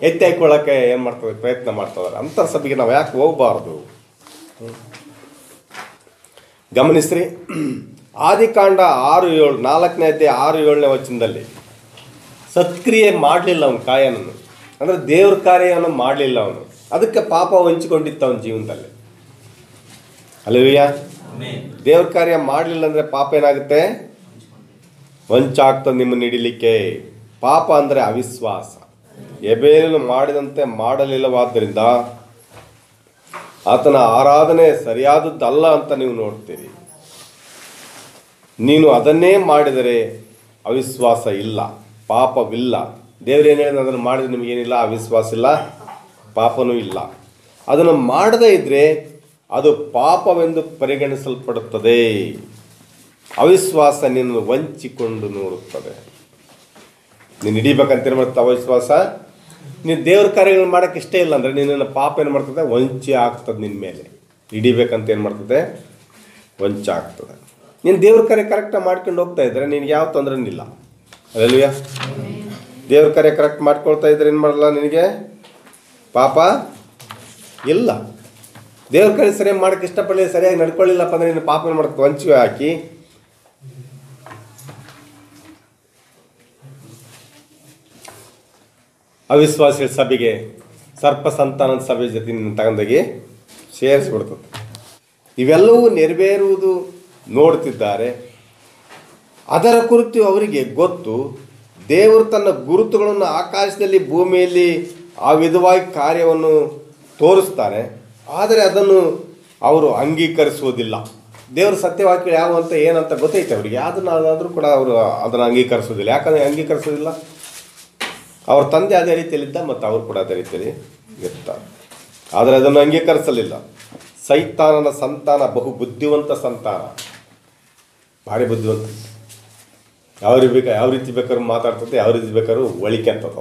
ಎತ್ತಿ ಹಾಕೊಳ್ಳೋಕ್ಕೆ ಏನು ಮಾಡ್ತಾರೆ, ಪ್ರಯತ್ನ ಮಾಡ್ತಿದ್ದಾರೆ. ಅಂಥ ಸಭೆಗೆ ನಾವು ಯಾಕೆ ಹೋಗಬಾರ್ದು? ಗಮನಿಸ್ರಿ, ಆದಿಕಾಂಡ 6:7, 4ನೇ ಅಧ್ಯಾಯ 6-7ನೇ ವಚನದಲ್ಲಿ ಸತ್ಕ್ರಿಯೆ ಮಾಡಲಿಲ್ಲ ಅವನು, ಕಾಯನನ್ನು. ಅಂದರೆ ದೇವ್ರ ಕಾರ್ಯವನ್ನು ಮಾಡಲಿಲ್ಲ ಅವನು. ಅದಕ್ಕೆ ಪಾಪ ವಂಚಿಕೊಂಡಿತ್ತು ಅವನ ಜೀವನದಲ್ಲಿ. ಅಲ್ಲವಯ್ಯ, ದೇವ್ರ ಕಾರ್ಯ ಮಾಡಲಿಲ್ಲ ಅಂದರೆ ಪಾಪ ಏನಾಗುತ್ತೆ? ವಂಚಾಗ್ತದೆ ನಿಮ್ಮನ್ನು ಹಿಡಿಲಿಕ್ಕೆ. ಪಾಪ ಅಂದರೆ ಅವಿಶ್ವಾಸ. ಎಬೇಲನು ಮಾಡಿದಂತೆ ಮಾಡಲಿಲ್ಲವಾದ್ದರಿಂದ ಆತನ ಆರಾಧನೆ ಸರಿಯಾದದ್ದಲ್ಲ ಅಂತ ನೀವು ನೋಡ್ತೀರಿ. ನೀನು ಅದನ್ನೇ ಮಾಡಿದರೆ ಅವಿಶ್ವಾಸ ಇಲ್ಲ, ಪಾಪವಿಲ್ಲ. ದೇವರೇನು ಹೇಳಿದ್ರೆ ಅದನ್ನು ಮಾಡಿದ್ರೆ ನಿಮಗೇನಿಲ್ಲ, ಅವಿಶ್ವಾಸ ಇಲ್ಲ, ಪಾಪನೂ ಇಲ್ಲ. ಅದನ್ನು ಮಾಡದೇ ಇದ್ದರೆ ಅದು ಪಾಪವೆಂದು ಪರಿಗಣಿಸಲ್ಪಡುತ್ತದೆ. ಅವಿಶ್ವಾಸ ನಿನ್ನನ್ನು ವಂಚಿಕೊಂಡು ನೋಡುತ್ತದೆ. ನೀನು ಹಿಡಿಬೇಕಂತ ಏನು ಮಾಡ್ತದೆ ಅವಿಶ್ವಾಸ? ನೀನು ದೇವ್ರ ಕಾರ್ಯಗಳು ಮಾಡೋಕ್ಕೆ ಇಷ್ಟ ಇಲ್ಲ ಅಂದರೆ ನಿನ್ನನ್ನು ಪಾಪ ಏನು ಮಾಡ್ತದೆ? ವಂಚಿ ಆಗ್ತದೆ. ನಿನ್ನ ಮೇಲೆ ಹಿಡಿಬೇಕಂತ ಏನು ಮಾಡ್ತದೆ? ವಂಚ ಆಗ್ತದೆ. ನೀನು ದೇವ್ರ ಕಾರ್ಯ ಕರೆಕ್ಟಾಗಿ ಮಾಡ್ಕೊಂಡು ಹೋಗ್ತಾ ಇದ್ದರೆ ನಿನಗೆ ಯಾವ ತೊಂದರೆನೂ ಇಲ್ಲ. ಅಲ್ಲಲ್ವಯ್ಯ, ದೇವ್ರ ಕಾರ್ಯ ಕರೆಕ್ಟ್ ಮಾಡ್ಕೊಳ್ತಾ ಇದ್ರೆ ಏನು ಮಾಡಲ್ಲ, ನಿನಗೆ ಪಾಪ ಇಲ್ಲ. ದೇವ್ರ ಕಾರ್ಯ ಸರಿಯಾಗಿ ಮಾಡೋಕ್ಕೆ ಇಷ್ಟಪಡಲಿ, ಸರಿಯಾಗಿ ನಡ್ಕೊಳ್ಳಿಲ್ಲಪ್ಪ ಅಂದರೆ ನೀನು ಪಾಪ ಏನು ಮಾಡ್ತದೆ? ವಂಚಿಕೆ ಹಾಕಿ ಅವಿಶ್ವಾಸಿಗಳ ಸಭೆಗೆ, ಸರ್ಪ ಸಂತಾನದ ಸಭೆ ಜೊತೆ ನಿನ್ನ ತಗೊಂಡೋಗಿ ಸೇರಿಸ್ಬಿಡ್ತದೆ. ಇವೆಲ್ಲವೂ ನೆರವೇರುವುದು ನೋಡ್ತಿದ್ದಾರೆ. ಅದರ ಕುರಿತು ಅವರಿಗೆ ಗೊತ್ತು. ದೇವರು ತನ್ನ ಗುರುತುಗಳನ್ನು ಆಕಾಶದಲ್ಲಿ ಭೂಮಿಯಲ್ಲಿ ಆ ವಿಧವಾಗಿ ಕಾರ್ಯವನ್ನು ತೋರಿಸ್ತಾನೆ. ಆದರೆ ಅದನ್ನು ಅವರು ಅಂಗೀಕರಿಸುವುದಿಲ್ಲ. ದೇವರು ಸತ್ಯವಾಕ್ಯಗಳು ಯಾವ ಅಂತ ಏನಂತ ಗೊತ್ತೈತೆ ಅವರಿಗೆ, ಅದನ್ನಾದರೂ ಕೂಡ ಅವರು ಅದನ್ನು ಅಂಗೀಕರಿಸೋದಿಲ್ಲ. ಯಾಕಂದರೆ ಅಂಗೀಕರಿಸೋದಿಲ್ಲ, ಅವ್ರ ತಂದೆ ಅದೇ ರೀತಿಯಲ್ಲಿದ್ದ ಮತ್ತು ಅವರು ಕೂಡ ಅದೇ ರೀತಿಯಲ್ಲಿ ಇರ್ತಾರೆ. ಆದರೆ ಅದನ್ನು ಅಂಗೀಕರಿಸಲಿಲ್ಲ. ಸೈತಾನನ ಸಂತಾನ ಬಹು ಬುದ್ಧಿವಂತ ಸಂತಾನ, ಭಾರಿ ಬುದ್ಧಿವಂತ. ಯಾವ ರೀತಿ ಬೇಕಾದ್ರೂ ಮಾತಾಡ್ತದೆ, ಯಾವ ರೀತಿ ಬೇಕಾದ್ರೂ ಒಳಿಕೆ ಅಂತದ.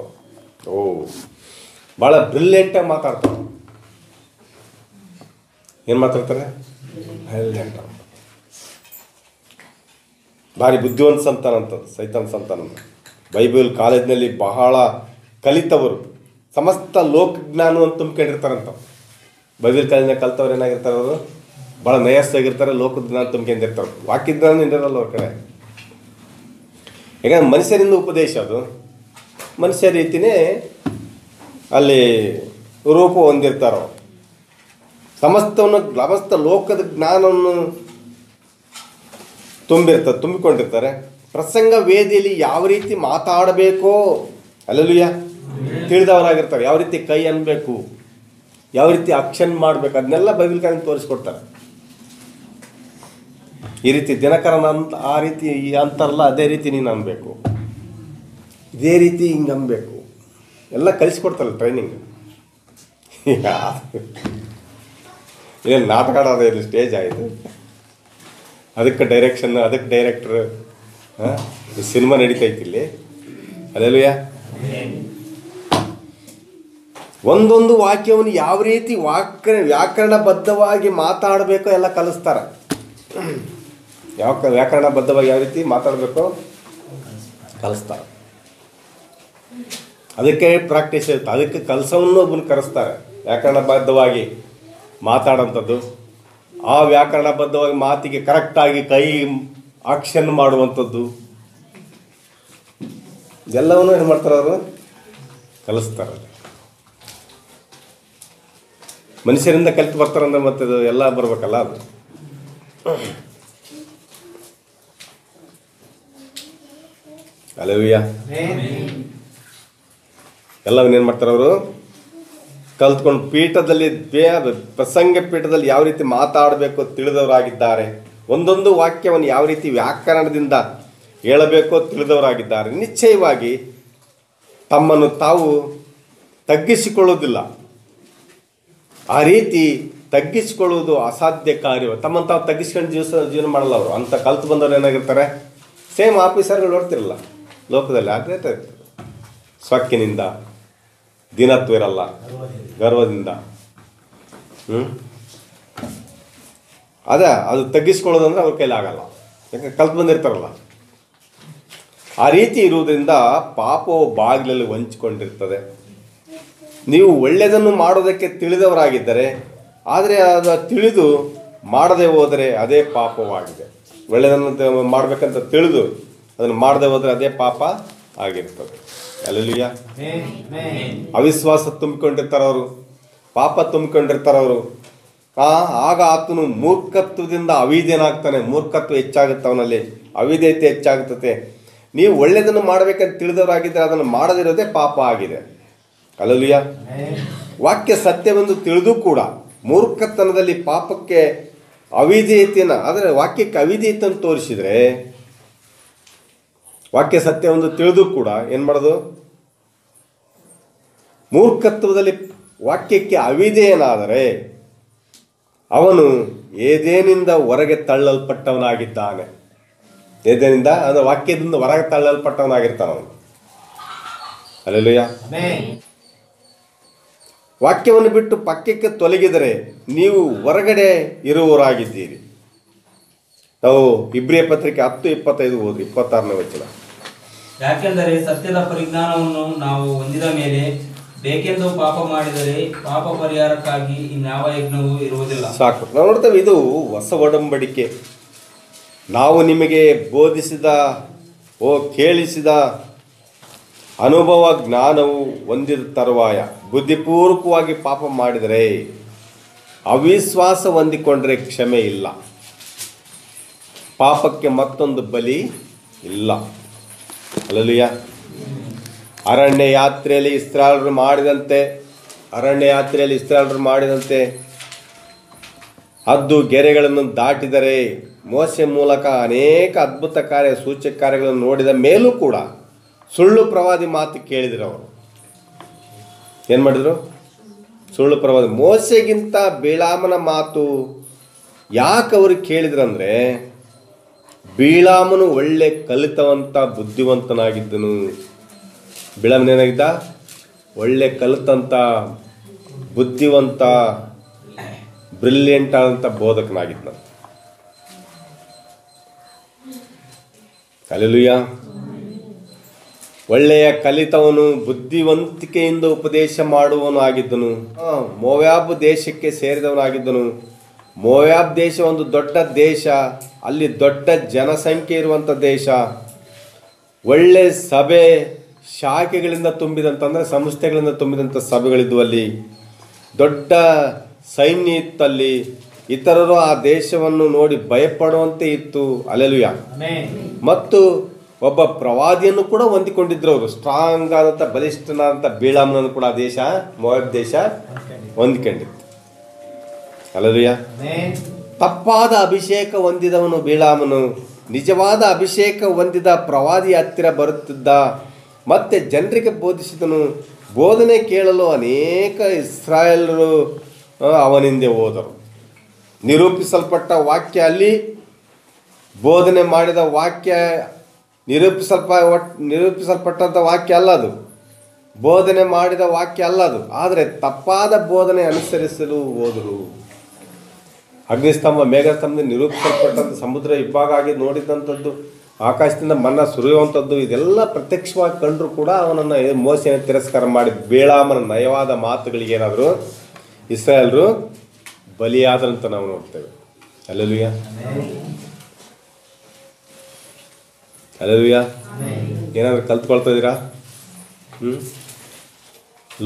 ಭಾಳ ಬ್ರಿಲಿಯಂಟಾಗಿ ಮಾತಾಡ್ತಾರೆ. ಏನು ಮಾತಾಡ್ತಾರೆ? ಬ್ರಿಲಿಯಂಟ್. ಭಾರಿ ಬುದ್ಧಿವಂತ ಸಂತಾನ ಅಂತದ್ದು ಸೈತಾನ ಸಂತಾನ. ಬೈಬಲ್ ಕಾಲೇಜ್ನಲ್ಲಿ ಬಹಳ ಕಲಿತವರು, ಸಮಸ್ತ ಲೋಕಜ್ಞಾನ ಅಂತ ತುಂಬ್ಕೊಂಡಿರ್ತಾರಂತ. ಬೈಬಲ್ ಕಾಲೇಜ್ನಾಗ ಕಲಿತವ್ರು ಏನಾಗಿರ್ತಾರೆ? ಅವರು ಭಾಳ ನಯಸ್ಸಾಗಿರ್ತಾರೆ, ಲೋಕಜ್ಞಾನ ತುಂಬ್ಕೊಂಡಿರ್ತಾರೆ. ವಾಕ್ಯಜ್ಞಾನ ಇರಲ್ಲ ಅವ್ರ ಕಡೆ. ಯಾಕಂದ್ರೆ ಮನುಷ್ಯರಿಂದ ಉಪದೇಶ, ಅದು ಮನುಷ್ಯ ರೀತಿಯೇ ಅಲ್ಲಿ ರೂಪ ಹೊಂದಿರ್ತಾರೋ. ಸಮಸ್ತ ಲೋಕದ ಜ್ಞಾನವನ್ನು ತುಂಬಿಕೊಂಡಿರ್ತಾರೆ. ಪ್ರಸಂಗ ವೇದಿಯಲ್ಲಿ ಯಾವ ರೀತಿ ಮಾತಾಡಬೇಕೋ ಅಲ್ಲೆಲೂಯ. ತಿಳಿದವರಾಗಿರ್ತಾರೆ. ಯಾವ ರೀತಿ ಕೈ ಅನ್ಬೇಕು, ಯಾವ ರೀತಿ ಆಕ್ಷನ್ ಮಾಡಬೇಕು, ಅದನ್ನೆಲ್ಲ ಬೈಬಲ್ ಕಾರಣ ತೋರಿಸ್ಕೊಡ್ತಾರೆ. ಈ ರೀತಿ ದಿನಕರನ ಅಂತ ಆ ರೀತಿ ಅಂತಾರಲ್ಲ, ಅದೇ ರೀತಿ ನೀನು ಅನ್ಬೇಕು, ಇದೇ ರೀತಿ ಹಿಂಗೆ ಅನ್ಬೇಕು, ಎಲ್ಲ ಕಲಿಸ್ಕೊಡ್ತಾರಲ್ಲ ಟ್ರೈನಿಂಗ್. ಏನು ನಾಟಕ ಆಡೋದು, ಇದು ಸ್ಟೇಜ್ ಆಯಿತು, ಅದಕ್ಕೆ ಡೈರೆಕ್ಷನ್, ಅದಕ್ಕೆ ಡೈರೆಕ್ಟ್ರ್, ಸಿನಿಮಾ ನಡೀತೈತಿ ಇಲ್ಲಿ. ಅಲ್ಲೆಲೂಯ. ಒಂದೊಂದು ವಾಕ್ಯವನ್ನು ಯಾವ ರೀತಿ ವ್ಯಾಕರಣಬದ್ಧವಾಗಿ ಮಾತಾಡಬೇಕೋ ಎಲ್ಲ ಕಲಿಸ್ತಾರೆ. ವ್ಯಾಕರಣಬದ್ಧವಾಗಿ ಯಾವ ರೀತಿ ಮಾತಾಡಬೇಕೋ ಕಲಿಸ್ತಾರೆ. ಅದಕ್ಕೆ ಪ್ರಾಕ್ಟೀಸ್ ಇರುತ್ತೆ. ಅದಕ್ಕೆ ಕೆಲಸವನ್ನು ಒಬ್ಬನು ಕರೆಸ್ತಾರೆ, ವ್ಯಾಕರಣಬದ್ಧವಾಗಿ ಮಾತಾಡೋಂಥದ್ದು. ಆ ವ್ಯಾಕರಣಬದ್ಧವಾಗಿ ಮಾತಿಗೆ ಕರೆಕ್ಟಾಗಿ ಕೈ ಆಕ್ಷನ್ ಮಾಡುವಂಥದ್ದು, ಇದೆಲ್ಲವನ್ನು ಏನು ಮಾಡ್ತಾರೆ ಅವರು, ಕಲಿಸ್ತಾರೆ. ಮನುಷ್ಯರಿಂದ ಕಲಿತು ಬರ್ತಾರಂದ್ರೆ ಮತ್ತೆ ಅದು ಎಲ್ಲ ಬರ್ಬೇಕಲ್ಲ ಅದು. ಹಲ್ಲೆಲೂಯಾ. ಎಲ್ಲವನ್ನೇನು ಮಾಡ್ತಾರೆ ಅವರು, ಕಲ್ತ್ಕೊಂಡು ಪೀಠದಲ್ಲಿ ಪ್ರಸಂಗ ಪೀಠದಲ್ಲಿ ಯಾವ ರೀತಿ ಮಾತಾಡಬೇಕು ತಿಳಿದವರಾಗಿದ್ದಾರೆ. ಒಂದೊಂದು ವಾಕ್ಯವನ್ನು ಯಾವ ರೀತಿ ವ್ಯಾಕರಣದಿಂದ ಹೇಳಬೇಕೋ ತಿಳಿದವರಾಗಿದ್ದಾರೆ. ನಿಶ್ಚಯವಾಗಿ ತಮ್ಮನ್ನು ತಾವು ತಗ್ಗಿಸಿಕೊಳ್ಳುವುದಿಲ್ಲ. ಆ ರೀತಿ ತಗ್ಗಿಸಿಕೊಳ್ಳುವುದು ಅಸಾಧ್ಯ ಕಾರ್ಯ. ತಮ್ಮನ್ನು ತಾವು ತಗ್ಗಿಸ್ಕೊಂಡು ಜೀವನ ಮಾಡಲ್ಲ ಅವರು. ಅಂಥ ಕಲ್ತು ಬಂದವರು ಏನಾಗಿರ್ತಾರೆ, ಸೇಮ್ ಆಫೀಸರ್ಗಳು ನೋಡ್ತಿರಲ್ಲ ಲೋಕದಲ್ಲಿ, ಅದೇ ಇರ್ತದೆ. ಸೊಕ್ಕಿನಿಂದ, ದಿನತ್ವ ಇರಲ್ಲ, ಗರ್ವದಿಂದ. ಅದೇ ಅದು ತಗ್ಗಿಸ್ಕೊಳ್ಳೋದಂದ್ರೆ ಅವ್ರ ಕೈಲಿ ಆಗಲ್ಲ, ಯಾಕೆ ಕಲ್ತು ಬಂದಿರ್ತಾರಲ್ಲ. ಆ ರೀತಿ ಇರುವುದರಿಂದ ಪಾಪವು ಬಾಗಿಲಲ್ಲಿ ಹೊಂಚಿಕೊಂಡಿರ್ತದೆ. ನೀವು ಒಳ್ಳೆಯದನ್ನು ಮಾಡೋದಕ್ಕೆ ತಿಳಿದವರಾಗಿದ್ದರೆ, ಆದರೆ ಅದು ತಿಳಿದು ಮಾಡದೆ ಹೋದರೆ ಅದೇ ಪಾಪವಾಗಿದೆ. ಒಳ್ಳೆಯದನ್ನು ಮಾಡಬೇಕಂತ ತಿಳಿದು ಅದನ್ನು ಮಾಡದೆ ಹೋದರೆ ಅದೇ ಪಾಪ ಆಗಿರ್ತದೆ. ಹಲ್ಲೆಲೂಯಾ. ಅವಿಶ್ವಾಸ ತುಂಬಿಕೊಂಡಿರ್ತಾರವರು, ಪಾಪ ತುಂಬಿಕೊಂಡಿರ್ತಾರವರು. ಆಗ ಆತನು ಮೂರ್ಖತ್ವದಿಂದ ಅವಿಧೇಯನಾಗ್ತಾನೆ. ಮೂರ್ಖತ್ವ ಹೆಚ್ಚಾಗುತ್ತೆ ಅವನಲ್ಲಿ, ಅವಿಧೇಯತೆ ಹೆಚ್ಚಾಗುತ್ತದೆ. ನೀವು ಒಳ್ಳೆಯದನ್ನು ಮಾಡಬೇಕಂತ ತಿಳಿದವರಾಗಿದ್ದರೆ ಅದನ್ನು ಮಾಡದಿರೋದೇ ಪಾಪ ಆಗಿದೆ. ಹಲ್ಲೆಲೂಯಾ. ವಾಕ್ಯ ಸತ್ಯವೆಂದು ತಿಳಿದು ಕೂಡ ಮೂರ್ಖತನದಲ್ಲಿ ಪಾಪಕ್ಕೆ ಅವಿಧೇಯತೆಯನ್ನು, ಆದರೆ ವಾಕ್ಯಕ್ಕೆ ಅವಿಧೇಯತೆಯನ್ನು ತೋರಿಸಿದರೆ, ವಾಕ್ಯ ಸತ್ಯವೆಂದು ತಿಳಿದು ಕೂಡ ಏನು ಮಾಡೋದು, ಮೂರ್ಖತ್ವದಲ್ಲಿ ವಾಕ್ಯಕ್ಕೆ ಅವಿಧೇಯನಾದರೆ ಅವನು ಏದೇನಿಂದ ಹೊರಗೆ ತಳ್ಳಲ್ಪಟ್ಟವನಾಗಿದ್ದಾನೆ. ಏದೇನಿಂದ ಅಂದರೆ ವಾಕ್ಯದಿಂದ ಹೊರಗೆ ತಳ್ಳಲ್ಪಟ್ಟವನಾಗಿರ್ತಾನೆ ಅವನು. ಹಲ್ಲೆಲೂಯಾ. ವಾಕ್ಯವನ್ನು ಬಿಟ್ಟು ಪಕ್ಕಕ್ಕೆ ತೊಲಗಿದರೆ ನೀವು ಹೊರಗಡೆ ಇರುವವರಾಗಿದ್ದೀರಿ. ನಾವು ಇಬ್ರಿಯ ಪತ್ರಿಕೆ 10:25 ಓದಿ, 26ನೇ ವಚನ. ಯಾಕೆಂದರೆ ಸತ್ಯದ ಪರಿಜ್ಞಾನವನ್ನು ನಾವು ಹೊಂದಿದ ಮೇಲೆ ಬೇಕೆಂದು ಪಾಪ ಮಾಡಿದರೆ ಪಾಪ ಪರಿಹಾರಕ್ಕಾಗಿ ಇನ್ಯಾವ ಯಜ್ಞವೂ ಇರುವುದಿಲ್ಲ. ಸಾಕು. ನಾವು ನೋಡ್ತೇವೆ, ಇದು ಹೊಸ ಒಡಂಬಡಿಕೆ. ನಾವು ನಿಮಗೆ ಬೋಧಿಸಿದ ಕೇಳಿಸಿದ ಅನುಭವ ಜ್ಞಾನವು ಹೊಂದಿದ ತರುವಾಯ ಬುದ್ಧಿಪೂರ್ವಕವಾಗಿ ಪಾಪ ಮಾಡಿದರೆ, ಅವಿಶ್ವಾಸ ಹೊಂದಿಕೊಂಡ್ರೆ ಕ್ಷಮೆ ಇಲ್ಲ, ಪಾಪಕ್ಕೆ ಮತ್ತೊಂದು ಬಲಿ ಇಲ್ಲ. ಹಲ್ಲೆಲೂಯಾ. ಅರಣ್ಯ ಯಾತ್ರೆಯಲ್ಲಿ ಇಸ್ರಾಯೇಲರು ಮಾಡಿದಂತೆ ಹದ್ದು ಗೆರೆಗಳನ್ನು ದಾಟಿದರೆ, ಮೋಸೆ ಮೂಲಕ ಅನೇಕ ಅದ್ಭುತ ಕಾರ್ಯ ಸೂಚಕ ಕಾರ್ಯಗಳನ್ನು ನೋಡಿದ ಮೇಲೂ ಕೂಡ ಸುಳ್ಳು ಪ್ರವಾದಿ ಮಾತು ಕೇಳಿದ್ರು. ಅವರು ಏನು ಮಾಡಿದರು? ಸುಳ್ಳು ಪ್ರವಾದಿ. ಮೋಸೆಗಿಂತ ಬಿಳಾಮನ ಮಾತು ಯಾಕೆ ಅವರು ಕೇಳಿದ್ರಂದರೆ, ಬಿಳಾಮನು ಒಳ್ಳೆ ಕಲಿತವಂತ ಬುದ್ಧಿವಂತನಾಗಿದ್ದನು. ಬಿಳಾಮನೇನಾಗಿದ್ದ? ಒಳ್ಳೆ ಕಲಿತಂತ ಬುದ್ಧಿವಂತ, ಬ್ರಿಲಿಯಂಟ್ ಆದಂಥ ಬೋಧಕನಾಗಿದ್ದ. ಹಲ್ಲೆಲೂಯಾ. ಒಳ್ಳೆಯ ಕಲಿತವನು, ಬುದ್ಧಿವಂತಿಕೆಯಿಂದ ಉಪದೇಶ ಮಾಡುವವನು ಆಗಿದ್ದನು. ಮೋವಾಬ್ ದೇಶಕ್ಕೆ ಸೇರಿದವನಾಗಿದ್ದನು. ಮೋವಾಬ್ ದೇಶ ಒಂದು ದೊಡ್ಡ ದೇಶ, ಅಲ್ಲಿ ದೊಡ್ಡ ಜನಸಂಖ್ಯೆ ಇರುವಂಥ ದೇಶ. ಒಳ್ಳೆ ಸಭೆ ಶಾಖೆಗಳಿಂದ ತುಂಬಿದಂತಂದರೆ ಸಂಸ್ಥೆಗಳಿಂದ ತುಂಬಿದಂಥ ಸಭೆಗಳಿದ್ವು. ಅಲ್ಲಿ ದೊಡ್ಡ ಸೈನ್ಯ ಇತ್ತಲ್ಲಿ. ಇತರರು ಆ ದೇಶವನ್ನು ನೋಡಿ ಭಯಪಡುವಂತೆ ಇತ್ತು. ಹಲ್ಲೆಲೂಯಾ. ಮತ್ತು ಒಬ್ಬ ಪ್ರವಾದಿಯನ್ನು ಕೂಡ ಹೊಂದಿಕೊಂಡಿದ್ರು ಅವರು. ಸ್ಟ್ರಾಂಗ್ ಆದಂಥ ಬಲಿಷ್ಠನಾದಂಥ ಬೀಳಾಮನನ್ನು ಕೂಡ ಆ ದೇಶ, ಮೋವಾಬ್ ದೇಶ ಹೊಂದಿಕೊಂಡಿತ್ತು. ಹಲ್ಲೆಲೂಯಾ. ತಪ್ಪಾದ ಅಭಿಷೇಕ ಹೊಂದಿದವನು ಬೀಳಾಮನು ನಿಜವಾದ ಅಭಿಷೇಕ ಹೊಂದಿದ ಪ್ರವಾದಿ ಹತ್ತಿರ ಬರುತ್ತಿದ್ದ. ಮತ್ತೆ ಜನರಿಗೆ ಬೋಧಿಸಿದನು. ಬೋಧನೆ ಕೇಳಲು ಅನೇಕ ಇಸ್ರಾಯೇಲರು ಅವನಿಂದೆ ಹೋದರು. ನಿರೂಪಿಸಲ್ಪಟ್ಟ ವಾಕ್ಯ ಅಲ್ಲಿ ಬೋಧನೆ ಮಾಡಿದ ವಾಕ್ಯ ನಿರೂಪಿಸಲ್ಪಟ್ಟಂಥ ವಾಕ್ಯ ಅಲ್ಲ ಅದು, ಬೋಧನೆ ಮಾಡಿದ ವಾಕ್ಯ ಅಲ್ಲ ಅದು. ಆದರೆ ತಪ್ಪಾದ ಬೋಧನೆ ಅನುಸರಿಸಲು ಹೋದರು. ಅಗ್ನಿಸ್ತಂಭ, ಮೇಘಸ್ತಂಭದಿಂದ ನಿರೂಪಿಸಲ್ಪಟ್ಟಂಥ ಸಮುದ್ರ ಇಬ್ಬಾಗ ಆಗಿ ನೋಡಿದಂಥದ್ದು, ಆಕಾಶದಿಂದ ಮನ್ನ ಸುರಿಯುವಂಥದ್ದು, ಇದೆಲ್ಲ ಪ್ರತ್ಯಕ್ಷವಾಗಿ ಕಂಡರೂ ಕೂಡ ಅವನನ್ನು ಮೋಸೆಯನ್ನು ತಿರಸ್ಕಾರ ಮಾಡಿ ಬೀಳಾಮನ ನಯವಾದ ಮಾತುಗಳಿಗೆ ಏನಾದರೂ ಇಸ್ರಾಯೇಲರು ಬಲಿಯಾದ್ರಂತ ನಾವು ನೋಡ್ತೇವೆ. Hallelujah, hallelujah. ಏನಾದರೂ ಕಲ್ತ್ಕೊಳ್ತಾ ಇದ್ದೀರಾ?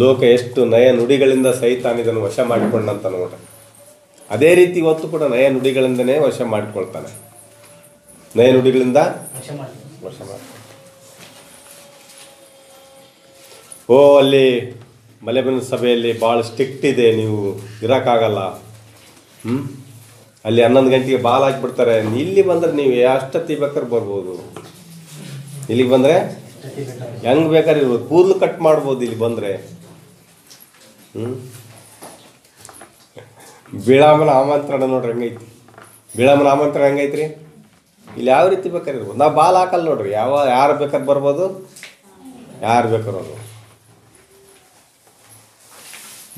ಲೋಕ ಎಷ್ಟು ನಯ ನುಡಿಗಳಿಂದ ಸೈತಾನ ಇದನ್ನು ವಶ ಮಾಡಿಕೊಂಡಂತ ನೋಡ್ರಿ. ಅದೇ ರೀತಿ ಇವತ್ತು ಕೂಡ ನಯ ನುಡಿಗಳಿಂದನೇ ವಶ ಮಾಡಿಕೊಳ್ತಾನೆ. ನಯ ನುಡಿಗಳಿಂದ ವಶ ಮಾಡ್ಕೊಳ್ತಾನೆ. ಅಲ್ಲಿ ಮಲೆಬೆನ್ನ ಸಭೆಯಲ್ಲಿ ಭಾಳ ಸ್ಟ್ರಿಕ್ಟ್ ಇದೆ, ನೀವು ಇರೋಕ್ಕಾಗಲ್ಲ. ಅಲ್ಲಿ 11 ಗಂಟೆಗೆ ಬಾಲ್ ಹಾಕಿಬಿಡ್ತಾರೆ. ಇಲ್ಲಿ ಬಂದರೆ ನೀವು ಎಷ್ಟೊತ್ತಿ ಬೇಕಾದ್ರೆ ಬರ್ಬೋದು. ಇಲ್ಲಿಗೆ ಬಂದರೆ ಹೆಂಗೆ ಬೇಕಾದ್ರೆ ಇರ್ಬೋದು, ಕೂದಲು ಕಟ್ ಮಾಡ್ಬೋದು ಇಲ್ಲಿ ಬಂದರೆ. ಬೀಳಾಮನ ಆಮಂತ್ರಣ ನೋಡ್ರಿ ಹೆಂಗೈತಿ. ಬೀಳಾಮನ ಆಮಂತ್ರಣ ಹೆಂಗೈತ್ರಿ? ಇಲ್ಲಿ ಯಾವ ರೀತಿ ಬೇಕಾದ್ರೆ ಇರ್ಬೋದು. ನಾವು ಬಾಲ್ ಹಾಕಲ್ಲ ನೋಡ್ರಿ. ಯಾರು ಬೇಕಾದ್ರೆ ಬರ್ಬೋದು, ಯಾರು ಬೇಕಾರು ಅದು.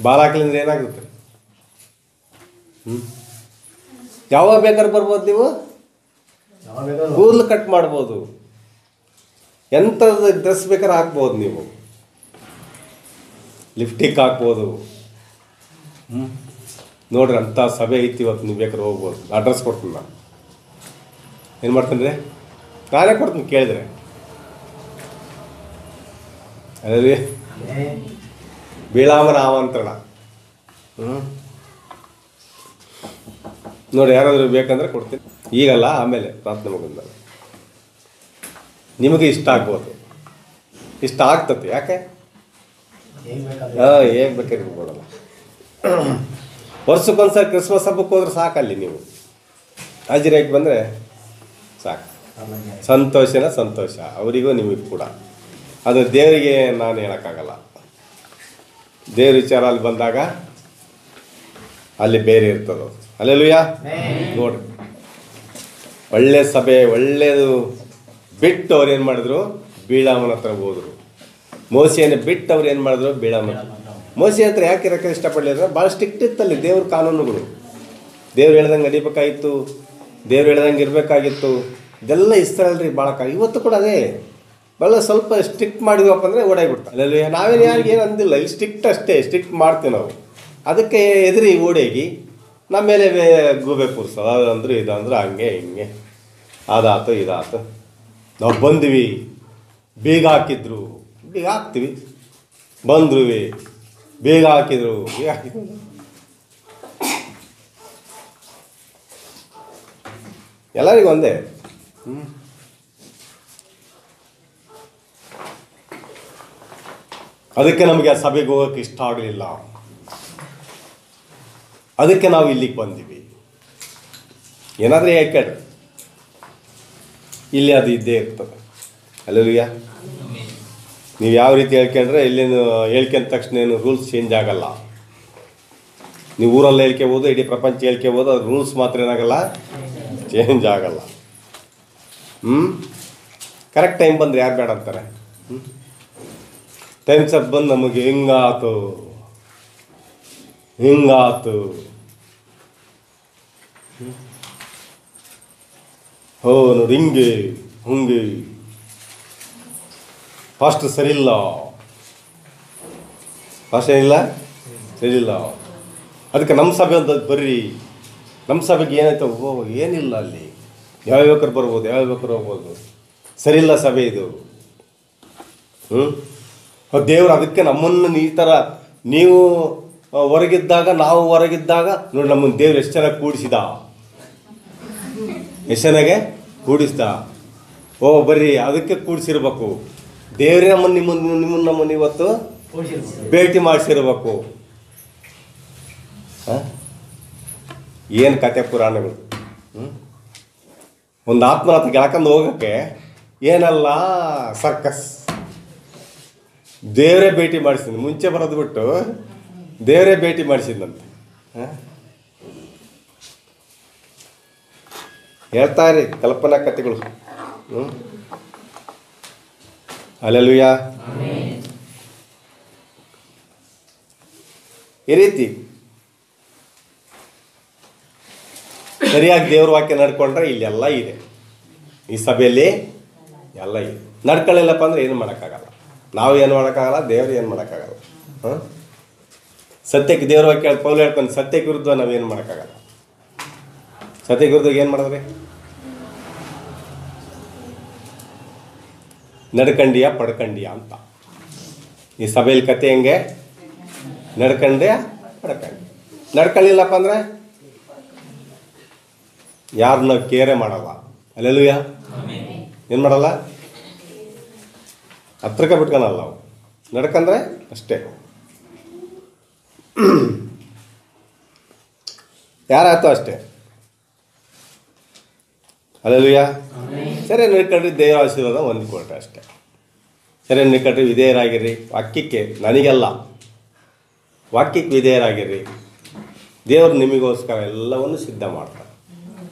ಬಾಲ್ ಹಾಕಲಿಂದ್ರೆ ಏನಾಗುತ್ತೆ? ಯಾವಾಗ ಬೇಕಾದ್ರೆ ಬರ್ಬೋದು, ನೀವು ಕೂದಲು ಕಟ್ ಮಾಡ್ಬೋದು, ಎಂಥದ್ದು ಡ್ರೆಸ್ ಬೇಕಾದ್ರೆ ಹಾಕ್ಬೋದು, ನೀವು ಲಿಪ್ಟಿಕ್ ಹಾಕ್ಬೋದು. ನೋಡ್ರಿ ಅಂಥ ಸಭೆ ಐತಿ ಇವತ್ತು. ನೀವು ಬೇಕಾದ್ರೆ ಹೋಗ್ಬೋದು. ಅಡ್ರೆಸ್ ಕೊಡ್ತೀನಿ ನಾನು. ಏನು ಮಾಡ್ತೀನಿ ರೀ? ನಾನೇ ಕೊಡ್ತೀನಿ ಕೇಳಿದ್ರೆ. ಅದೇ ಬೀಳಾಮನ ಆಮಂತ್ರಣ. ನೋಡಿ, ಯಾರಾದರೂ ಬೇಕಂದ್ರೆ ಕೊಡ್ತೀನಿ. ಈಗಲ್ಲ, ಆಮೇಲೆ ಪ್ರಾರ್ಥನೆ ಮುಗಿದ ನಿಮಗೆ ಇಷ್ಟ ಆಗ್ಬೋದು, ಇಷ್ಟ ಆಗ್ತತಿ. ಯಾಕೆ? ಹೇಗೆ ಬೇಕಾದ್ರೆ ಕೊಡಲ್ಲ. ವರ್ಷಕ್ಕೊಂದ್ಸರಿ ಕ್ರಿಸ್ಮಸ್ ಹಬ್ಬಕ್ಕೆ ಹೋದ್ರೆ ಸಾಕಲ್ಲಿ ನೀವು ಹಾಜಿರಾಗಿ ಬಂದರೆ ಸಾಕು. ಸಂತೋಷನ ಸಂತೋಷ ಅವರಿಗೂ ನಿಮಗೆ ಕೂಡ. ಅದು ದೇವರಿಗೆ ನಾನು ಹೇಳೋಕ್ಕಾಗಲ್ಲ. ದೇವ್ರ ವಿಚಾರ ಅಲ್ಲಿ ಬಂದಾಗ ಅಲ್ಲಿ ಬೇರೆ ಇರ್ತದೆ. ಹಲ್ಲೆಲೂಯಾ. ನೋಡ್ರಿ, ಒಳ್ಳೆ ಸಭೆ, ಒಳ್ಳೆಯದು ಬಿಟ್ಟು ಅವ್ರು ಏನು ಮಾಡಿದ್ರು? ಬೀಳಾಮನ ಹತ್ರ ಹೋದರು. ಮೋಸೆಯನ್ನು ಬಿಟ್ಟು ಅವ್ರು ಏನು ಮಾಡಿದ್ರು? ಬೀಳಾಮನ. ಮೋಸೆ ಹತ್ರ ಯಾಕೆ ಇರೋಕ್ಕೆ ಇಷ್ಟಪಡಲಿಲ್ಲ? ಭಾಳ ಸ್ಟ್ರಿಕ್ಟ್ ಇತ್ತಲ್ಲಿ ದೇವ್ರ ಕಾನೂನುಗಳು. ದೇವ್ರು ಹೇಳ್ದಂಗೆ ನಡಿಬೇಕಾಗಿತ್ತು, ದೇವ್ರು ಹೇಳ್ದಂಗೆ ಇರಬೇಕಾಗಿತ್ತು. ಇದೆಲ್ಲ ಇಸ್ರಾಯೇಲ್ರಿಗೆ ಭಾಳ ಇವತ್ತು ಕೂಡ ಅದೇ ಭಾಳ ಸ್ವಲ್ಪ ಸ್ಟ್ರಿಕ್ಟ್ ಮಾಡಿದ್ವಪ್ಪ ಅಂದರೆ ಓಡಾಗ್ಬಿಡ್ತಾರೆ. ಅಲ್ಲಲ್ಲಿ ನಾವೇನು ಯಾರಿಗೆ ಏನು ಅಂದಿಲ್ಲ. ಇಲ್ಲಿ ಸ್ಟ್ರಿಕ್ಟ್ ಅಷ್ಟೇ, ಸ್ಟ್ರಿಕ್ಟ್ ಮಾಡ್ತೀವಿ ನಾವು. ಅದಕ್ಕೆ ಎದುರಿ ಓಡಾಗಿ ನಮ್ಮ ಮೇಲೆ ಗೂಬೆ ಕೂರಿಸೋದು. ಅದಂದ್ರೆ ಇದಂದ್ರೆ ಹಂಗೆ ಹಿಂಗೆ, ಅದಾತು ಇದಾತು. ನಾವು ಬಂದ್ವಿ, ಬೀಗ ಹಾಕಿದ್ರು, ಬೀಗ ಹಾಕ್ತೀವಿ. ಬಂದ್ರು, ಬೇಗ ಹಾಕಿದ್ರು, ಬೇಗ ಹಾಕಿದ್ರು. ಎಲ್ಲರಿಗೂ ಒಂದೇ. ಅದಕ್ಕೆ ನಮಗೆ ಆ ಸಭೆಗೆ ಹೋಗೋಕ್ಕೆ ಇಷ್ಟ ಆಗಲಿಲ್ಲ. ಅದಕ್ಕೆ ನಾವು ಇಲ್ಲಿಗೆ ಬಂದಿವಿ. ಏನಾದರೂ ಹೇಳ್ಕೇಳ್ರಿ, ಇಲ್ಲಿ ಅದು ಇದ್ದೇ ಇರ್ತದೆ. ಹಲ್ಲೆಲೂಯಾ. ನೀವು ಯಾವ ರೀತಿ ಹೇಳ್ಕೊಂಡ್ರೆ ಇಲ್ಲೇನು ಹೇಳ್ಕೊಂಡ ತಕ್ಷಣ ಏನು ರೂಲ್ಸ್ ಚೇಂಜ್ ಆಗಲ್ಲ. ನೀವು ಊರಲ್ಲಿ ಹೇಳ್ಕೋಬೋದು, ಇಡೀ ಪ್ರಪಂಚ ಹೇಳ್ಕೋಬೋದು, ಅದು ರೂಲ್ಸ್ ಮಾತ್ರ ಏನಾಗಲ್ಲ, ಚೇಂಜ್ ಆಗಲ್ಲ. ಕರೆಕ್ಟ್ ಟೈಮ್ ಬಂದರೆ ಯಾರು ಬೇಡ ಅಂತಾರೆ? ಟೈಮ್ ಸಪ್ ಬಂದು ನಮಗೆ ಹಿಂಗಾತು ನೋಡಿ ಹಿಂಗೆ ಫಾಸ್ಟ್ ಸರಿಯಿಲ್ಲ, ಅದಕ್ಕೆ ನಮ್ಮ ಸಭೆ ಅಂತ ಬರ್ರಿ. ನಮ್ಮ ಸಭೆಗೆ ಏನಾಯ್ತು? ಏನಿಲ್ಲ, ಅಲ್ಲಿ ಯಾವ ಬೇಕಾದ್ರೆ ಬರ್ಬೋದು, ಯಾವ ಬೇಕಾದ್ರೆ ಹೋಗ್ಬೋದು. ಸರಿಯಿಲ್ಲ ಸಭೆ ಇದು. ದೇವ್ರು ಅದಕ್ಕೆ ನಮ್ಮನ್ನು ಈ ಥರ, ನೀವು ಹೊರಗಿದ್ದಾಗ, ನಾವು ಹೊರಗಿದ್ದಾಗ ನೋಡಿ ನಮ್ಮನ್ನು ದೇವ್ರು ಎಷ್ಟು ಚೆನ್ನಾಗಿ ಕೂಡಿಸಿದ, ಎಷ್ಟು ಚೆನ್ನಾಗೆ ಕೂಡಿಸ್ದ. ಓ ಬರ್ರಿ ಅದಕ್ಕೆ ಕೂಡಿಸಿರ್ಬೇಕು. ದೇವರೇ ನಮ್ಮನ್ನು ಇವತ್ತು ಭೇಟಿ ಮಾಡಿಸಿರ್ಬೇಕು. ಏನು ಕತೆ ಪುರಾಣಗಳು. ಒಂದು ಆತ್ಮನ ಹತ್ರ ಗೆಳ್ಕೊಂಡು ಹೋಗೋಕ್ಕೆ ಏನಲ್ಲ ಸರ್ಕಸ್. ದೇವರೇ ಭೇಟಿ ಮಾಡಿಸಿದ್, ಮುಂಚೆ ಬರೋದು ಬಿಟ್ಟು ದೇವರೇ ಭೇಟಿ ಮಾಡಿಸಿದ್ನಂತೆ. ಹೇಳ್ತಾರೆ ಕಲ್ಪನಾ ಕಥೆಗಳು. ಹಲ್ಲೆಲೂಯಾ. ಈ ರೀತಿ ಸರಿಯಾಗಿ ದೇವ್ರ ವಾಕ್ಯ ನಡ್ಕೊಂಡ್ರೆ ಇಲ್ಲೆಲ್ಲ ಇದೆ. ಈ ಸಭೆಯಲ್ಲಿ ಎಲ್ಲ ಇದೆ. ನಡ್ಕೊಳ್ಳಿಲ್ಲಪ್ಪ ಅಂದ್ರೆ ಏನು ಮಾಡೋಕ್ಕಾಗಲ್ಲ. ನಾವು ಏನು ಮಾಡೋಕ್ಕಾಗಲ್ಲ, ದೇವ್ರು ಏನು ಮಾಡೋಕ್ಕಾಗಲ್ಲ. ಸತ್ಯಕ್ಕೆ ದೇವ್ರ ವಾಕ್ಯ ಪೌಲ ಹೇಳ್ತಾನೆ, ಸತ್ಯಕ್ಕೆ ವಿರುದ್ಧ ನಾವೇನು ಮಾಡೋಕ್ಕಾಗಲ್ಲ. ಸತ್ಯಕ್ಕೆ ವಿರುದ್ಧ ಏನು ಮಾಡಿದ್ರಿ? ನಡ್ಕಂಡಿಯ ಪಡ್ಕಂಡಿಯ ಅಂತ. ಈ ಸಭೆಯಲ್ಲಿ ಕತೆ ಹೆಂಗೆ? ನಡ್ಕಂಡ್ಯ ಪಡ್ಕಂಡಿ. ನಡ್ಕೊಳ್ಳಿಲ್ಲಪ್ಪ ಅಂದರೆ ಯಾರನ್ನ ಕೇರೆ ಮಾಡಲ್ಲ. ಹಲ್ಲೆಲೂಯಾ. ಏನು ಮಾಡಲ್ಲ? ಹತ್ರಕ್ಕೆ ಬಿಟ್ಕೊಳಲ್ಲ ನಾವು. ನಡ್ಕಂದ್ರೆ ಅಷ್ಟೇ. ಯಾರಾಯ್ತು ಅಷ್ಟೇ. ಹಲ್ಲೆಲೂಯಾ. ಸರಿ ನಡ್ಕೊಂಡ್ರಿ, ದೇವರ ಆಶೀರ್ವಾದ ಹೊಂದಿಕೊಳ್ರಿ ಅಷ್ಟೇ. ಸರಿ ನಡ್ಕೊಂಡ್ರಿ, ವಿಧೇಯರಾಗಿರ್ರಿ ವಾಕ್ಯಕ್ಕೆ. ನನಗೆಲ್ಲ ವಾಕ್ಯಕ್ಕೆ ವಿಧೇಯರಾಗಿರ್ರಿ. ದೇವರು ನಿಮಗೋಸ್ಕರ ಎಲ್ಲವನ್ನು ಸಿದ್ಧ ಮಾಡ್ತಾರೆ.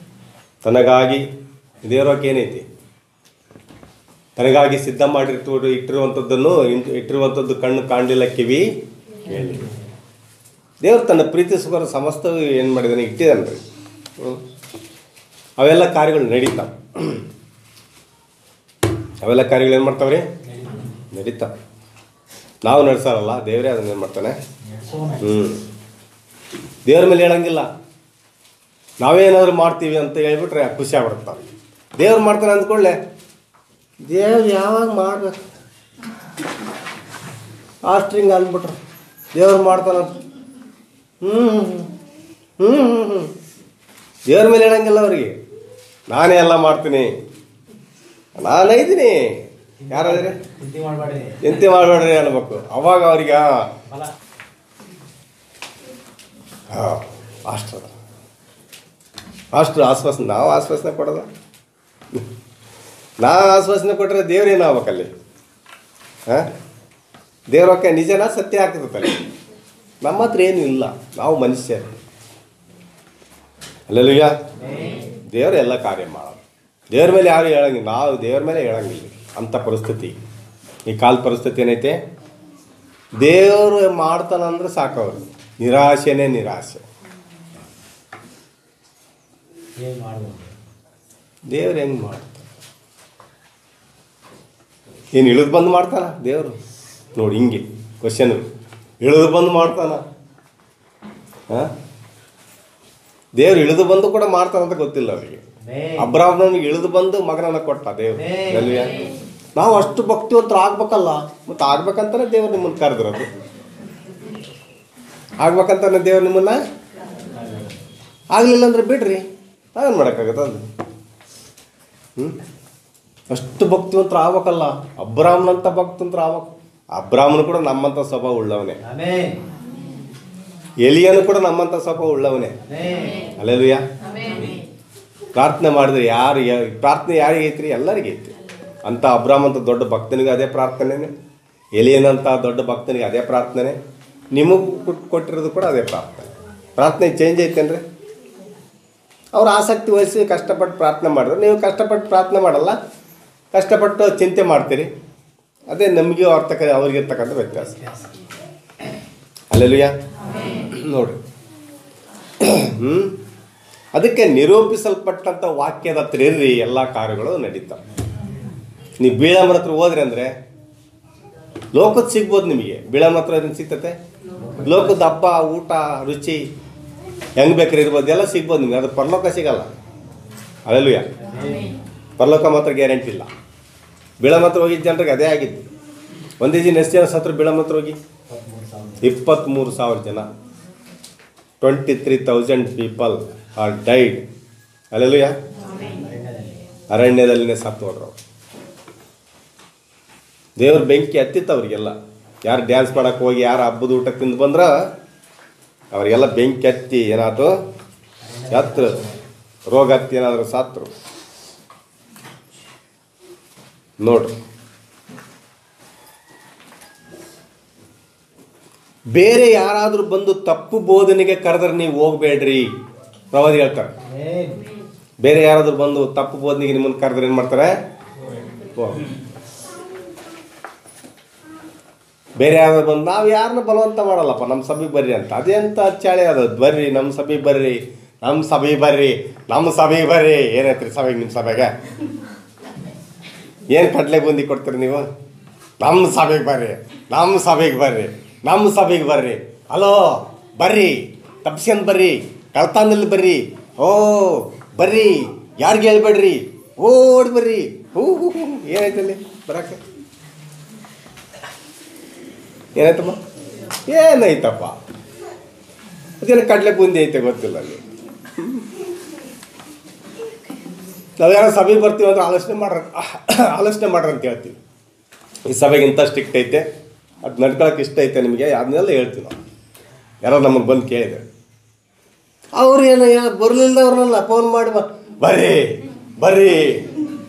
ತನಗಾಗಿ ದೇವರಕ್ಕೆ ಏನೈತಿ? ತನಗಾಗಿ ಸಿದ್ಧ ಇಟ್ಟಿರುವಂಥದ್ದು ಕಣ್ಣು ಕಾಣಲಿಲ್ಲ, ಕಿವಿ ಕೇಳಿ. ದೇವರು ತನ್ನ ಪ್ರೀತಿಸುವ ಸಮಸ್ತ ಏನು ಮಾಡಿದಾನೆ, ಇಟ್ಟಿದ್ದಾನೆ ರೀ. ಅವೆಲ್ಲ ಕಾರ್ಯಗಳು ನಡೀತಾವೆ. ಅವೆಲ್ಲ ಕಾರ್ಯಗಳು ಏನು ಮಾಡ್ತಾವ್ರಿ? ನಡೀತಾವೆ. ನಾವು ನಡೆಸೋಲ್ಲ, ದೇವರೇ ಅದನ್ನ ಏನು ಮಾಡ್ತಾನೆ. ದೇವ್ರ ಮೇಲೆ ಹೇಳಂಗಿಲ್ಲ. ನಾವೇನಾದ್ರು ಮಾಡ್ತೀವಿ ಅಂತ ಹೇಳ್ಬಿಟ್ರೆ ಖುಷಿ ಆಗ್ಬಿಡ್ತಾರೆ. ದೇವ್ರು ಮಾಡ್ತಾನೆ ಅಂದ್ಕೊಳ್ಳೆ, ದೇವ್ರು ಯಾವಾಗ ಮಾಡ್ಬೇಕು ಆಸ್ಟ್ರಿಂಗ್ ಅಂದ್ಬಿಟ್ರೆ ದೇವ್ರು ಮಾಡ್ತಾನಂತ. ದೇವ್ರ ಮೇಲೆ ಹೇಳಂಗಿಲ್ಲ ಅವ್ರಿಗೆ. ನಾನೇ ಎಲ್ಲ ಮಾಡ್ತೀನಿ, ನಾನೈದ್ದೀನಿ, ಯಾರಾದ್ರೆ ಎಂತೆ ಮಾಡಬೇಡ್ರಿ ಅನ್ಬೇಕು. ಅವಾಗ ಅವ್ರಿಗೆ ಅಷ್ಟು ಆಶ್ವಾಸನೆ. ನಾವು ಆಶ್ವಾಸನೆ ಕೊಡೋದ? ನಾವು ಆಶ್ವಾಸನೆ ಕೊಟ್ಟರೆ ದೇವ್ರೇನು ಆಗ್ಬೇಕಲ್ಲಿ? ದೇವ್ರಕ್ಕೆ ನಿಜನ ಸತ್ಯ ಆಗ್ತದಲ್ಲಿ. ನಮ್ಮ ಹತ್ರ ಏನೂ ಇಲ್ಲ, ನಾವು ಮನುಷ್ಯರು. ಹಲ್ಲೆಲೂಯಾ. ದೇವರು ಎಲ್ಲ ಕಾರ್ಯ ಮಾಡೋದು. ದೇವ್ರ ಮೇಲೆ ಯಾರು ಹೇಳಂಗಿಲ್ಲ, ನಾವು ದೇವ್ರ ಮೇಲೆ ಹೇಳಂಗಿಲ್ಲ. ಅಂಥ ಪರಿಸ್ಥಿತಿ ಈ ಕಾಲ ಪರಿಸ್ಥಿತಿ ಏನೈತೆ? ದೇವರು ಮಾಡ್ತಾನಂದ್ರೆ ಸಾಕವ್ರು. ನಿರಾಶೆನೇ ನಿರಾಶೆ. ದೇವ್ರು ಹೆಂಗೆ ಮಾಡ್ತಾನೆ? ಏನು ಇಳಿದು ಬಂದು ಮಾಡ್ತಾನ ದೇವರು? ನೋಡಿ ಹಿಂಗೆ ಕ್ವಶನ್. ಇಳಿದು ಬಂದು ಮಾಡ್ತಾನ? ದೇವ್ರು ಇಳಿದು ಬಂದು ಕೂಡ ಮಾಡ್ತಾನಂತ ಗೊತ್ತಿಲ್ಲ ಅವರಿಗೆ. ಅಬ್ರಾಹ್ಮನಿಗೆ ಇಳಿದು ಬಂದು ಮಗನನ್ನ ಕೊಟ್ಟ ದೇವ್ರು. ನಾವು ಅಷ್ಟು ಭಕ್ತಿವಂತರು ಆಗ್ಬೇಕಲ್ಲ. ಮತ್ತು ಆಗ್ಬೇಕಂತಾನೆ ದೇವ್ರು ನಿಮ್ಮನ್ನು ಕರೆದಿರೋದು. ಆಗ್ಬೇಕಂತಾನೆ ದೇವ್ರು ನಿಮ್ಮನ್ನ. ಆಗಲಿಲ್ಲ ಅಂದ್ರೆ ಬಿಡ್ರಿ, ನಾವೇನು ಮಾಡೋಕ್ಕಾಗತ್ತೆ ಅದು? ಅಷ್ಟು ಭಕ್ತಿವಂತರು ಆಗ್ಬೇಕಲ್ಲ. ಅಬ್ರಾಹ್ಮನಂತ ಭಕ್ತಂತರು ಆಗ್ಬೇಕು. ಅಬ್ರಾಹ್ಮನು ಕೂಡ ನಮ್ಮಂಥ ಸ್ವಭಾವ ಉಳ್ಳವನೇ. ಎಲಿಯನು ಕೂಡ ನಮ್ಮಂಥ ಸ್ವಭಾವ ಉಳ್ಳವನೇ. ಹಲ್ಲೆಲೂಯಾ. ಪ್ರಾರ್ಥನೆ ಮಾಡಿದ್ರೆ ಪ್ರಾರ್ಥನೆ ಯಾರಿಗೆ ಐತ್ರಿ? ಎಲ್ಲರಿಗೆ ಐತಿ. ಅಂಥ ಅಬ್ರಾಹ್ಮಂತ ದೊಡ್ಡ ಭಕ್ತನಿಗೆ ಅದೇ ಪ್ರಾರ್ಥನೆನೇ. ಎಲಿಯನಂಥ ದೊಡ್ಡ ಭಕ್ತನಿಗೆ ಅದೇ ಪ್ರಾರ್ಥನೆ. ನಿಮಗೆ ಕೊಟ್ಟಿರೋದು ಕೂಡ ಅದೇ ಪ್ರಾರ್ಥನೆ. ಪ್ರಾರ್ಥನೆ ಚೇಂಜ್ ಐತೇನ್ರಿ? ಅವ್ರು ಆಸಕ್ತಿ ವಹಿಸಿ ಕಷ್ಟಪಟ್ಟು ಪ್ರಾರ್ಥನೆ ಮಾಡಿದ್ರೆ, ನೀವು ಕಷ್ಟಪಟ್ಟು ಪ್ರಾರ್ಥನೆ ಮಾಡಲ್ಲ, ಕಷ್ಟಪಟ್ಟು ಚಿಂತೆ ಮಾಡ್ತೀರಿ. ಅದೇ ನಮಗೆ ಅವ್ರಿಗಿರ್ತಕ್ಕಂಥ ವ್ಯತ್ಯಾಸ. ಹಲ್ಲೆಲೂಯಾ. ನೋಡಿ, ಅದಕ್ಕೆ ನಿರೂಪಿಸಲ್ಪಟ್ಟಂಥ ವಾಕ್ಯದ ಹತ್ರ ಇರ್ರಿ, ಎಲ್ಲ ಕಾರ್ಯಗಳು ನಡೀತಾವೆ. ನೀವು ಬೀಳಮ್ಮನ ಹತ್ರ ಹೋದ್ರಿ ಅಂದರೆ ಲೋಕದ ಸಿಗ್ಬೋದು ನಿಮಗೆ. ಬೀಳಮ್ಮನ ಹತ್ರ ಅದನ್ನು ಸಿಗ್ತತೆ. ಲೋಕದ ಹಬ್ಬ, ಊಟ, ರುಚಿ ಹೆಂಗೆ ಬೇಕಾದ್ರೆ ಇರ್ಬೋದು, ಎಲ್ಲ ಸಿಗ್ಬೋದು ನಿಮಗೆ. ಅದು ಪರಲೋಕ ಸಿಗಲ್ಲ. ಹಲ್ಲೆಲೂಯಾ. ಪರಲೋಕ ಮಾತ್ರ ಗ್ಯಾರಂಟಿ ಇಲ್ಲ. ಬೀಳಮ್ಮ ಹತ್ರ ಹೋಗಿದ್ದ ಜನರಿಗೆ ಅದೇ ಆಗಿದ್ದು. ಒಂದೇ ದಿನ ಎಷ್ಟು ಜನ ಸತ್ರು ಬೀಳಮ್ಮ ಹತ್ರ ಹೋಗಿ? 23,000 ಜನ. 23,000 ಪೀಪಲ್ ಆರ್ ಡೈಡ್. ಹಲ್ಲೆಲೂಯಾ. ಅರಣ್ಯದಲ್ಲಿನೇ ಸತ್ತು ಹೋದ್ರು. ದೇವ್ರ ಬೆಂಕಿ ಹತ್ತಿತ್ತು ಅವ್ರಿಗೆಲ್ಲ. ಯಾರು ಡ್ಯಾನ್ಸ್ ಮಾಡೋಕ್ಕೆ ಹೋಗಿ ಯಾರು ಹಬ್ಬದ ಊಟ ತಿಂದು ಬಂದ್ರೆ ಅವರಿಗೆಲ್ಲ ಬೆಂಕಿ ಹತ್ತಿ ಏನಾಯ್ತು, ಸತ್ರು. ರೋಗ ಹತ್ತಿ ಏನಾದರೂ ಸತ್ರು ನೋಡ್ರಿ. ಬೇರೆ ಯಾರಾದರೂ ಬಂದು ತಪ್ಪು ಬೋಧನೆಗೆ ಕರೆದ್ರೆ ನೀವು ಹೋಗ್ಬೇಡ್ರಿ, ಪ್ರವಾದಿ ಹೇಳ್ತಾರೆ. ಬೇರೆ ಯಾರಾದರೂ ಬಂದು ತಪ್ಪು ಬೋಧನೆಗೆ ನಿಮ್ಮನ್ನು ಕರೆದ್ರೆ ಏನು ಮಾಡ್ತಾರೆ? ಬೇರೆ ಯಾರು ಬಂದು ನಾವು ಯಾರನ್ನ ಬಲವಂತ ಮಾಡಲ್ಲಪ್ಪ, ನಮ್ಮ ಸಭೆಗೆ ಬರ್ರಿ ಅಂತ. ಅದೇಂತ ಚಾಳಿ ಅದು, ಬರ್ರಿ ನಮ್ಮ ಸಭೆಗೆ ಬರ್ರಿ, ನಮ್ಮ ಸಭೆಗೆ ಬರ್ರಿ, ನಮ್ಮ ಸಭೆಗೆ ಬರ್ರಿ. ಏನೈತ್ರಿ ಸಭೆಗೆ? ನಿಮ್ಮ ಸಭೆಗೆ ಏನು ಕಡಲೆ ಬೂಂದಿ ಕೊಡ್ತೀರಿ ನೀವು? ನಮ್ಮ ಸಭೆಗೆ ಬರ್ರಿ, ನಮ್ಮ ಸಭೆಗೆ ಬರ್ರಿ, ನಮ್ಮ ಸಭೆಗೆ ಬರ್ರಿ. ಹಲೋ ಬರ್ರಿ, ತಪ್ಸ್ಕೊಂಡು ಬರ್ರಿ, ಕಳ್ತಾನಲ್ಲಿ ಬರ್ರಿ, ಓ ಬರ್ರಿ, ಯಾರಿಗೆ ಹೇಳ್ಬೇಡ್ರಿ, ಓಡಿ ಬರ್ರಿ. ಹೂ ಹೂ ಹೂ ಏನಾಯ್ತಲ್ಲಿ ಬರೋಕ್ಕೆ? ಏನಾಯ್ತಮ್ಮ? ಏನಾಯ್ತಪ್ಪ? ಅದೇನು ಕಡಲೆ ಬೂಂದಿ ಐತೆ ಗೊತ್ತಿಲ್ಲ ಅಲ್ಲಿ. ನಾವು ಯಾರೋ ಸಭೆಗೆ ಬರ್ತೀವಿ ಅಂದ್ರೆ ಆಲೋಚನೆ ಮಾಡ್ರಿ ಅಂತ ಹೇಳ್ತೀವಿ. ಈ ಸಭೆಗೆ ಇಂಥ ಸ್ಟ್ರಿಕ್ಟ್ ಐತೆ, ಅದು ನಡ್ಕೊಳಕ್ಕೆ ಇಷ್ಟ ಐತೆ ನಿಮಗೆ, ಅದನ್ನೆಲ್ಲ ಹೇಳ್ತೀವಿ ನಾವು. ಯಾರೋ ನಮಗೆ ಬಂದು ಕೇಳಿದೆ, ಅವ್ರು ಏನು ಬರಲಿಲ್ಲದವ್ರನ್ನೆಲ್ಲ ಫೋನ್ ಮಾಡಿ ಬರ್ರಿ ಬರ್ರಿ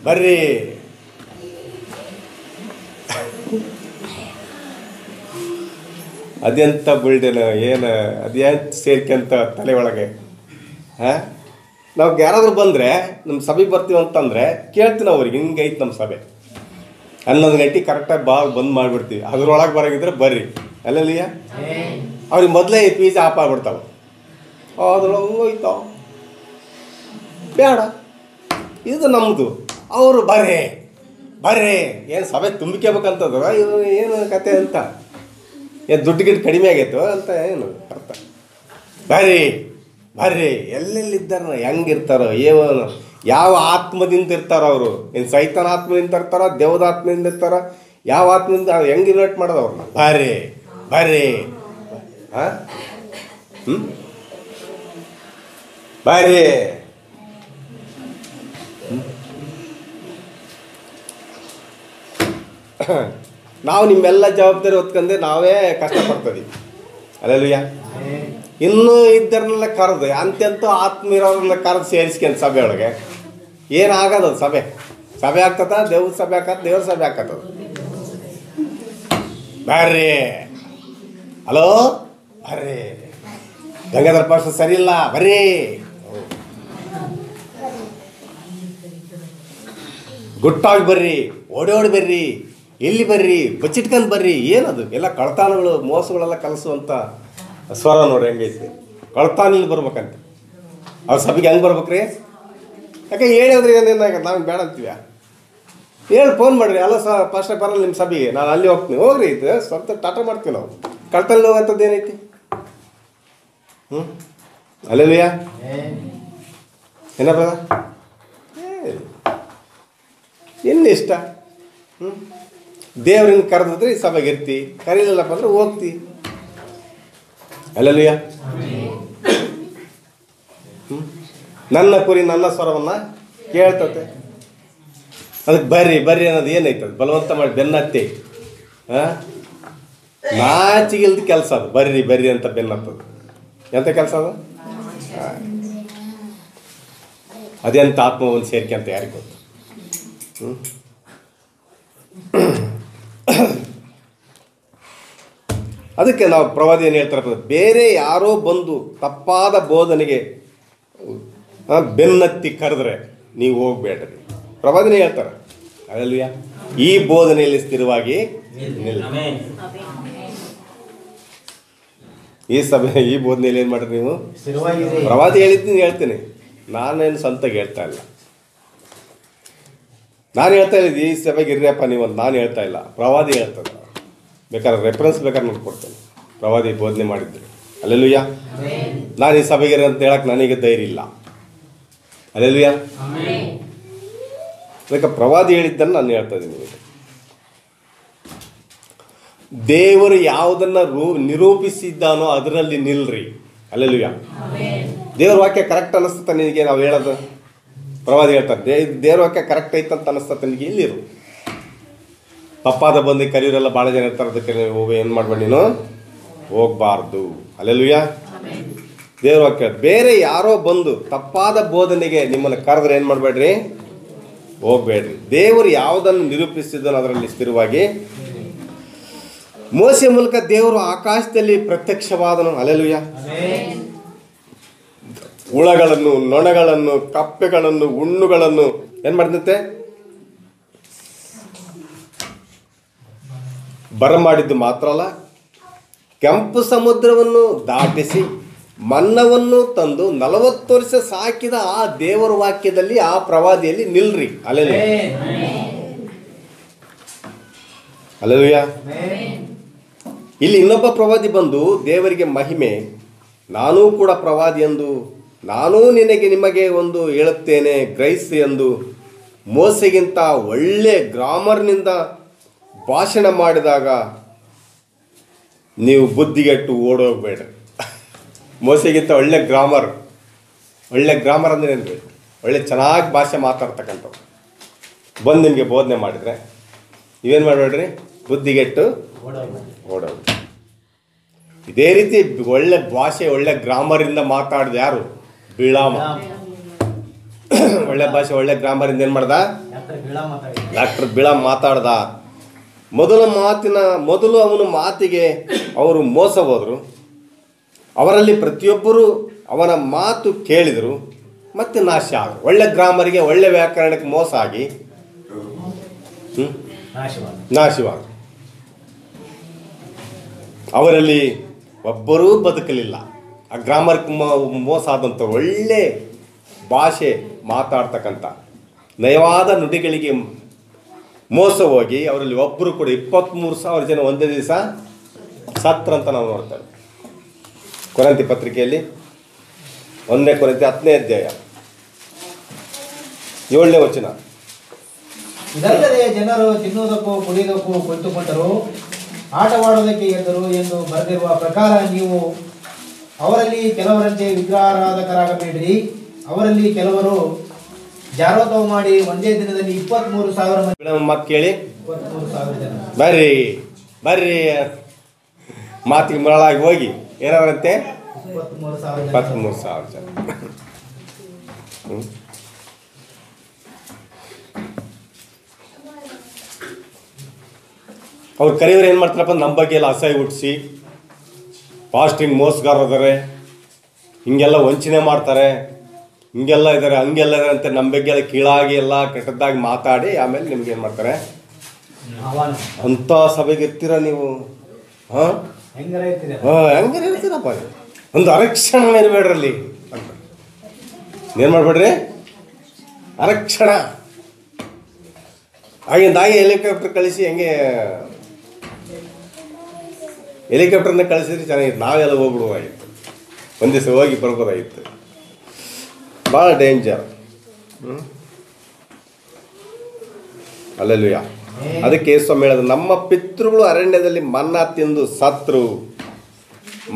ಬರ್ರಿ. ಅದೆಂಥ ಬಿಲ್ಡೇನು ಏನು ಅದೇನು ಸೇರ್ಕೊಂತ ತಲೆ ಒಳಗೆ. ಹಾಂ, ನಾವು ಯಾರಾದರೂ ಬಂದರೆ ನಮ್ಮ ಸಭೆಗೆ ಬರ್ತೀವಿ ಅಂತಂದರೆ ಕೇಳ್ತೀವಿ ಅವ್ರಿಗೆ, ಹಿಂಗೈತೆ ನಮ್ಮ ಸಭೆ 11 ಗಂಟೆ ಕರೆಕ್ಟಾಗಿ ಬಂದ್ ಮಾಡಿಬಿಡ್ತೀವಿ. ಅದ್ರೊಳಗೆ ಬರೋಂಗಿದ್ರೆ ಬರ್ರಿ. ಅಲ್ಲಲ್ಲಿಯ ಅವ್ರಿಗೆ ಮೊದಲೇ ಫೀಸ್ ಆಫ್ ಆಗ್ಬಿಡ್ತಾವೆ. ಅದ್ರೊಳಗೆ ಹೋಯ್ತಾವ, ಬೇಡ ಇದು ನಮ್ಮದು. ಅವರು ಬರ್ರಿ ಬರ್ರಿ, ಏನು ಸಭೆ ತುಂಬಿಕೋಬೇಕಂತದ್ರ ಇದು ಏನು ಕತೆ ಅಂತ, ಏನು ದುಡ್ಡು ಗಿಟ್ಟು ಕಡಿಮೆ ಆಗೈತು ಅಂತ ಏನು ಅರ್ಥ? ಬರ್ರಿ ಬರ್ರಿ. ಎಲ್ಲೆಲ್ಲಿದ್ದಾರ, ಹೆಂಗಿರ್ತಾರೋ, ಏನು ಯಾವ ಆತ್ಮದಿಂದ ಇರ್ತಾರೋ ಅವರು? ಏನು ಸೈತಾನ ಆತ್ಮದಿಂದ ಇರ್ತಾರೋ, ದೇವದ ಆತ್ಮದಿಂದ ಇರ್ತಾರೋ, ಯಾವ ಆತ್ಮದಿಂದ ಹೆಂಗೆ ಇನ್ವೈಟ್ ಮಾಡೋದು ಅವ್ರನ್ನ? ಬರ್ರಿ ಬರ್ರಿ. ಹಾಂ ಬರ್ರಿ. ನಾವು ನಿಮ್ಮೆಲ್ಲ ಜವಾಬ್ದಾರಿ ಹೊತ್ಕೊಂಡೆ ನಾವೇ ಕಷ್ಟಪಡ್ತೀವಿ. ಅಲ್ಲಲ್ವಿಯ ಇನ್ನೂ ಇದ್ದರನ್ನೆಲ್ಲ ಕರೆದು ಅಂತ್ಯಂತೂ ಆತ್ಮ ಇರೋರನ್ನ ಕರೆದು ಸೇರಿಸ್ಕೊಂಡು ಸಭೆ ಒಳಗೆ ಏನಾಗದ? ಸಭೆ ಸಭೆ ಆಗ್ತದ? ದೇವ್ರ ಸಭೆ ಆಕತ್ತ? ದೇವ್ರ ಸಭೆ ಆಕತ್ತದ? ಬರ್ರಿ. ಹಲೋ ಬರ್ರಿ, ಗಂಗಾಧರ ಪಾಸ್ಟರ್ ಸರಿ ಇಲ್ಲ, ಬರ್ರಿ. ಗುಟ್ಟಾಗಿ ಬರ್ರಿ, ಓಡಿ ಬರ್ರಿ, ಎಲ್ಲಿ ಬರ್ರಿ, ಬಚ್ಚಿಟ್ಕೊಂಡು ಬರ್ರಿ. ಏನದು? ಎಲ್ಲ ಕಳ್ತಾನಗಳು ಮೋಸಗಳೆಲ್ಲ ಕಲಿಸುವಂಥ ಸ್ವರ ನೋಡಿ ಹೆಂಗೈತೆ. ಕಳ್ತಾನಿಲ್ಲಿ ಬರ್ಬೇಕಂತ ಅವ್ರ ಸಭೆಗೆ ಹೆಂಗೆ ಬರ್ಬೇಕ್ರಿ? ಯಾಕೆ ಹೇಳಿದ್ರಿ ಏನೇನಾಗ ನಾವು ಬೇಡ ಅಂತೀವ? ಹೇಳಿ ಫೋನ್ ಮಾಡಿರಿ, ಅಲ್ಲ ಪಾಸ್ಟರ್ ಬರಲ್ಲ ನಿಮ್ಮ ಸಭೆಗೆ, ನಾನು ಅಲ್ಲಿ ಹೋಗ್ತೀನಿ. ಹೋಗ್ರಿ, ಇದು ಸ್ವಂತ ಟಾಟಾ ಮಾಡ್ತೀವಿ ನಾವು. ಕಳ್ತಲ್ಲಿ ಹೋಗಂಥದ್ದು ಏನೈತಿ? ಅಲ್ಲಲ್ವಿಯ ಏನ ಬರ ಇನ್ನು ಇಷ್ಟ. ದೇವ್ರನ್ನ ಕರೆದಿದ್ರೆ ಈ ಸಭೆಗೆ ಇರ್ತಿ, ಕರೀಲಿಲ್ಲಪ್ಪ ಅಂದ್ರೆ ಹೋಗ್ತಿ. ಅಲ್ಲಲ್ವಿಯ ನನ್ನ ಕುರಿ ನನ್ನ ಸ್ವರವನ್ನು ಕೇಳ್ತತೆ. ಅದಕ್ಕೆ ಬರ್ರಿ ಬರ್ರಿ ಅನ್ನೋದು ಏನೈತದ? ಬಲವಂತ ಮಾಡಿ ಬೆನ್ನತ್ತಿ ನಾಚಿಗಿಲ್ದ ಕೆಲಸ ಅದು. ಬರ್ರಿ ಬರ್ರಿ ಅಂತ ಬೆನ್ನತ್ತದು ಎಂಥ ಕೆಲಸ ಅದು? ಅದೆಂತ ಆತ್ಮವನ್ನು ಸೇರ್ಕೊಂತ ಯಾರಿಗೆ ಗೊತ್ತು? ಅದಕ್ಕೆ ನಾವು ಪ್ರವಾದಿ ಏನು ಹೇಳ್ತಾರಪ್ಪ, ಬೇರೆ ಯಾರೋ ಬಂದು ತಪ್ಪಾದ ಬೋಧನೆಗೆ ಬೆನ್ನತ್ತಿ ಕರೆದ್ರೆ ನೀವು ಹೋಗ್ಬೇಡ್ರಿ. ಪ್ರವಾದಿನೇ ಹೇಳ್ತಾರೆ ಅಲ್ವಿಯ, ಈ ಬೋಧನೆಯಲ್ಲಿ ಸ್ಥಿರವಾಗಿ ನಿಲ್ಲ. ಈ ಸಭೆ ಈ ಬೋಧನೆಯಲ್ಲಿ ಏನು ಮಾಡ್ರಿ ನೀವು? ಪ್ರವಾದಿ ಹೇಳಿದ್ದೀನಿ ಹೇಳ್ತೀನಿ, ನಾನೇನು ಸ್ವಂತಾಗಿ ಹೇಳ್ತಾ ಇಲ್ಲ. ನಾನು ಹೇಳ್ತಾ ಇದ್ದೀನಿ ಈ ಸಭೆಗೆ ಇರ್ರಿಯಪ್ಪ ನೀವು ಅಂತ ನಾನು ಹೇಳ್ತಾ ಇಲ್ಲ, ಪ್ರವಾದಿ ಹೇಳ್ತದೆ. ಬೇಕಾದ್ರೆ ರೆಫರೆನ್ಸ್ ಬೇಕಾದ್ರೆ ನಾನು ಕೊಡ್ತೇನೆ, ಪ್ರವಾದಿ ಬೋಧನೆ ಮಾಡಿದ್ರು. ಅಲ್ಲೆಲ್ಲೂಯ್ಯ. ನಾನು ಈ ಸಭೆಗೆ ಅಂತ ಹೇಳಕ್ಕೆ ನನಗೆ ಧೈರ್ಯ ಇಲ್ಲ. ಅಲ್ಲೆಲ್ಲೂಯ್ಯ. ಬೇಕಾ ಪ್ರವಾದಿ ಹೇಳಿದ್ದನ್ನು ನಾನು ಹೇಳ್ತಾ ಇದ್ದೀನಿ. ದೇವರು ಯಾವುದನ್ನು ನಿರೂಪಿಸಿದ್ದಾನೋ ಅದರಲ್ಲಿ ನಿಲ್ರಿ. ಅಲ್ಲೆಲ್ಲೂಯ್ಯ. ದೇವ್ರ ವಾಕ್ಯ ಕರೆಕ್ಟ್ ಅನ್ನಿಸ್ತದೆ ನಿನಗೆ ನಾವು ಹೇಳೋದು? ಪ್ರವಾದಿ ಹೇಳ್ತಾರೆ ದೇವ್ರ ವಾಕ್ಯ ಕರೆಕ್ಟ್ ಐತಂತ ಅನ್ನಿಸ್ತದೆ ನಿನಗೆ, ಇಲ್ಲಿರು. ತಪ್ಪಾದ ಬಂದು ಕಲಿಯವರೆಲ್ಲ ಭಾಳ ಜನ ಇರ್ತಾರೆ, ಅದಕ್ಕೆ ಹೋಗಿ ಏನು ಮಾಡಬೇಡಿ, ನೀನು ಹೋಗಬಾರ್ದು. ಅಲ್ಲೆಲೂಯ. ದೇವ್ರ ವಾಕ್ಯ, ಬೇರೆ ಯಾರೋ ಬಂದು ತಪ್ಪಾದ ಬೋಧನೆಗೆ ನಿಮ್ಮನ್ನು ಕರೆದ್ರೆ ಏನು ಮಾಡಬೇಡ್ರಿ, ಹೋಗಬೇಡ್ರಿ. ದೇವರು ಯಾವುದನ್ನು ನಿರೂಪಿಸಿದ್ದನೋ ಅದರಲ್ಲಿ ಸ್ಥಿರವಾಗಿ. ಮೋಸೆ ಮೂಲಕ ದೇವರು ಆಕಾಶದಲ್ಲಿ ಪ್ರತ್ಯಕ್ಷವಾದನು. ಅಲ್ಲೆಲೂಯ. ಹುಳಗಳನ್ನು, ನೊಣಗಳನ್ನು, ಕಪ್ಪೆಗಳನ್ನು, ಹುಣ್ಣುಗಳನ್ನು ಏನು ಮಾಡಿದಂತೆ ಬರಮಾಡಿದ್ದು ಮಾತ್ರ ಅಲ್ಲ, ಕೆಂಪು ಸಮುದ್ರವನ್ನು ದಾಟಿಸಿ ಮನ್ನವನ್ನು ತಂದು 40 ವರ್ಷ ಸಾಕಿದ ಆ ದೇವರ ವಾಕ್ಯದಲ್ಲಿ, ಆ ಪ್ರವಾದಿಯಲ್ಲಿ ನಿಲ್ರಿ. ಅಲ್ಲೆಲೂಯ. ಅಲ್ಲೆಲೂಯ. ಇಲ್ಲಿ ಇನ್ನೊಬ್ಬ ಪ್ರವಾದಿ ಬಂದು ದೇವರಿಗೆ ಮಹಿಮೆ, ನಾನೂ ಕೂಡ ಪ್ರವಾದಿ ಎಂದು, ನಾನೂ ನಿಮಗೆ ಒಂದು ಹೇಳುತ್ತೇನೆ ಗ್ರಹಿಸಿ ಎಂದು ಮೋಸೆಗಿಂತ ಒಳ್ಳೆ ಗ್ರಾಮರ್ನಿಂದ ಭಾಷಣ ಮಾಡಿದಾಗ ನೀವು ಬುದ್ಧಿಗೆಟ್ಟು ಓಡೋಗ್ಬೇಡ್ರಿ. ಮೋಸೆಗಿಂತ ಒಳ್ಳೆ ಗ್ರಾಮರ್ ಅಂದರೆ ಏನು? ಒಳ್ಳೆ ಚೆನ್ನಾಗಿ ಭಾಷೆ ಮಾತಾಡ್ತಕ್ಕಂಥವ್ರು ಬಂದು ನಿಮಗೆ ಬೋಧನೆ ಮಾಡಿದರೆ ನೀವೇನು ಮಾಡಬೇಡ್ರಿ, ಬುದ್ಧಿಗೆಟ್ಟು ಓಡೋಗ್ರಿ. ಇದೇ ರೀತಿ ಒಳ್ಳೆ ಭಾಷೆ, ಒಳ್ಳೆ ಗ್ರಾಮರಿಂದ ಮಾತಾಡಿದ ಯಾರು? ಬಿಳಾಮ. ಒಳ್ಳೆ ಭಾಷೆ, ಒಳ್ಳೆ ಗ್ರಾಮರಿಂದ ಏನು ಮಾಡ್ದ? ಡಾಕ್ಟರ್ ಬಿಳಾಮ್ ಮಾತಾಡ್ದ. ಮೊದಲು ಅವನ ಮಾತಿಗೆ ಅವರು ಮೋಸ ಹೋದರು. ಅವರಲ್ಲಿ ಪ್ರತಿಯೊಬ್ಬರು ಅವನ ಮಾತು ಕೇಳಿದರು, ಮತ್ತೆ ನಾಶ ಆದರು. ಒಳ್ಳೆ ಗ್ರಾಮರಿಗೆ, ಒಳ್ಳೆ ವ್ಯಾಕರಣಕ್ಕೆ ಮೋಸ ಆಗಿ ನಾಶವಾದ. ಅವರಲ್ಲಿ ಒಬ್ಬರೂ ಬದುಕಲಿಲ್ಲ. ಆ ಗ್ರಾಮರ್ಗೆ ಮೋಸ ಆದಂಥ ಒಳ್ಳೆ ಭಾಷೆ ಮಾತಾಡ್ತಕ್ಕಂಥ ನಯವಾದ ನುಡಿಗಳಿಗೆ ಮೋಸ ಹೋಗಿ ಅವರಲ್ಲಿ ಒಬ್ಬರು ಕೂಡ 23,000 ಜನ ಒಂದೇ ದಿವಸ ಸತ್ರಂತ ನಾವು ನೋಡ್ತೇವೆ. ಕೊರಿಂಥಿ ಪತ್ರಿಕೆಯಲ್ಲಿ 1 ಕೊರಿಂಥಿ 10ನೇ ಅಧ್ಯಾಯ 7ನೇ ವಚನ. ಇದಲ್ಲದೆ ಜನರು ತಿನ್ನುವುದಕ್ಕೂ ಕುಡಿಯುವುದಕ್ಕೂ ಕುಳಿತುಕೊಂಡರು, ಆಟವಾಡುವುದಕ್ಕೆ ಎದ್ದರು ಎಂದು ಬರೆದಿರುವ ಪ್ರಕಾರ ನೀವು ಅವರಲ್ಲಿ ಕೆಲವರಂತೆ ವಿಗ್ರಹಾರಾಧಕರಾಗಬೇಡ್ರಿ. ಅವರಲ್ಲಿ ಕೆಲವರು ಜಾರೋತ್ಸವ ಮಾಡಿ ಒಂದೇ ದಿನದಲ್ಲಿ 23,000 ಮಂದಿ. ಮಾತು ಕೇಳಿ 23,000 ಜನ ಬರ್ರಿ ಮಾತಿಗೆ ಮರಳಾಗಿ ಹೋಗಿ ಏನಾರಂತೆ 23,000 ಜನ. ಅವ್ರು ಕರೆಯೋರು ಏನು ಮಾಡ್ತಾರಪ್ಪ, ನಮ್ಮ ಬಗ್ಗೆ ಎಲ್ಲ ಅಸಹ್ಯ ಹುಟ್ಟಿಸಿ ಫಾಸ್ಟಿಂಗ್ ಮೋಸಗಾರದಾರೆ, ಹಿಂಗೆಲ್ಲ ವಂಚನೆ ಮಾಡ್ತಾರೆ, ಹಿಂಗೆಲ್ಲ ಇದ್ದಾರೆ, ಹಂಗೆಲ್ಲ ಇದ್ದಾರೆ ಅಂತ ನಮ್ಮ ಬಗ್ಗೆ ಎಲ್ಲ ಕೀಳಾಗಿ ಎಲ್ಲ ಕೆಟ್ಟದ್ದಾಗಿ ಮಾತಾಡಿ ಆಮೇಲೆ ನಿಮ್ಗೆ ಏನು ಮಾಡ್ತಾರೆ, ಅಂಥ ಸಭೆಗೆ ಇರ್ತೀರ ನೀವು. ಹೆಂಗಾರ ಇರ್ತೀರಪ್ಪ, ಒಂದು ಅರಕ್ಷಣ ಇರಬೇಡ್ರಲ್ಲಿ ಅಂತ ಏನು ಮಾಡಬೇಡ್ರಿ, ಅರಕ್ಷಣ. ಆಗಿಂದಾಗೆ ಹೆಲಿಕಾಪ್ಟರ್ ಕಳಿಸಿ ಹೆಲಿಕಾಪ್ಟರ್ನ ಕಳಿಸಿದ್ರೆ ಚೆನ್ನಾಗಿತ್ತು, ನಾವೆಲ್ಲ ಹೋಗ್ಬಿಡುವಾಗಿತ್ತು, ಒಂದು ದಿವಸ ಹೋಗಿ ಬರ್ಬೋದಾಗಿತ್ತು. ಭಾಳ ಡೇಂಜರ್. ಅಲ್ಲೆಲೂಯ. ಅದಕ್ಕೆ ಸ್ವಾಮಿ ಹೇಳೋದು, ನಮ್ಮ ಪಿತೃಗಳು ಅರಣ್ಯದಲ್ಲಿ ಮನ್ನಾ ತಿಂದು ಸತ್ರು.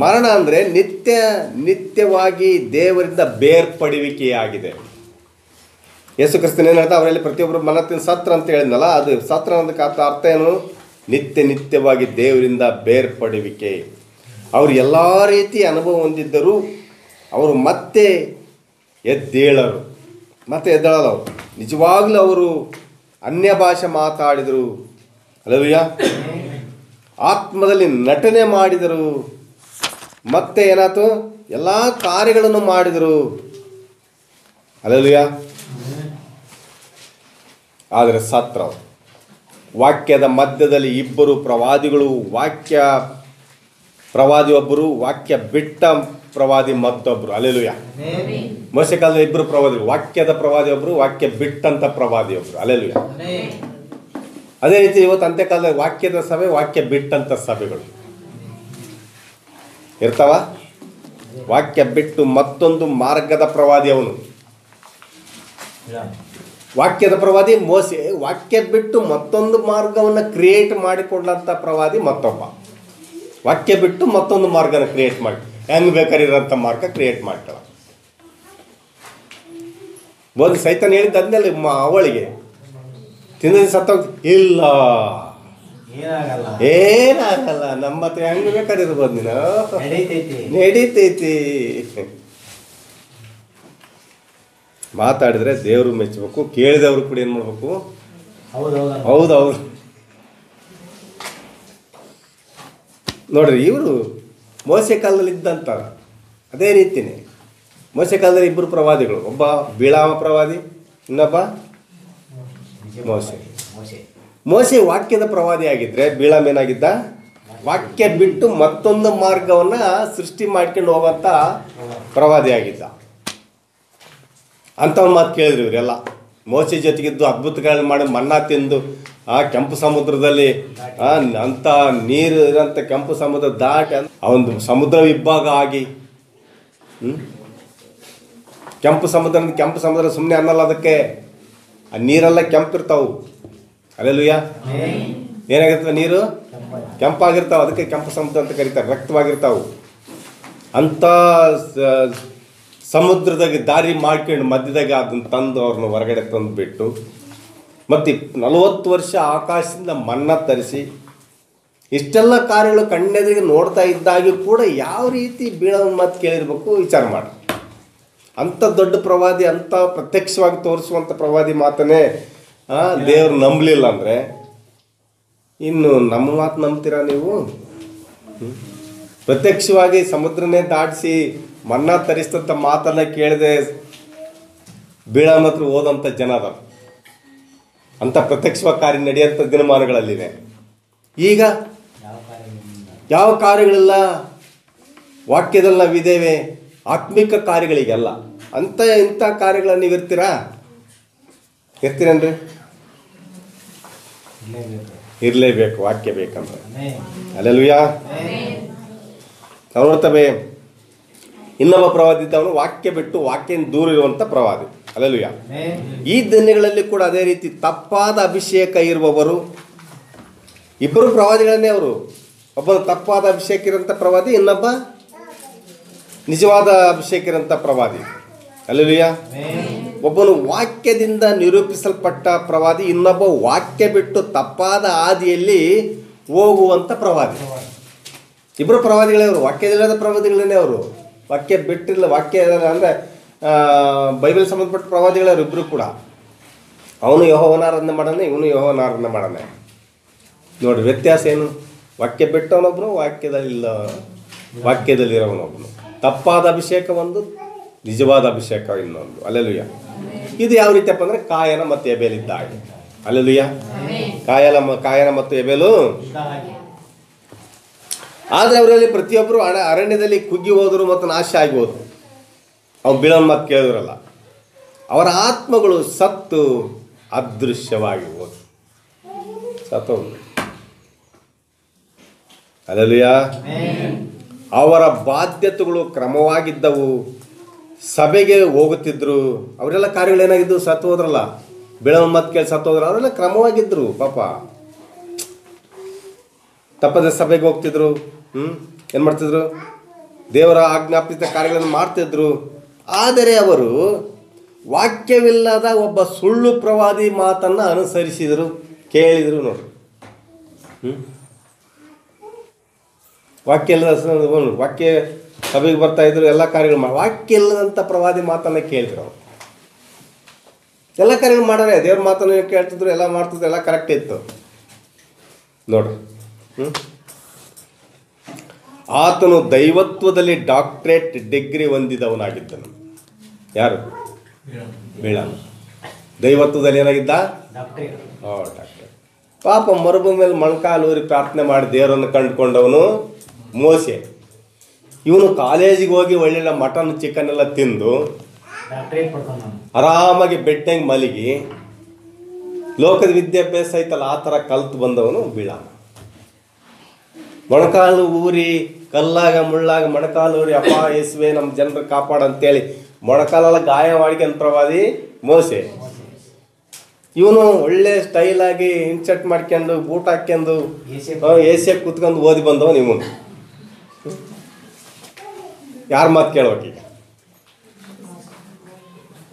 ಮರಣ ಅಂದರೆ ನಿತ್ಯವಾಗಿ ದೇವರಿಂದ ಬೇರ್ಪಡುವಿಕೆಯಾಗಿದೆ. ಯೇಸು ಕ್ರಿಸ್ತನ ಏನು ಹೇಳ್ತಾ, ಅವರಲ್ಲಿ ಪ್ರತಿಯೊಬ್ಬರು ಮನ್ನಾ ತಿಂದು ಸತ್ರ ಅಂತ ಹೇಳಿದ್ನಲ್ಲ, ಅದು ಸತ್ರ ಅನ್ನೋದಕ್ಕೆ ಅರ್ಥ ಏನು? ನಿತ್ಯವಾಗಿ ದೇವರಿಂದ ಬೇರ್ಪಡುವಿಕೆ. ಅವರು ಎಲ್ಲ ರೀತಿ ಅನುಭವ ಹೊಂದಿದ್ದರು, ಅವರು ಮತ್ತೆ ಎದ್ದೇಳರು, ಮತ್ತೆ ಎದ್ದೇಳಲ್ಲ. ಅವರು ನಿಜವಾಗ್ಲೂ ಅವರು ಅನ್ಯ ಭಾಷೆ ಮಾತಾಡಿದರು. ಅಲ್ಲವಯ್ಯ, ಆತ್ಮದಲ್ಲಿ ನಟನೆ ಮಾಡಿದರು, ಮತ್ತೆ ಏನಾಯ್ತು, ಎಲ್ಲ ಕಾರ್ಯಗಳನ್ನು ಮಾಡಿದರು. ಅಲ್ಲವಯ್ಯ, ಆದರೆ ಸತ್ರವು. ವಾಕ್ಯದ ಮಧ್ಯದಲ್ಲಿ ಇಬ್ಬರು ಪ್ರವಾದಿಗಳು, ಪ್ರವಾದಿ ಒಬ್ಬರು, ವಾಕ್ಯ ಬಿಟ್ಟ ಪ್ರವಾದಿ ಮತ್ತೊಬ್ಬರು. ಅಲ್ಲೆಲೂಯ. ಮೋಸೆ ಕಾಲದ ಇಬ್ಬರು ಪ್ರವಾದಿಗಳು, ವಾಕ್ಯದ ಪ್ರವಾದಿ ಒಬ್ಬರು, ವಾಕ್ಯ ಬಿಟ್ಟಂತ ಪ್ರವಾದಿ ಒಬ್ಬರು. ಅಲ್ಲೆಲೂಯ. ಅದೇ ರೀತಿ ಇವತ್ತು ಅಂತ್ಯಕಾಲದಲ್ಲಿ ವಾಕ್ಯದ ಸಭೆ, ವಾಕ್ಯ ಬಿಟ್ಟಂತ ಸಭೆಗಳು ಇರ್ತಾವ. ವಾಕ್ಯ ಬಿಟ್ಟು ಮತ್ತೊಂದು ಮಾರ್ಗದ ಪ್ರವಾದಿ ಅವನು. ವಾಕ್ಯದ ಪ್ರವಾದಿ ಮೋಸೆ, ವಾಕ್ಯ ಬಿಟ್ಟು ಮತ್ತೊಂದು ಮಾರ್ಗವನ್ನು ಕ್ರಿಯೇಟ್ ಮಾಡಿಕೊಂಡಂಥ ಪ್ರವಾದಿ ಮತ್ತೊಬ್ಬ. ವಾಕ್ಯ ಬಿಟ್ಟು ಮತ್ತೊಂದು ಮಾರ್ಗನ ಕ್ರಿಯೇಟ್ ಮಾಡಿ, ಹೆಂಗೆ ಬೇಕಾರಿರೋಂಥ ಮಾರ್ಗ ಕ್ರಿಯೇಟ್ ಮಾಡ್ತಾಳ. ಒಂದು ಸೈತಾನ ಹೇಳಿದ್ದು ಅದನ್ನೆಲ್ಲ ಅವಳಿಗೆ ತಿಂದ ಸತ್ತೋಗ್ತಿ ಇಲ್ಲ, ಏನಾಗಲ್ಲ. ನಮ್ಮ ಹತ್ರ ಹೆಂಗ್ ಬೇಕಾದ್ರೆ ಇರ್ಬೋದು ನೀನು. ನಡೀತೈತಿ. ಮಾತಾಡಿದ್ರೆ ದೇವ್ರು ಮೆಚ್ಚಬೇಕು, ಕೇಳಿದವ್ರು ಕೂಡ ಏನು ಮಾಡ್ಬೇಕು. ಹೌದು. ನೋಡ್ರಿ, ಇವರು ಮೋಸೆ ಕಾಲದಲ್ಲಿ ಇದ್ದಂತ ಅದೇ ರೀತಿನೇ. ಮೋಸೆ ಕಾಲದಲ್ಲಿ ಇಬ್ಬರು ಪ್ರವಾದಿಗಳು, ಒಬ್ಬ ಬಿಳಾಮ ಪ್ರವಾದಿ, ಇನ್ನೊಬ್ಬ ಮೋಸೆ ವಾಕ್ಯದ ಪ್ರವಾದಿ ಆಗಿದ್ರೆ ಬಿಳಾಮ ಏನಾಗಿದ್ದ, ವಾಕ್ಯ ಬಿಟ್ಟು ಮತ್ತೊಂದು ಮಾರ್ಗವನ್ನ ಸೃಷ್ಟಿ ಮಾಡ್ಕೊಂಡು ಹೋಗುವಂತ ಪ್ರವಾದಿ ಆಗಿದ್ದ. ಅಂಥವ್ನ ಮಾತು ಕೇಳಿದ್ರು ಇವರೆಲ್ಲ. ಮೋಸೆ ಜೊತೆಗಿದ್ದು ಅದ್ಭುತಗಳನ್ನ ಮಾಡಿ ಮನ್ನಾ ತಿಂದು ಆ ಕೆಂಪು ಸಮುದ್ರದಲ್ಲಿ ಅಂಥ ನೀರು ಇರೋಂಥ ಕೆಂಪು ಸಮುದ್ರ ದಾಟಿ ಅವನು ಸಮುದ್ರ ವಿಭಾಗ ಆಗಿ, ಕೆಂಪು ಸಮುದ್ರ ಸುಮ್ಮನೆ ಅನ್ನಲ್ಲ, ಅದಕ್ಕೆ ಆ ನೀರೆಲ್ಲ ಕೆಂಪಿರ್ತಾವು. ಅಲ್ಲೆಲ್ಲೂಯ್ಯ. ಏನಾಗಿರ್ತವೆ, ನೀರು ಕೆಂಪಾಗಿರ್ತಾವೆ, ಅದಕ್ಕೆ ಕೆಂಪು ಸಮುದ್ರ ಅಂತ ಕರೀತಾರೆ. ರಕ್ತವಾಗಿರ್ತಾವು. ಅಂಥ ಸಮುದ್ರದಾಗ ದಾರಿ ಮಾಡ್ಕೊಂಡು ಮಧ್ಯದಾಗ ಅದನ್ನು ತಂದು ಅವ್ರನ್ನ ಹೊರಗಡೆ ತಂದು ಬಿಟ್ಟು, ಮತ್ತು 40 ವರ್ಷ ಆಕಾಶದಿಂದ ಮನ್ನಾ ತರಿಸಿ ಇಷ್ಟೆಲ್ಲ ಕಾರ್ಯಗಳು ಕಣ್ಣೆದುರಿಗೆ ನೋಡ್ತಾ ಇದ್ದಾಗಿ ಕೂಡ ಯಾವ ರೀತಿ ಬೀಳೋ ಮಾತು ಕೇಳಿರ್ಬೇಕು ವಿಚಾರ ಮಾಡಿ. ಅಂಥ ದೊಡ್ಡ ಪ್ರವಾದಿ, ಅಂಥ ಪ್ರತ್ಯಕ್ಷವಾಗಿ ತೋರಿಸುವಂಥ ಪ್ರವಾದಿ ಮಾತನ್ನೇ ದೇವರು ನಂಬಲಿಲ್ಲ ಅಂದರೆ ಇನ್ನು ನಮ್ಮ ಮಾತು ನಂಬ್ತೀರಾ ನೀವು? ಪ್ರತ್ಯಕ್ಷವಾಗಿ ಸಮುದ್ರನೇ ದಾಟಿಸಿ ಮನ್ನಾ ತರಿಸಿದಂಥ ಮಾತನ್ನ ಕೇಳದೆ ಬೀಳಾಮ ಹತ್ರ ಹೋದಂಥ ಜನ ಅದ. ಅಂಥ ಪ್ರತ್ಯಕ್ಷವಾಗಿ ಕಾರ್ಯ ನಡೆಯುವಂಥ ದಿನಮಾನಗಳಲ್ಲಿವೆ. ಈಗ ಯಾವ ಕಾರ್ಯಗಳಿಲ್ಲ, ವಾಕ್ಯದಲ್ಲಿ ನಾವಿದ್ದೇವೆ, ಆತ್ಮಿಕ ಕಾರ್ಯಗಳಿಗೆಲ್ಲ. ಇಂಥ ಕಾರ್ಯಗಳನ್ನ ನೀವು ಇರ್ತೀರೇನ್ರಿ? ಇರಲೇಬೇಕು, ವಾಕ್ಯ ಬೇಕಂದ್ರೆ. ಅಲ್ಲೆಲ್ಲೂಯ್ಯ. ನಾವು ನೋಡ್ತೇವೆ, ಇನ್ನೊಬ್ಬ ಪ್ರವಾದಿ ಇದ್ದವನು ವಾಕ್ಯ ಬಿಟ್ಟು ವಾಕ್ಯದಿಂದ ದೂರ ಇರುವಂಥ ಪ್ರವಾದಿ. ಅಲ್ಲೆಲ್ಲೂಯ್ಯ. ಈ ದಿನಗಳಲ್ಲಿ ಕೂಡ ಅದೇ ರೀತಿ ತಪ್ಪಾದ ಅಭಿಷೇಕ ಇರುವವರು ಇಬ್ಬರು ಪ್ರವಾದಿಗಳನ್ನೇ. ಅವರು ಒಬ್ಬನು ತಪ್ಪಾದ ಅಭಿಷೇಕ ಇರೋಂಥ ಪ್ರವಾದಿ, ಇನ್ನೊಬ್ಬ ನಿಜವಾದ ಅಭಿಷೇಕ ಇರೋಂಥ ಪ್ರವಾದಿ. ಅಲ್ಲೆಲ್ಲೂಯ್ಯ. ಒಬ್ಬನು ವಾಕ್ಯದಿಂದ ನಿರೂಪಿಸಲ್ಪಟ್ಟ ಪ್ರವಾದಿ, ಇನ್ನೊಬ್ಬ ವಾಕ್ಯ ಬಿಟ್ಟು ತಪ್ಪಾದ ಹಾದಿಯಲ್ಲಿ ಹೋಗುವಂಥ ಪ್ರವಾದಿ. ಇಬ್ಬರು ಪ್ರವಾದಿಗಳೇ ಅವರು, ವಾಕ್ಯದಿಲ್ಲದ ಪ್ರವಾದಿಗಳೇ ಅವರು. ವಾಕ್ಯ ಬಿಟ್ಟಿಲ್ಲ, ವಾಕ್ಯ ಅಂದರೆ ಬೈಬಲ್ ಸಂಬಂಧಪಟ್ಟ ಪ್ರವಾದಿಗಳವರು ಇಬ್ಬರು ಕೂಡ. ಅವನು ಯೆಹೋವನ ಆರಾಧನೆ ಮಾಡೋಣ, ಇವನು ಯೆಹೋವನ ಆರಾಧನೆ ಮಾಡೋಣ. ನೋಡಿ ವ್ಯತ್ಯಾಸ ಏನು? ವಾಕ್ಯ ಬಿಟ್ಟವನೊಬ್ಬನು, ವಾಕ್ಯದಲ್ಲಿರೋವನೊಬ್ಬನು. ತಪ್ಪಾದ ಅಭಿಷೇಕ ಒಂದು, ನಿಜವಾದ ಅಭಿಷೇಕ ಇನ್ನೊಂದು. ಅಲ್ಲೆಲ್ಲೂಯ್ಯ. ಇದು ಯಾವ ರೀತಿಯಪ್ಪ ಅಂದರೆ ಕಾಯನ ಮತ್ತು ಎಬೇಲ್ ಇದ್ದ ಹಾಗೆ. ಅಲ್ಲೆಲ್ಲೂಯ್ಯ. ಕಾಯನ ಮತ್ತು ಎಬೇಲು. ಆದರೆ ಅವರಲ್ಲಿ ಪ್ರತಿಯೊಬ್ಬರು ಅರಣ್ಯದಲ್ಲಿ ಕುಗ್ಗಿ ಹೋದರು ಮತ್ತು ನಾಶ ಆಗಿ ಹೋದರು. ಅವ್ನು ಬೀಳೋನ್ ಮಾತು ಕೇಳಿದ್ರಲ್ಲ, ಅವರ ಆತ್ಮಗಳು ಸತ್ತು ಅದೃಶ್ಯವಾಗಿ ಹೋದರು, ಸತ್ತೋದ್ರು. ಅಲ್ಲೆಲ್ಲೂಯ್ಯ. ಅವರ ಬಾಧ್ಯತೆಗಳು ಕ್ರಮವಾಗಿದ್ದವು, ಸಭೆಗೆ ಹೋಗುತ್ತಿದ್ರು. ಅವರೆಲ್ಲ ಕಾರ್ಯಗಳೇನಾಗಿದ್ದು ಸತ್ತು ಹೋದ್ರಲ್ಲ, ಬೀಳೋನ್ ಮಾತು ಕೇಳಿ ಸತ್ತು ಹೋದ್ರು. ಅವರೆಲ್ಲ ಕ್ರಮವಾಗಿದ್ದರು ಪಾಪ. ತಪ್ಪದೆ ಸಭೆಗೆ ಹೋಗ್ತಿದ್ರು, ಏನು ಮಾಡ್ತಿದ್ರು? ದೇವರ ಆಜ್ಞಾಪಿತ ಕಾರ್ಯಗಳನ್ನು ಮಾಡ್ತಿದ್ರು. ಆದರೆ ಅವರು ವಾಕ್ಯವಿಲ್ಲದ ಒಬ್ಬ ಸುಳ್ಳು ಪ್ರವಾದಿ ಮಾತನ್ನು ಅನುಸರಿಸಿದರು, ಕೇಳಿದರು. ನೋಡಿ, ವಾಕ್ಯ ಇಲ್ಲದ ವಾಕ್ಯ ಸಭೆಗೆ ಬರ್ತಾ ಇದ್ರು, ಎಲ್ಲ ಕಾರ್ಯಗಳು ಮಾಡಿ ವಾಕ್ಯ ಇಲ್ಲದಂಥ ಪ್ರವಾದಿ ಮಾತನ್ನು ಕೇಳಿದ್ರು. ಅವರು ಎಲ್ಲ ಕಾರ್ಯಗಳು ಮಾಡಾರೆ, ದೇವ್ರ ಮಾತನ್ನು ಕೇಳ್ತಿದ್ರು, ಎಲ್ಲ ಮಾಡ್ತಿದ್ರು, ಎಲ್ಲ ಕರೆಕ್ಟ್ ಇತ್ತು. ನೋಡ್ರಿ, ಆತನು ದೈವತ್ವದಲ್ಲಿ ಡಾಕ್ಟ್ರೇಟ್ ಡಿಗ್ರಿ ಹೊಂದಿದವನಾಗಿದ್ದನು. ಯಾರು? ಬೀಳಾಮ. ದೈವತ್ವದಲ್ಲಿ ಏನಾಗಿದ್ದ? ಡಾಕ್ಟ್ರೇಟ್. ಪಾಪ ಮರುಭೂಮಿ ಮೇಲೆ ಮೊಣಕಾಲೂರಿ ಪ್ರಾರ್ಥನೆ ಮಾಡಿ ದೇವರನ್ನು ಕಂಡುಕೊಂಡವನು ಮೋಸೆ. ಇವನು ಕಾಲೇಜಿಗೆ ಹೋಗಿ ಒಳ್ಳೆಯ ಮಟನ್ ಚಿಕನ್ ಎಲ್ಲ ತಿಂದು ಆರಾಮಾಗಿ ಬೆಟ್ಟಂಗೆ ಮಲಗಿ ಲೋಕದ ವಿದ್ಯಾಭ್ಯಾಸ ಐತಲ್ಲ ಆ ಥರ ಕಲ್ತು ಬಂದವನು ಬೀಳಾಮ. ಮೊಣಕಾಲು ಊರಿ ಕಲ್ಲಾಗ ಮುಳ್ಳಾಗ ಮೊಣಕಾಲು ಊರಿ ಅಪ್ಪ ಯೇಸುವೆ ನಮ್ಮ ಜನರು ಕಾಪಾಡ ಅಂತೇಳಿ ಮೊಣಕಾಲೆಲ್ಲ ಗಾಯ ಮಾಡ್ಕೊಂಡು ಪ್ರವಾದಿ ಮೋಸೆ. ಇವನು ಒಳ್ಳೆ ಸ್ಟೈಲಾಗಿ ಇನ್ಸರ್ಟ್ ಮಾಡ್ಕೊಂಡು ಬೂಟ್ ಹಾಕ್ಕೊಂಡು ಎಸಿಯಾಗಿ ಕೂತ್ಕೊಂಡು ಓದಿ ಬಂದವನು ಇವನು. ಯಾರು ಮಾತು ಕೇಳ್ಬೇಕೀಗ?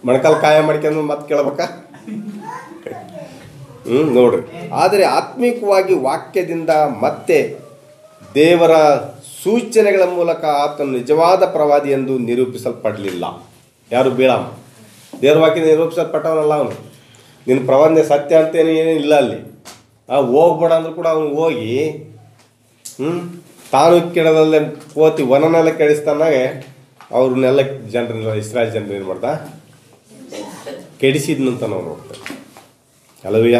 ಮೊಣಕಾಲು ಕಾಯ ಮಾಡ್ಕೊಂಡು ಮಾತು ಕೇಳ್ಬೇಕಾ? ನೋಡ್ರಿ. ಆದರೆ ಆತ್ಮಿಕವಾಗಿ ವಾಕ್ಯದಿಂದ ಮತ್ತೆ ದೇವರ ಸೂಚನೆಗಳ ಮೂಲಕ ಆತನು ನಿಜವಾದ ಪ್ರವಾದಿ ಎಂದು ನಿರೂಪಿಸಲ್ಪಡಲಿಲ್ಲ. ಯಾರು? ಬಿಳಾಮ. ದೇವರ ವಾಕ್ಯದಿಂದ ನಿರೂಪಿಸಲ್ಪಟ್ಟವನಲ್ಲ ಅವನು. ನಿನ್ನ ಪ್ರವಾದನೆ ಸತ್ಯ ಅಂತೇನು ಏನಿಲ್ಲ ಅಲ್ಲಿ. ಹೋಗ್ಬೇಡ ಅಂದ್ರೂ ಕೂಡ ಅವನು ಹೋಗಿ ತಾನು ಕೆಡದಲ್ಲೇ ಕೋತಿ ವನನೆಲ್ಲ ಕೆಡಿಸ್ತಾನಾಗೆ ಅವ್ರನ್ನೆಲ್ಲ ಜನರನ್ನ, ಇಸ್ರಾಯೇಲ್ ಜನರು ಏನು ಮಾಡ್ದ? ಕೆಡಿಸಿದ್ನಂತ ನಾವು ನೋಡ್ತೇವೆ. ಅಲ್ಲವಯ್ಯ.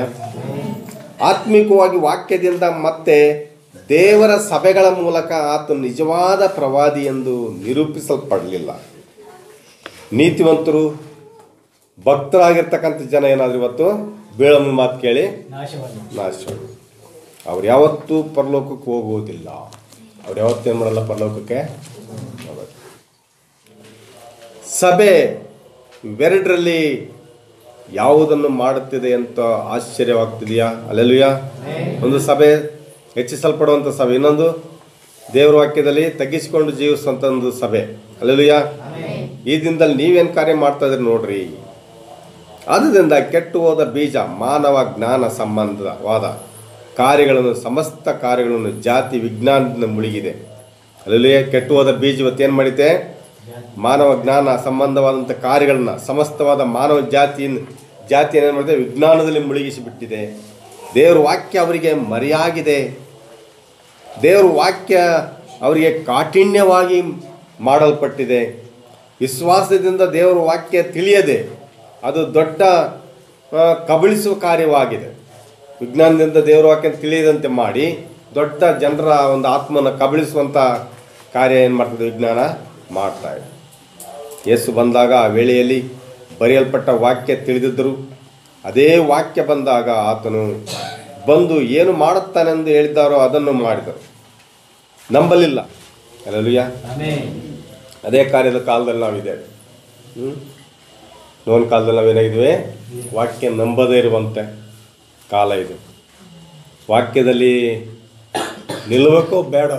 ಆತ್ಮಿಕವಾಗಿ ವಾಕ್ಯದಿಂದ ಮತ್ತೆ ದೇವರ ಸಭೆಗಳ ಮೂಲಕ ಆತನು ನಿಜವಾದ ಪ್ರವಾದಿ ಎಂದು ನಿರೂಪಿಸಲ್ಪಡಲಿಲ್ಲ. ನೀತಿವಂತರು ಭಕ್ತರಾಗಿರ್ತಕ್ಕಂಥ ಜನ ಏನಾದರೂ ಇವತ್ತು ಬೇಳಮ್ಮನ ಮಾತು ಕೇಳಿ ನಾಶ. ಅವ್ರು ಯಾವತ್ತೂ ಪರಲೋಕಕ್ಕೆ ಹೋಗುವುದಿಲ್ಲ. ಅವ್ರು ಯಾವತ್ತೂ ಏನು ಮಾಡಲ್ಲ ಪರಲೋಕಕ್ಕೆ. ಸಭೆ ಇವೆರಡರಲ್ಲಿ ಯಾವುದನ್ನು ಮಾಡುತ್ತಿದೆ ಅಂತ ಆಶ್ಚರ್ಯವಾಗ್ತಿದೆಯಾ? ಅಲ್ಲೆಲೂಯಾ. ಒಂದು ಸಭೆ ಹೆಚ್ಚಿಸಲ್ಪಡುವಂಥ ಸಭೆ, ಇನ್ನೊಂದು ದೇವರ ವಾಕ್ಯದಲ್ಲಿ ತಗ್ಗಿಸಿಕೊಂಡು ಜೀವಿಸುವಂಥ ಒಂದು ಸಭೆ. ಅಲ್ಲೆಲೂಯಾ. ಈ ದಿನದಲ್ಲಿ ನೀವೇನು ಕಾರ್ಯ ಮಾಡ್ತಾ ಇದ್ರಿ ನೋಡ್ರಿ. ಆದ್ದರಿಂದ ಕೆಟ್ಟು ಹೋದ ಬೀಜ ಮಾನವ ಜ್ಞಾನ ಸಂಬಂಧವಾದ ಕಾರ್ಯಗಳನ್ನು, ಸಮಸ್ತ ಕಾರ್ಯಗಳನ್ನು ಜಾತಿ ವಿಜ್ಞಾನದಿಂದ ಮುಳುಗಿದೆ. ಅಲ್ಲೆಲೂಯಾ. ಕೆಟ್ಟು ಹೋದ ಬೀಜ ಇವತ್ತೇನು ಮಾಡಿದೆ? ಮಾನವ ಜ್ಞಾನ ಸಂಬಂಧವಾದಂಥ ಕಾರ್ಯಗಳನ್ನ, ಸಮಸ್ತವಾದ ಮಾನವ ಜಾತಿ ಏನೇನು ಮಾಡಿದೆ? ವಿಜ್ಞಾನದಲ್ಲಿ ಮುಳುಗಿಸಿಬಿಟ್ಟಿದೆ. ದೇವರ ವಾಕ್ಯ ಅವರಿಗೆ ಮರೆಯಾಗಿದೆ. ದೇವರ ವಾಕ್ಯ ಅವರಿಗೆ ಕಾಠಿಣ್ಯವಾಗಿ ಮಾಡಲ್ಪಟ್ಟಿದೆ. ವಿಶ್ವಾಸದಿಂದ ದೇವರ ವಾಕ್ಯ ತಿಳಿಯದೆ ಅದು ದೊಡ್ಡ ಕಬಳಿಸುವ ಕಾರ್ಯವಾಗಿದೆ. ವಿಜ್ಞಾನದಿಂದ ದೇವರ ವಾಕ್ಯ ತಿಳಿಯದಂತೆ ಮಾಡಿ ದೊಡ್ಡ ಜನರ ಒಂದು ಆತ್ಮನ ಕಬಳಿಸುವಂಥ ಕಾರ್ಯ ಏನು ಮಾಡ್ತದೆ? ವಿಜ್ಞಾನ ಮಾಡ್ತಾ ಇದೆ. ಯೇಸು ಬಂದಾಗ ಆ ವೇಳೆಯಲ್ಲಿ ಬರೆಯಲ್ಪಟ್ಟ ವಾಕ್ಯ ತಿಳಿದಿದ್ದರು. ಅದೇ ವಾಕ್ಯ ಬಂದಾಗ ಆತನು ಬಂದು ಏನು ಮಾಡುತ್ತಾನೆಂದು ಹೇಳಿದ್ದಾರೋ ಅದನ್ನು ಮಾಡಿದರು. ನಂಬಲಿಲ್ಲ. ಅಲ್ಲೆಲೂಯಾ. ಅದೇ ಕಾರ್ಯದ ಕಾಲದಲ್ಲಿ ನಾವಿದ್ದೇವೆ. ನೋನ್ ಕಾಲದಲ್ಲಿ ನಾವೇನಾಗಿದ್ವಿ? ವಾಕ್ಯ ನಂಬದೇ ಇರುವಂತೆ ಕಾಲ ಇದು. ವಾಕ್ಯದಲ್ಲಿ ನಿಲ್ಲಬೇಕೋ ಬೇಡ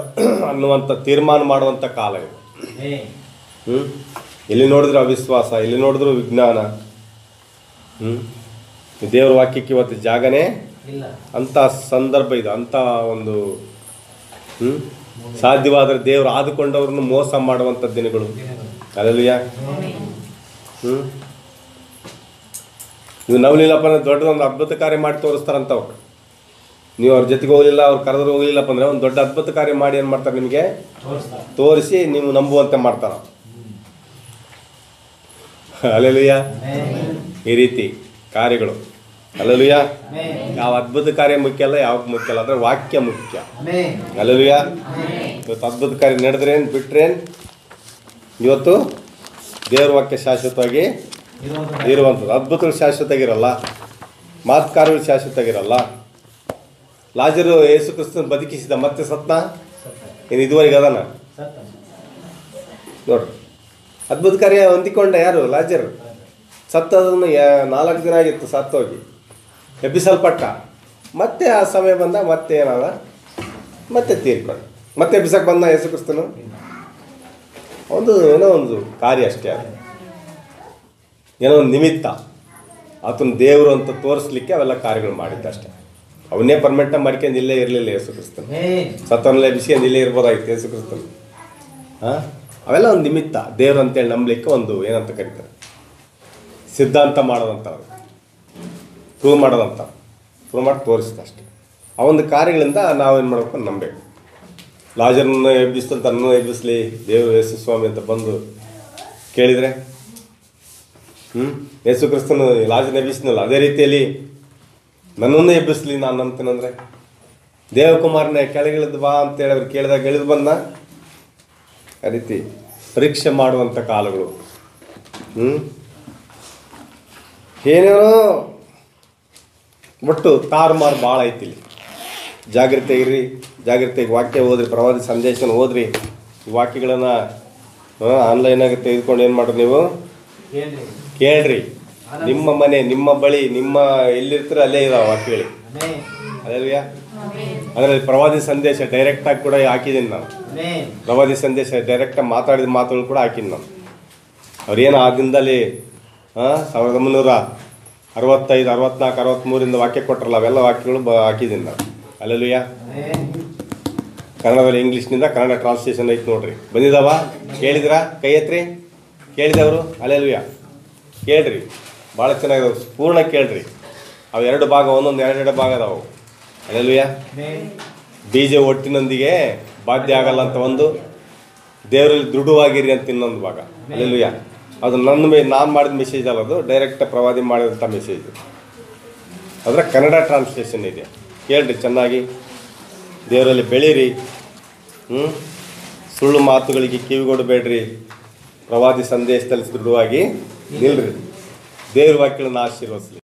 ಅನ್ನುವಂಥ ತೀರ್ಮಾನ ಮಾಡುವಂಥ ಕಾಲ ಇದು. ಎಲ್ಲಿ ನೋಡಿದ್ರು ಅವಿಶ್ವಾಸ, ಎಲ್ಲಿ ನೋಡಿದ್ರು ವಿಜ್ಞಾನ. ದೇವರ ವಾಕ್ಯಕ್ಕೆ ಇವತ್ತು ಜಾಗನೇ ಅಂಥ ಸಂದರ್ಭ ಇದು. ಅಂಥ ಒಂದು ಸಾಧ್ಯವಾದರೆ ದೇವರು ಆದುಕೊಂಡವ್ರನ್ನು ಮೋಸ ಮಾಡುವಂಥ ದಿನಗಳು. ಅಲ್ಲೆಲೂಯಾ. ನೀವು ನವಲಿಲ್ಲಪ್ಪ ಅಂದ್ರೆ ದೊಡ್ಡದೊಂದು ಅದ್ಭುತ ಕಾರ್ಯ ಮಾಡಿ ತೋರಿಸ್ತಾರಂತವ್ರು. ನೀವು ಅವ್ರ ಜೊತೆಗೆ ಹೋಗಲಿಲ್ಲ, ಅವ್ರು ಕರೆದ್ರು ಹೋಗಲಿಲ್ಲಪ್ಪ ಅಂದರೆ ಒಂದು ದೊಡ್ಡ ಅದ್ಭುತ ಕಾರ್ಯ ಮಾಡಿ ಏನು ಮಾಡ್ತಾರೆ? ನಿಮಗೆ ತೋರಿಸಿ ನೀವು ನಂಬುವಂತೆ ಮಾಡ್ತಾರೆ. ಅಲ್ಲೆಲೂಯಾ. ಈ ರೀತಿ ಕಾರ್ಯಗಳು. ಅಲ್ಲೆಲೂಯಾ. ಯಾವ ಅದ್ಭುತ ಕಾರ್ಯ ಮುಖ್ಯ ಅಲ್ಲ, ಯಾವ ಮುಖ್ಯ ಅಲ್ಲ, ಅಂದರೆ ವಾಕ್ಯ ಮುಖ್ಯ. ಅಲ್ಲೆಲೂಯಾ. ಇವತ್ತು ಅದ್ಭುತ ಕಾರ್ಯ ನಡೆದ್ರೇನು ಬಿಟ್ರೇನು? ಇವತ್ತು ದೇವ್ರ ವಾಕ್ಯ ಶಾಶ್ವತವಾಗಿ ಇರುವಂಥದ್ದು. ಅದ್ಭುತಗಳು ಶಾಶ್ವತವಾಗಿರಲ್ಲ, ಮಾತು ಕಾರ್ಯಗಳು ಶಾಶ್ವತವಾಗಿರಲ್ಲ. ಲಾಜರು ಯೇಸು ಕ್ರಿಸ್ತನ ಬದುಕಿಸಿದ, ಮತ್ತೆ ಸತ್ನ ಏನು ಇದುವರೆಗೆ ಅದಾನ ನೋಡ್ರಿ. ಅದ್ಭುತ ಕಾರ್ಯ ಹೊಂದಿಕೊಂಡ ಯಾರು? ಲಾಜರ್. ಸತ್ತದನ್ನು 4 ದಿನ ಆಗಿತ್ತು ಸತ್ತೋಗಿ, ಎಬ್ಬಿಸಲ್ಪಟ್ಟ. ಮತ್ತೆ ಆ ಸಮಯ ಬಂದ, ಮತ್ತೆ ಏನಾದ? ಮತ್ತೆ ತೀರ್ಕೊಂಡು ಮತ್ತೆ ಎಬ್ಬಿಸಕ್ಕೆ ಬಂದ ಯೇಸು ಕ್ರಿಸ್ತನು. ಏನೋ ಒಂದು ಕಾರ್ಯ ಅಷ್ಟೇ, ಅದು ಏನೋ ಒಂದು ನಿಮಿತ್ತ. ಆತನ ದೇವರು ಅಂತ ತೋರಿಸ್ಲಿಕ್ಕೆ ಅವೆಲ್ಲ ಕಾರ್ಯಗಳು ಮಾಡಿದ್ದ ಅಷ್ಟೇ. ಅವನ್ನೇ ಪರ್ಮನೆಂಟಾಗಿ ಮಾಡ್ಕೊಂಡು ಇಲ್ಲೇ ಇರಲಿಲ್ಲ ಯೇಸು ಕ್ರಿಸ್ತನು. ಸತ್ತವನ್ನೆಲ್ಲ ಎಬ್ಬಿಸ್ಕೊಂಡು ಇಲ್ಲೇ ಇರ್ಬೋದಾಗಿತ್ತು ಯೇಸು ಕ್ರಿಸ್ತನು. ಅವೆಲ್ಲ ಒಂದು ನಿಮಿತ್ತ, ದೇವ್ರು ಅಂತೇಳಿ ನಂಬಲಿಕ್ಕೆ ಒಂದು ಏನಂತ ಕರೀತಾರೆ, ಸಿದ್ಧಾಂತ ಮಾಡೋದಂತ, ಪ್ರೂವ್ ಮಾಡೋದಂತ, ಪ್ರೂವ್ ಮಾಡಿ ತೋರಿಸಿದ ಅಷ್ಟೆ. ಆ ಒಂದು ಕಾರ್ಯಗಳಿಂದ ನಾವೇನು ಮಾಡಬೇಕು? ನಂಬಬೇಕು. ಲಾಜರನ್ನು ಎಬ್ಬಿಸ್ತಂತ ನನ್ನನ್ನು ಎಬ್ಬಿಸಲಿ ದೇವರು ಯೇಸು ಸ್ವಾಮಿ ಅಂತ ಬಂದು ಕೇಳಿದರೆ, ಯೇಸು ಕ್ರಿಸ್ತನು ಲಾಜರನ್ನ ಎಬ್ಬಿಸಿನಲ್ಲ, ಅದೇ ರೀತಿಯಲ್ಲಿ ನನ್ನನ್ನು ಎಬ್ಬಿಸಲಿ ನಾನು ಅಂತೀನಂದರೆ, ದೇವಕುಮಾರನೇ ಕೆಳಗಿಳಿದು ಬಾ ಅಂತೇಳಿ ಅವ್ರು ಕೇಳಿದಾಗ ಇಳಿದು ಬಂದ. ಆ ರೀತಿ ಪರೀಕ್ಷೆ ಮಾಡುವಂಥ ಕಾಲಗಳು. ಏನೇನೋ ಒಟ್ಟು ತಾರುಮಾರು ಭಾಳ ಐತಿಲ್ಲಿ. ಜಾಗ್ರತೆಗಿರಿ, ಜಾಗ್ರತೆಗೆ ವಾಕ್ಯ ಓದ್ರಿ, ಪ್ರವಾದಿ ಸಂದೇಶನ ಓದ್ರಿ. ಈ ವಾಕ್ಯಗಳನ್ನು ಆನ್ಲೈನಾಗ ತೆಗೆದುಕೊಂಡು ಏನು ಮಾಡ್ರಿ, ನೀವು ಕೇಳ್ರಿ. ನಿಮ್ಮ ಮನೆ, ನಿಮ್ಮ ಬಳಿ, ನಿಮ್ಮ ಎಲ್ಲಿರ್ತೀರ ಅಲ್ಲೇ ಇದಾವೆ ವಾಕ್ಯಗಳು. ಅಲ್ಲೆಲೂಯಾ. ಅದರಲ್ಲಿ ಪ್ರವಾದಿ ಸಂದೇಶ ಡೈರೆಕ್ಟಾಗಿ ಕೂಡ ಹಾಕಿದ್ದೀನಿ ನಾನು. ಪ್ರವಾದಿ ಸಂದೇಶ ಡೈರೆಕ್ಟಾಗಿ ಮಾತಾಡಿದ ಮಾತುಗಳು ಕೂಡ ಹಾಕಿದ್ದೀನಿ ನಾನು. ಅವ್ರೇನು ಆ ದಿನದಲ್ಲಿ 1900 65, 64, 63 ವಾಕ್ಯ ಕೊಟ್ಟರಲ್ಲ, ಅವೆಲ್ಲ ವಾಕ್ಯಗಳು ಹಾಕಿದ್ದೀನಿ ನಾನು. ಅಲ್ಲೆಲ್ಲೂಯ್ಯ. ಕನ್ನಡದಲ್ಲಿ ಇಂಗ್ಲೀಷ್ನಿಂದ ಕನ್ನಡ ಟ್ರಾನ್ಸ್ಲೇಷನ್ ಐತೆ ನೋಡ್ರಿ. ಬಂದಿದ್ದಾವ? ಕೇಳಿದ್ರಾ? ಕೈ ಎತ್ರಿ. ಕೇಳಿದವರು? ಅಲ್ಲೆಲ್ಲೂಯ್ಯ. ಕೇಳ್ರಿ, ಭಾಳ ಚೆನ್ನಾಗಿದಾವೆ. ಪೂರ್ಣ ಕೇಳ್ರಿ. ಅವು 2 ಭಾಗ, ಒಂದೊಂದು 2 ಭಾಗ ಅದಾವು. ಅಲ್ಲೆಲ್ಲೂಯ್ಯ. ಬೀಜ ಒಟ್ಟಿನೊಂದಿಗೆ ಬಾಧ್ಯ ಆಗಲ್ಲ ಅಂತ ಒಂದು, ದೇವರಲ್ಲಿ ದೃಢವಾಗಿರಿ ಅಂತ ಇನ್ನೊಂದು ಭಾಗ. ಅಲ್ಲೆಲ್ಲೂಯ್ಯ. ಅದು ನಾನು ಮಾಡಿದ ಮೆಸೇಜ್ ಅಲ್ಲ, ಅದು ಡೈರೆಕ್ಟ್ ಪ್ರವಾದಿ ಮಾಡಿದಂಥ ಮೆಸೇಜ್. ಅದರ ಕನ್ನಡ ಟ್ರಾನ್ಸ್ಲೇಷನ್ ಇದೆ. ಕೇಳ್ರಿ ಚೆನ್ನಾಗಿ, ದೇವರಲ್ಲಿ ಬೆಳೀರಿ. ಸುಳ್ಳು ಮಾತುಗಳಿಗೆ ಕಿವಿಗೊಡಬೇಡ್ರಿ. ಪ್ರವಾದಿ ಸಂದೇಶದಲ್ಲಿ ದೃಢವಾಗಿ ನಿಲ್ರಿ. ದೇವ್ರ ವಾಕ್ಯಗಳನ್ನು ಆಶೀರ್ವದಿಸಲಿ.